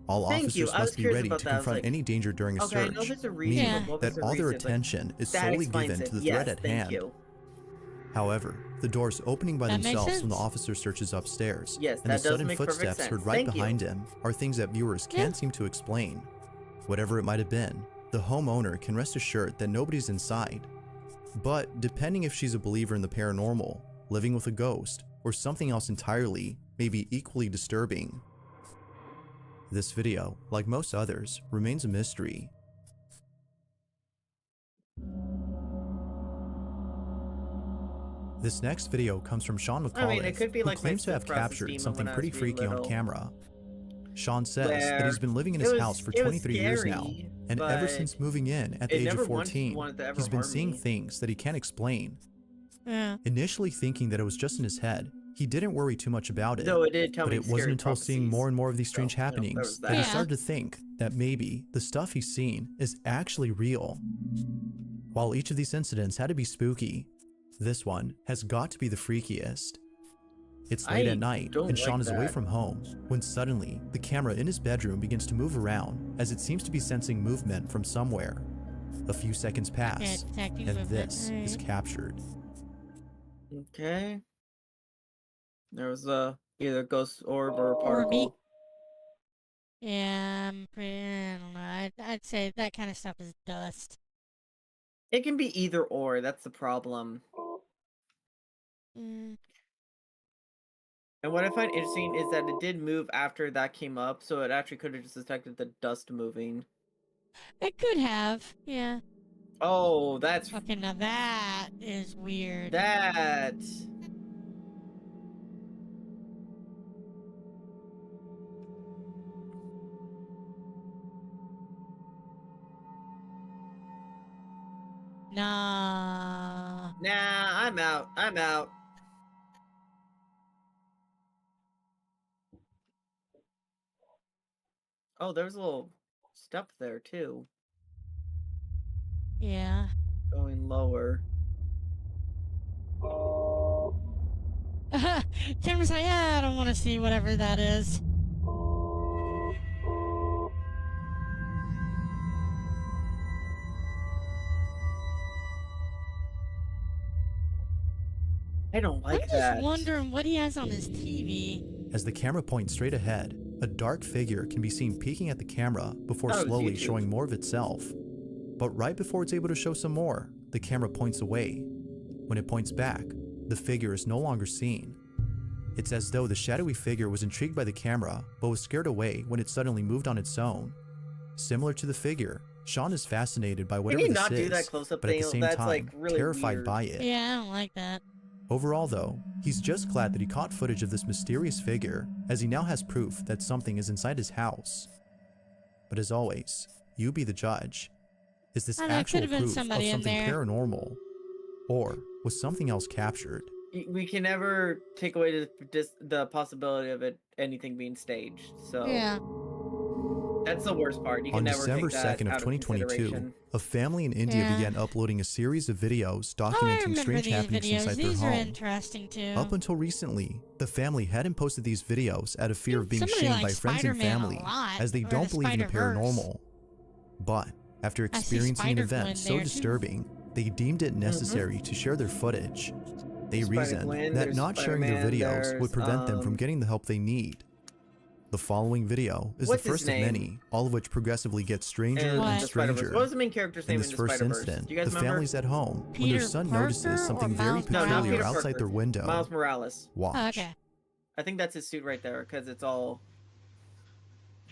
All Thank you. officers I was must be curious ready about to that. I was confront like, any danger during a okay, I know search, there's a reason, meaning but what that was the all their reason? Like, attention is that solely explains given it. to the Yes, threat at thank hand. you. However, the doors opening by That makes themselves when the sense. officer searches upstairs, Yes, and the that does sudden make perfect footsteps sense. heard right Thank you. behind him are things that viewers can't seem to explain. Whatever it might have been, the homeowner can rest assured that nobody's inside. But depending if she's a believer in the paranormal, living with a ghost, or something else entirely, may be equally disturbing. This video, like most others, remains a mystery. This next video comes from Sean McAuliffe, I mean, it could be who like my claims to have food process captured demon something when I pretty was really freaky on little. camera. Sean says that Where he's been living in it his was- house for it was 23 years now, scary, and ever but since moving in at the it age of never once 14, wanted to ever he's been harm seeing me. things that he can't explain. Yeah. Initially thinking that it was just in his head, He didn't worry too much about it, Though it did tell but me it wasn't scary until seeing prophecies. more and more of these strange So, there happenings was that he that. started to think that maybe the stuff he's seen is actually real. While each of these incidents had to be spooky, this one has got to be the freakiest. It's late at night, and Sean is away from home, when suddenly, the camera in his bedroom begins to move around as it seems to be sensing movement from somewhere. A few seconds pass, detecting and movement, this is alright. captured. Okay. There was either a ghost orb or a Orby. particle. Yeah, I don't know. I'd say that kind of stuff is dust. It can be either or, that's the problem. Mm. And what I find interesting is that it did move after that came up, so it actually could have just detected the dust moving. It could have, yeah. Oh, that's... Okay, now that is weird. That... Nah. Nah, I'm out. I'm out. Oh, there's a little step there, too. Yeah. Going lower. Tim's like, yeah, I don't want to see whatever that is. I don't like I'm that. just wondering what he has on his TV. As the camera points straight ahead, a dark figure can be seen peeking at the camera before Oh, slowly YouTube. showing more of itself. But right before it's able to show some more, the camera points away. When it points back, the figure is no longer seen. It's as though the shadowy figure was intrigued by the camera, but was scared away when it suddenly moved on its own. Similar to the figure, Sean is fascinated by whatever you this not do is, that close-up but at the thing? same That's, time, like, really terrified weird. by it. Yeah, I don't like that. Overall though, he's just glad that he caught footage of this mysterious figure, as he now has proof that something is inside his house. But as always, you be the judge. Is this I know, it actual could've been proof of somebody in something there. paranormal? Or was something else captured? We can never take away the possibility of anything being staged, so... Yeah. That's the worst part. You can On never December take that 2nd of out 2022, consideration. a family in India Yeah. began uploading a series of videos Oh, I documenting remember strange these happenings videos. inside These their are home. interesting too. Up until recently, the family hadn't posted these videos out of fear of being somebody shamed likes by friends and Spider-Man a family, lot, as they or don't the believe in the Spider-Verse. paranormal. But after I see experiencing an Spider-Gwen event so there, too. disturbing, they deemed it necessary to share their footage. They reasoned Spider-Gwen, that there's not sharing their Spider-Man, videos would prevent them from getting the help they need. The following video is What's the his first of name? many, all of which progressively get stranger And and the Spider-Verse. stranger. What was the main character's name In in this the first Spider-Verse? incident, Do you guys the remember? family's at home when Peter their son Parker notices or something very Miles No, not peculiar Peter outside Parker. their window. Miles Morales. Watch. Oh, okay. I think that's his suit right there, because it's all...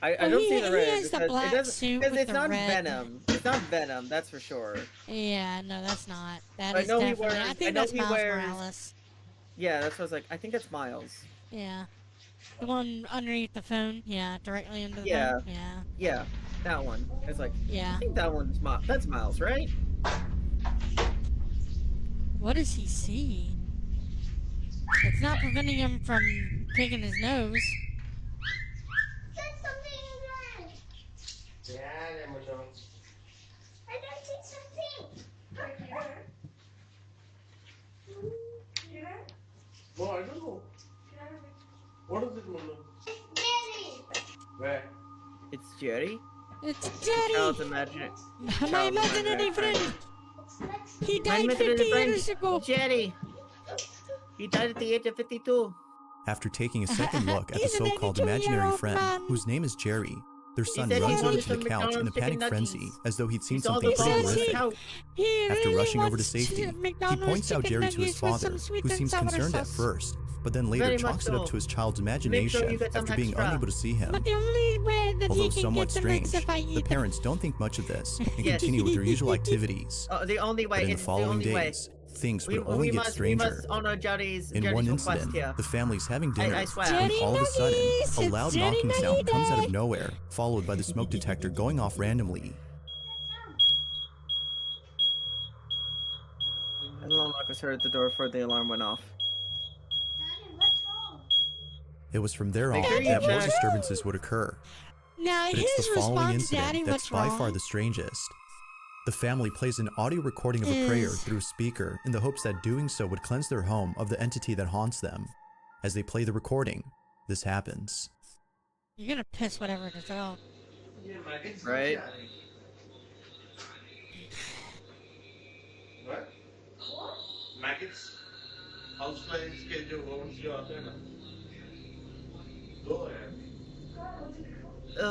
I Well, don't he- see the he red, has the because black it doesn't... suit Because with it's the not red. Venom. It's not Venom, that's for sure. Yeah, no, that's not. That I is know he definitely. wears- I I think know that's he Miles wears- Morales. Yeah, that's what I was like. I think that's Miles. Yeah. The one underneath the phone. Yeah, directly under the Yeah. phone. Yeah. Yeah, that one. It's like, Yeah. I think that one's Miles. That's Miles, right? What does he see? It's not preventing him from picking his nose. I don't see something. No, I don't know. What is it, Mona? Where? It's Jerry? It's Child's Jerry! imaginary. My imaginary friend! He My died imaginary 50 friend, years ago! Jerry! He died at the age of 52. After taking a second look at the He's an so-called 82-year-old imaginary friend, man. whose name is Jerry, their son said he runs over wanted to the some couch in a McDonald's panic chicken frenzy nuggies. as though he'd seen He saw something the pretty balls on the horrific. couch. He After really rushing over to wants safety, he McDonald's points out chicken Jerry to his nuggets with father, some sweet who and seems sour concerned at sauce. first, but then later Very much chalks it up so. to his child's Make sure imagination you get some after being extra. unable to see him. But the only way that Although he can somewhat get the strange, mix if I the eat them. parents don't think much of this and Yes. continue with their usual activities. The only way. But in the It's the following only way. days, things We would only get must stranger. honor Jerry's In Jerry's one request incident, here. the family's having dinner, I swear. when all of a sudden, Nuggies! a It's loud Jerry knocking sound Nuggy comes out Day! of nowhere, followed by the smoke detector going off randomly. An alarm knock was heard at the door before the alarm went off. Daddy, what's It was from there on Make sure you that more check. disturbances would occur. Now But it's his the following response, incident Daddy, that's what's by wrong? far the strangest. The family plays an audio recording of a prayer Is- through a speaker in the hopes that doing so would cleanse their home of the entity that haunts them. As they play the recording, this happens. You're gonna piss whatever it is out. Right? What? Maggots? Houseflies के जो worms जो आते हैं ना, दो हैं.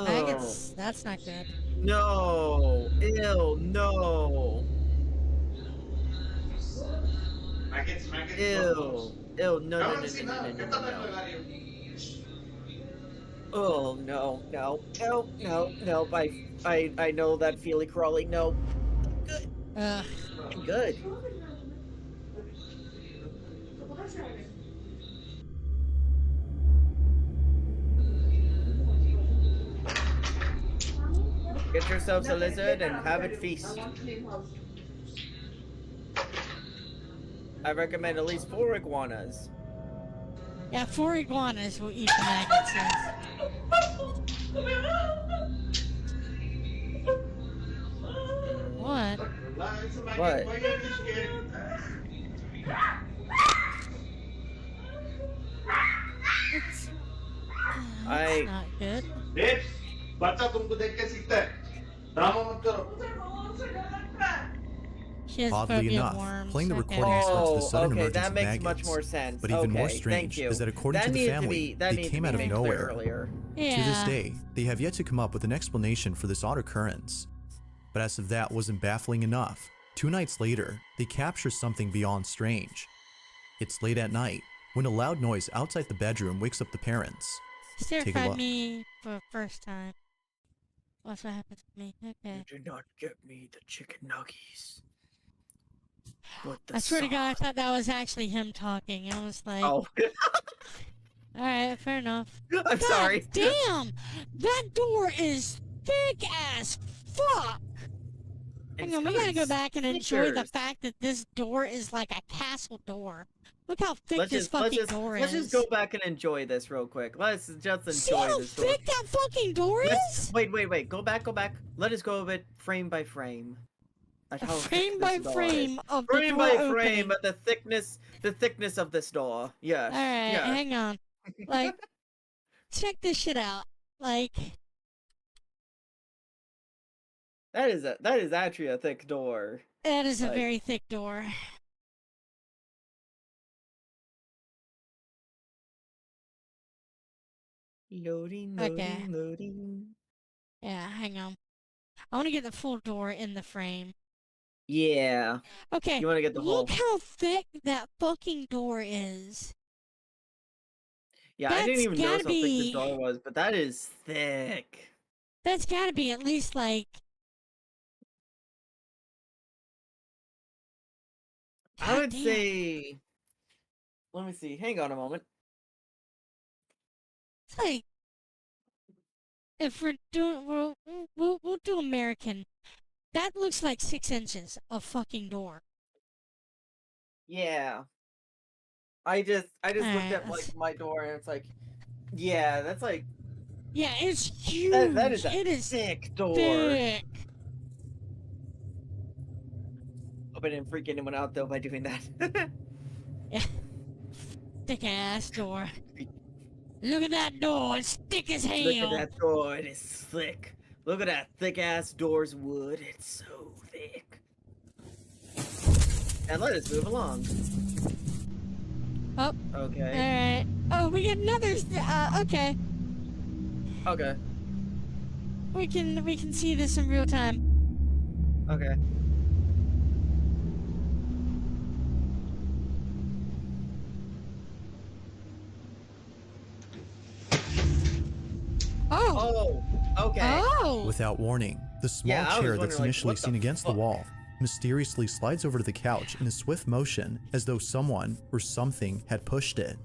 Maggots, that's not good. No. Ew, no. Maggots, Ew. Ew, no, no, no, no, no, no, no, no. Oh, no, no, no, no, no. I know that feely crawly. No. Good. Good. Get yourselves a lizard and have it feast. I recommend at least 4 iguanas. Yeah, 4 iguanas will eat the maggots. Yes. What? What? That's not good. Babes, बच्चा तुमको देख के सीखता है. Drama मत करो. She has Oddly phobia of enough, worms. playing the Okay. recordings led to the sudden okay, emergence that of makes maggots. much more sense. But even more Okay, strange thank you. is that according That to the needed to family, be- that they needed to came be out of made clear nowhere. earlier. To this Yeah. day, they have yet to come up with an explanation for this odd occurrence. But as if that wasn't baffling enough, 2 nights later, they capture something beyond strange. It's late at night, when a loud noise outside the bedroom wakes up the parents. Take a Terrified look. me for the first time. What's what happened to me? Okay. You did not get me the chicken nuggies. What the I swear to God, I thought that was actually him talking. I was like, Oh. alright, fair enough. I'm sorry. Damn! That door is thick as fuck! Hang on, we gotta go back and enjoy the Snickers. fact that this door is like a castle door. Look how thick Let's this just, let's fucking just, door let's is. just go back and enjoy this real quick. Let's just See enjoy how this door. thick that fucking door is? Wait. Go back. Let us go of it frame by frame. At how thick Frame by this door frame is. of the frame door by opening. frame at the thickness of this door. Yes. Alright, yes. hang on. Like, check this shit out. Like, That is actually a thick door. that is a Like- very thick door. Loading, Okay. loading. Yeah, hang on. I want to get the full door in the frame. Yeah. Okay, You want to get the whole? look how thick that fucking door is. Yeah, I didn't that's even notice how gotta thick this be- door was, but that is thick. That's gotta be at least like... I would damn. say. Let me see. Hang on a moment. It's like... If we're doing... We'll do American. That looks like 6 inches of fucking door. Yeah. I just looked Alright, at like my door and it's like, yeah, that's like Yeah, it's huge. that is a it is thick door. thick. Hope I didn't freak anyone out though by doing that. Yeah. Thick ass door. Look at that door. It's thick as hell. Look at that door. It is thick. Look at that thick ass door's wood. It's so thick. And let us move along. Oh. Okay. Alright. Oh, we get another... okay. Okay. We can see this in real time. Okay. Oh. Oh. Okay. Oh. Without warning, the small Yeah, I was chair wondering, that's like, initially what the seen against fuck? the wall mysteriously slides over to the couch in a swift motion as though someone or something had pushed it.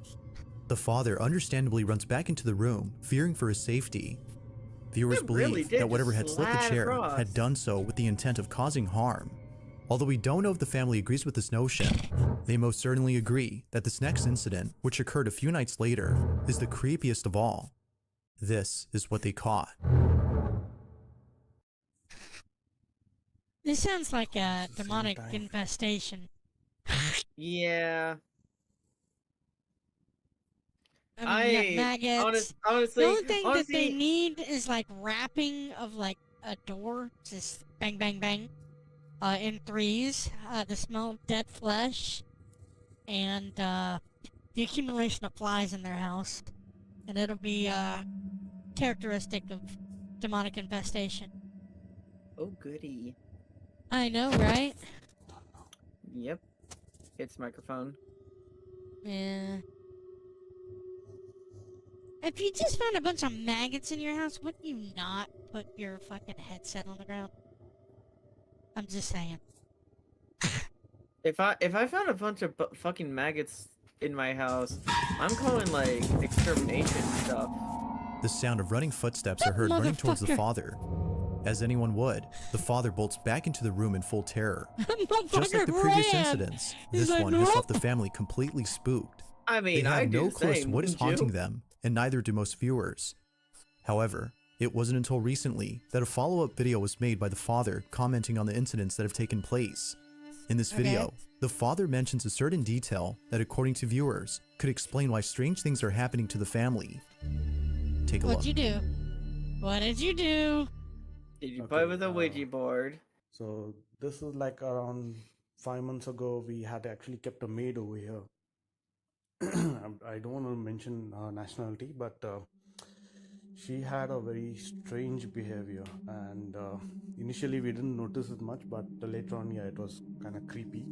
The father understandably runs back into the room, fearing for his safety. Viewers It really believe did that whatever just had slid the slide chair across. had done so with the intent of causing harm. Although we don't know if the family agrees with this notion, they most certainly agree that this next incident, which occurred a few nights later, is the creepiest of all. This is what they caught. This sounds like a demonic infestation. Yeah. I mean, you got maggots. Honestly, the only thing that they need is like wrapping of like a door, just bang, bang, bang, in threes. The smell of dead flesh, and the accumulation of flies in their house, and it'll be characteristic of demonic infestation. Oh goody. I know, right? Yep. It's microphone. Yeah. If you just found a bunch of maggots in your house, wouldn't you not put your fucking headset on the ground? I'm just saying. If I found a bunch of fucking maggots in my house, I'm calling like extermination stuff. The sound of running footsteps are heard running towards the father. As anyone would, the father bolts back into the room in full terror. Just like the previous incidents, this one has left the family completely spooked. I mean, they I have do no the clue as to same, what is wouldn't you? haunting them, and neither do most viewers. However, it wasn't until recently that a follow-up video was made by the father commenting on the incidents that have taken place. In this video, the father mentions a certain detail that, according to viewers, could explain why strange things are happening to the family. Take a look. What'd you do? What did you do? Did you play with a Ouija board? So this is like around 5 months ago. We had actually kept a maid over here. I don't want to mention nationality, but she had a very strange behavior, and initially we didn't notice it much, but later on, yeah, it was kind of creepy.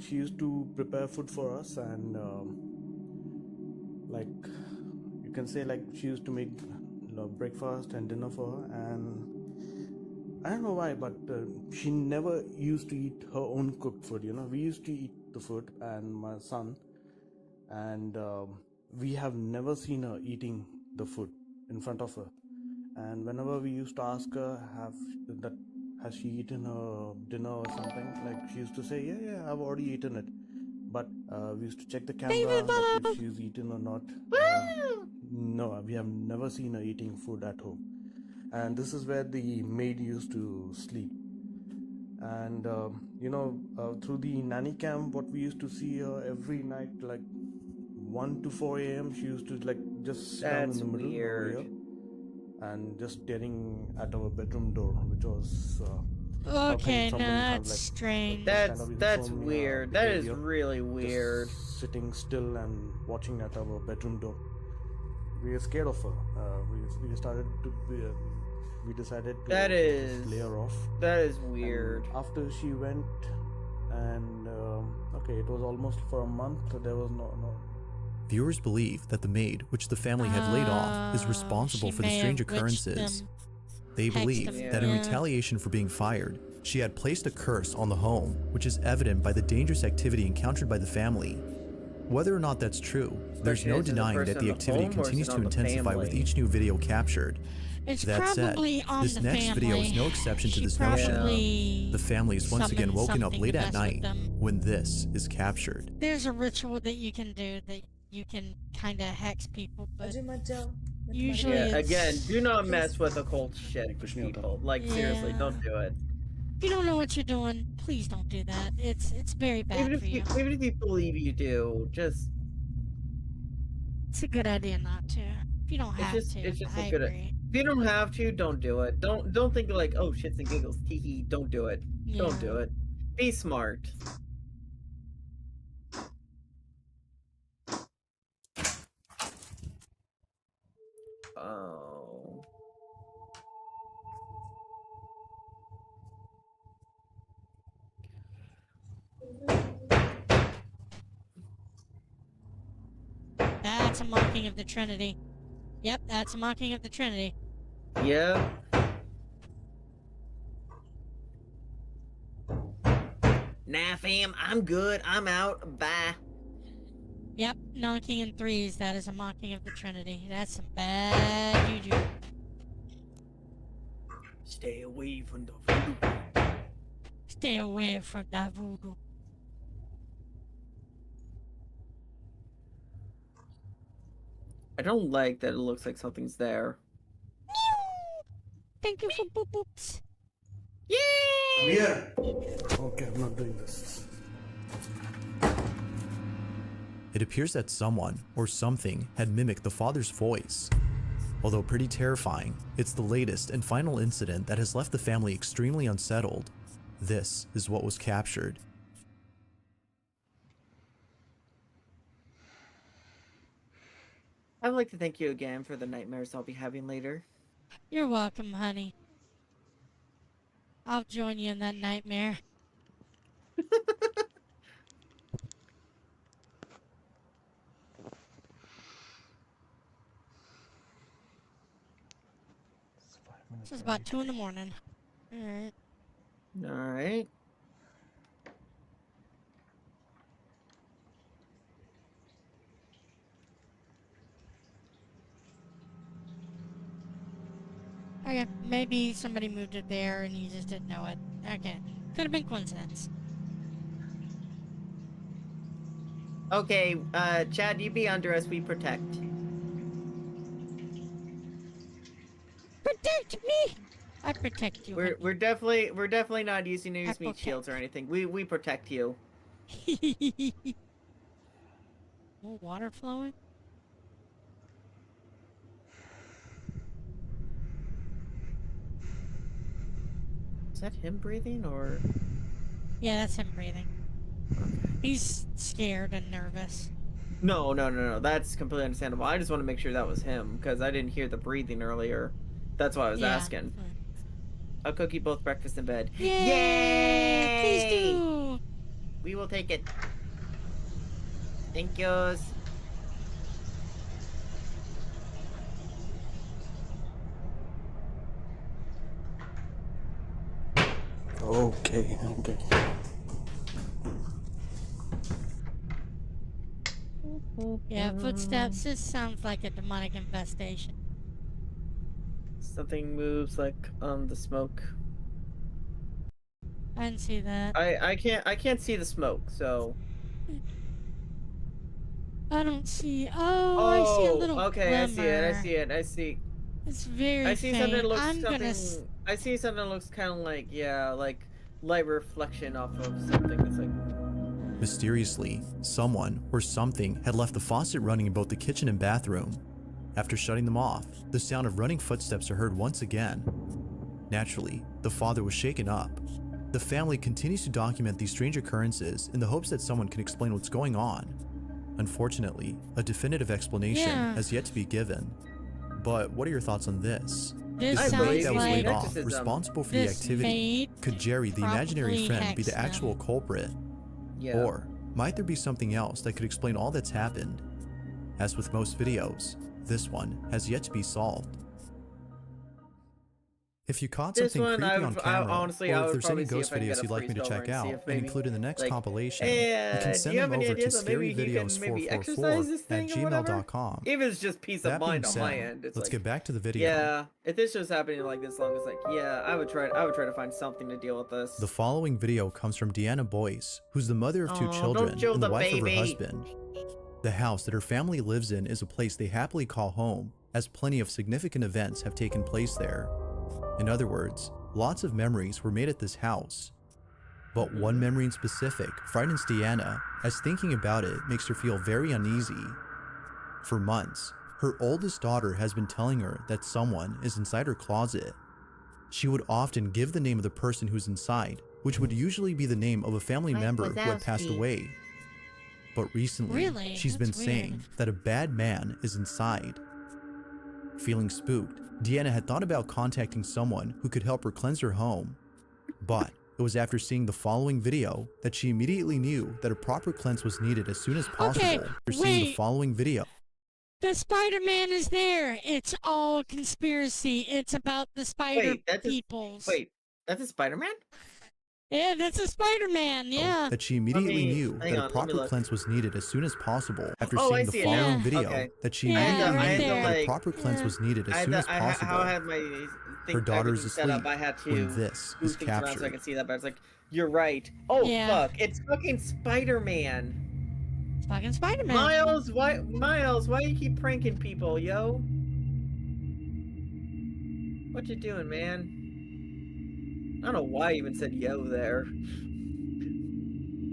She used to prepare food for us, and like you can say, like she used to make breakfast and dinner for her, and I don't know why, but she never used to eat her own cooked food. You know, we used to eat the food, and my son, and we have never seen her eating the food in front of her. And whenever we used to ask her, has she eaten her dinner or something, like she used to say, yeah, I've already eaten it. But we used to check the camera that if she's eaten or not. No, we have never seen her eating food at home. And this is where the maid used to sleep. And through the nanny cam, what we used to see her every night, like 1 to 4 a.m. she used to like just sit down in the middle over here and just staring at our bedroom door, which was okay, no, that's strange. That's weird. That is really weird. Just sitting still and watching at our bedroom door. We were scared of her. We decided to just lay her off. That is weird. And after she went, and it was almost for a month. There was no. Viewers believe that the maid, which the family had laid off, is responsible for the strange occurrences. They believe that in retaliation for being fired, she had placed a curse on the home, which is evident by the dangerous activity encountered by the family. Whether or not that's true, there's no denying that the activity continues to intensify with each new video captured. That said, this next video is no exception to this notion. The family is once again woken up late at night when this is captured. There's a ritual that you can do that you can kind of hex people, but usually again, do not mess with occult shit, people. Like, seriously, don't do it. If you don't know what you're doing, please don't do that. It's very bad for you. Even if you believe you do, just... It's a good idea not to. If you don't have to, it's just I agree. If you don't have to, don't do it. Don't think like, oh, shits and giggles, tee. Don't do it. Don't do it. Be smart. Oh. That's a mocking of the Trinity. Yep, that's a mocking of the Trinity. Yeah. Nah, fam, I'm good. I'm out. Bye. Yep, knocking in threes. That is a mocking of the Trinity. That's some bad juju. Stay away from the voodoo. Stay away from that voodoo. I don't like that it looks like something's there. Thank you for boop boops. Yay! I'm here. Okay, I'm not doing this. It appears that someone or something had mimicked the father's voice. Although pretty terrifying, it's the latest and final incident that has left the family extremely unsettled. This is what was captured. I would like to thank you again for the nightmares I'll be having later. You're welcome, honey. I'll join you in that nightmare. This is about 2 in the morning. Alright. Alright. Okay, maybe somebody moved it there and you just didn't know it. Okay, could have been coincidence. Okay, Chad, you be under us, we protect. Protect me! I protect you. We're definitely not using news meat shields or anything. We protect you. More water flowing? Is that him breathing or? Yeah, that's him breathing. He's scared and nervous. No. That's completely understandable. I just want to make sure that was him because I didn't hear the breathing earlier. That's why I was asking. I'll cook you both breakfast in bed. Yay! Yay! Please do! We will take it. Thank yous. Okay. Yeah, footsteps. This sounds like a demonic infestation. Something moves like the smoke. I didn't see that. I can't see the smoke, so. I don't see. Oh, I see a little okay, glimmer. I see it. It's very I see faint. something that looks I'm something. gonna. I see something that looks kind of like like light reflection off of something. It's like. Mysteriously, someone or something had left the faucet running in both the kitchen and bathroom. After shutting them off, the sound of running footsteps are heard once again. Naturally, the father was shaken up. The family continues to document these strange occurrences in the hopes that someone can explain what's going on. Unfortunately, a definitive explanation has yet to be given. But what are your thoughts on this? This Is the sounds maid that was like laid off responsible for the this activity? maid Could Jerry, the imaginary probably friend, be the hexed actual culprit? Yeah. Or might there be something else that could explain all that's happened? As with most videos, this one has yet to be solved. If you caught This something one, creepy on camera, honestly, or I if would there's any probably see ghost if I can get videos a you'd like me to freeze check over and out see if and maybe, include in the next like, compilation, hey, you can do send you have them any over to ideas on maybe you can maybe exercise this thing or whatever? scaryvideos444@gmail.com. Even if it's just peace That of being mind on my said, end, it's let's like, get back to the video. yeah, if this was happening like this long, it's like, yeah, I would try to find something to deal with this. The following video comes from Deanna Boyce, who's the mother of two Aw, don't children kill and the the wife of her baby. husband. The house that her family lives in is a place they happily call home, as plenty of significant events have taken place there. In other words, lots of memories were made at this house. But one memory in specific frightens Deanna, as thinking about it makes her feel very uneasy. For months, her oldest daughter has been telling her that someone is inside her closet. She would often give the name of the person who's inside, which would usually be the name of a family member who had passed away. But recently, she's been saying that a bad man is inside. Feeling spooked, Deanna had thought about contacting someone who could help her cleanse her home. But it was after seeing the following video that she immediately knew that a proper cleanse was needed as soon as possible. After seeing the following video. The Spider-Man is there. It's all conspiracy. It's about the spider peoples. Wait, that's a Spider-Man? Yeah, that's a Spider-Man, yeah. That she immediately knew that a proper cleanse was needed as soon as possible. After seeing the following video, that she immediately knew that a proper cleanse was needed as soon as possible. I had my Her daughter's set up. asleep I had to when this move is things around captured. so I can see that, but I was like, You're right. Oh Yeah. fuck! It's fucking Spider-Man. It's fucking Spider-Man. Miles, why you keep pranking people, yo? What you doing, man? I don't know why I even said yo there.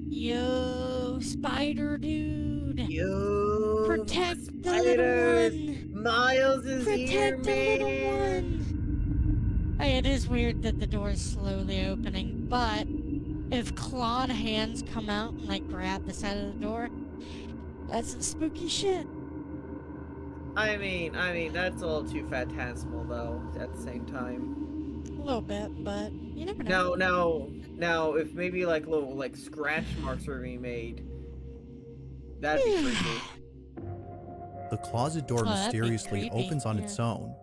Yo, spider dude. Yo, Protect the little spiders. one. Miles is here, Protect the little man. one. Hey, it is weird that the door is slowly opening, but if clawed hands come out and like grab the side of the door, that's some spooky shit. I mean, that's a little too phantasmal though. At the same time. A little bit, but you never know. Now, if maybe like little like scratch marks were being made, that'd be creepy. The closet door that'd be mysteriously creepy, opens on its own.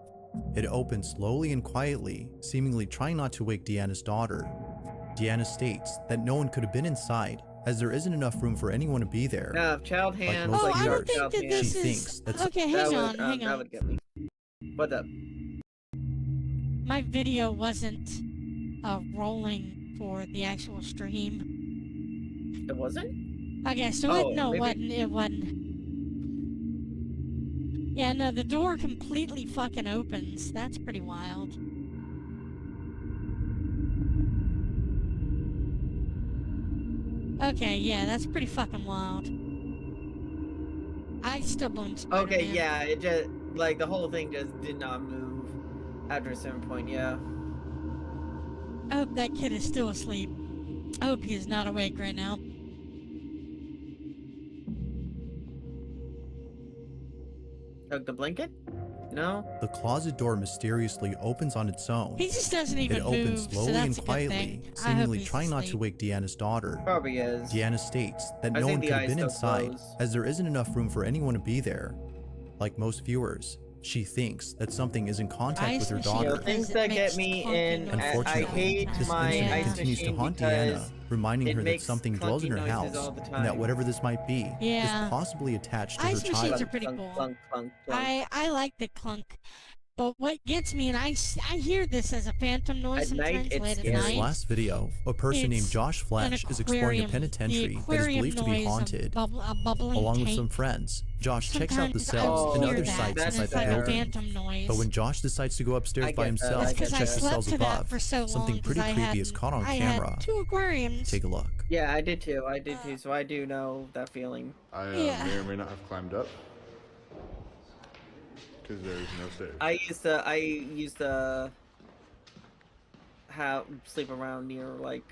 It opens slowly and quietly, seemingly trying not to wake Deanna's daughter. Deanna states that no one could have been inside, as there isn't enough room for anyone to be there. Now, if child hands, most Oh, I don't viewers, think that this she is... thinks that's Okay, hang on. That would get me. What up? My video wasn't rolling for the actual stream. It wasn't? Okay, so Oh, it wasn't. Yeah, no, the door completely fucking opens. That's pretty wild. Okay, yeah, that's pretty fucking wild. I still blame Spider-Man. Okay, yeah, it just like the whole thing just did not move after a certain point. Yeah. I hope that kid is still asleep. I hope he is not awake right now. The blanket? No. The closet door mysteriously opens on its own. He just doesn't even It move, opens so slowly that's and a good quietly, thing. I hope seemingly he's trying not to asleep. wake Deanna's daughter. Probably is. Deanna states that I no think one the could have eyes been still inside, close. as there isn't enough room for anyone to be there. Like most viewers, she thinks that something is in contact with her daughter. Things that get me in. I Unfortunately, hate this my incident ice continues to machine haunt because Deanna, reminding it her that makes something dwells in her clunky noises house, all the and that time. whatever this might be Yeah. is possibly attached to Ice her machines child. are pretty cool. Clunk, clunk, clunk. I like the clunk. But what gets me, and I hear this as a phantom noise At night, sometimes it's late at In this night. last video, a person named It's Josh Flesh is exploring a aquarium. penitentiary The that is aquarium believed to be noise of haunted. a bubbling Along with tank. some friends, Josh checks out the Sometimes I cells and hear other that, sites and inside it's the like a building. phantom noise. But when Josh decides to go upstairs by himself That's to because I check the slept cells to that above, for so long. something pretty 'cause I creepy had- is caught on I camera. had 2 aquariums. Take a look. Yeah, I did too. So I do know that feeling. I Yeah. may or may not have climbed up because there's no stairs. I used to sleep around near like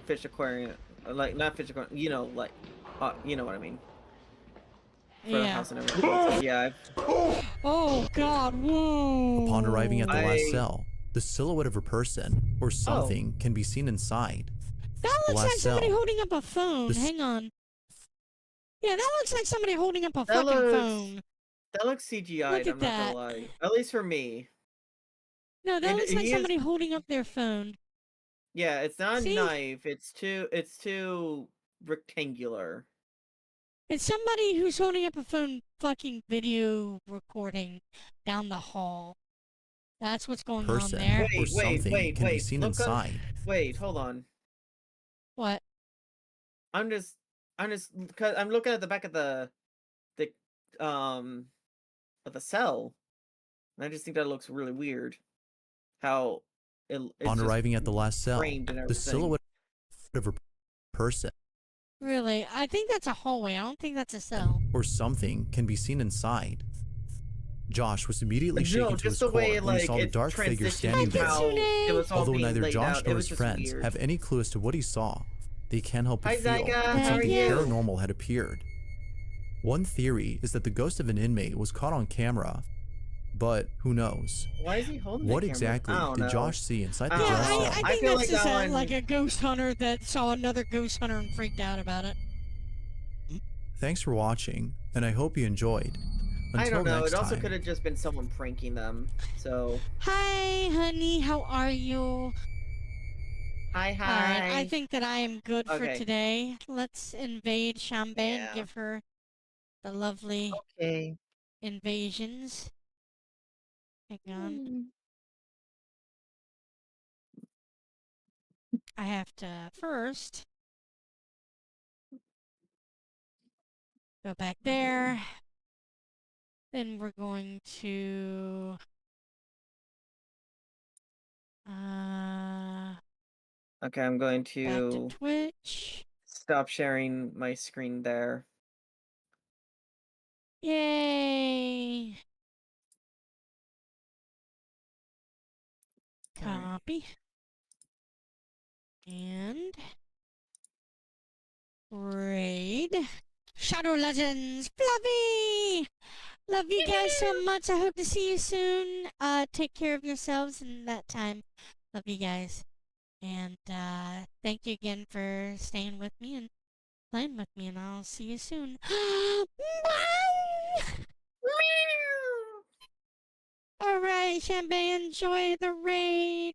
fish aquarium, like not fish aquarium. You know, like you know what I mean. For the Yeah. house and everything. So, yeah. Oh God! Whoa! Upon arriving at the last cell, the silhouette of a person Oh. or something can be seen inside. That The looks like last somebody cell. holding up a phone. This- Hang on. Yeah, that looks like somebody holding up a That fucking looks- phone. That looks CGI'd. Look at I'm not that. gonna lie. At least for me. No, that And looks like he is- somebody holding up their phone. Yeah, it's not See? a knife. It's too rectangular. It's somebody who's holding up a phone fucking video recording down the hall. That's what's going on Person there. or something can be seen Look up- inside. Wait, hold on. What? I'm just cause I'm looking at the back of the of the cell, and I just think that looks really weird. How it's On just arriving at the last cell, framed and the everything. silhouette of a person Really? I think that's a hallway. I don't think that's a cell. or something can be seen inside. Josh was immediately No, shaken to just his the core way, when he like, saw the it dark figure transitioned standing there. how it was all Although being neither laid Josh out, it nor was his just friends weird. have any clue as to what he saw, they can't help but Hi, feel Zyga, that how something are you? paranormal had appeared. One theory is that the ghost of an inmate was caught on camera, but who knows? Why is he holding What the camera? exactly I don't did know. Josh see inside the I jail don't know. cell? I think feel that's like just that one- like a ghost hunter that saw another ghost hunter and freaked out about it. Thanks for watching, and I hope you enjoyed. Until I don't know. next It also time. could have just been someone pranking them. So Hi, honey. How are you? hi. Alright, I think that I am good for Okay. today. Let's invade Shambe and give her the lovely invasions. Hang on. I have to first go back there. Then we're going to Okay, I'm going back to to Twitch. stop sharing my screen there. Yay! Alright. Copy. And raid. Shadow Legends, Fluffy! Love you guys so much. I hope to see you soon. Take care of yourselves in that time. Love you guys. And thank you again for staying with me and playing with me, and I'll see you soon. Bye! Alright, Champagne, enjoy the raid.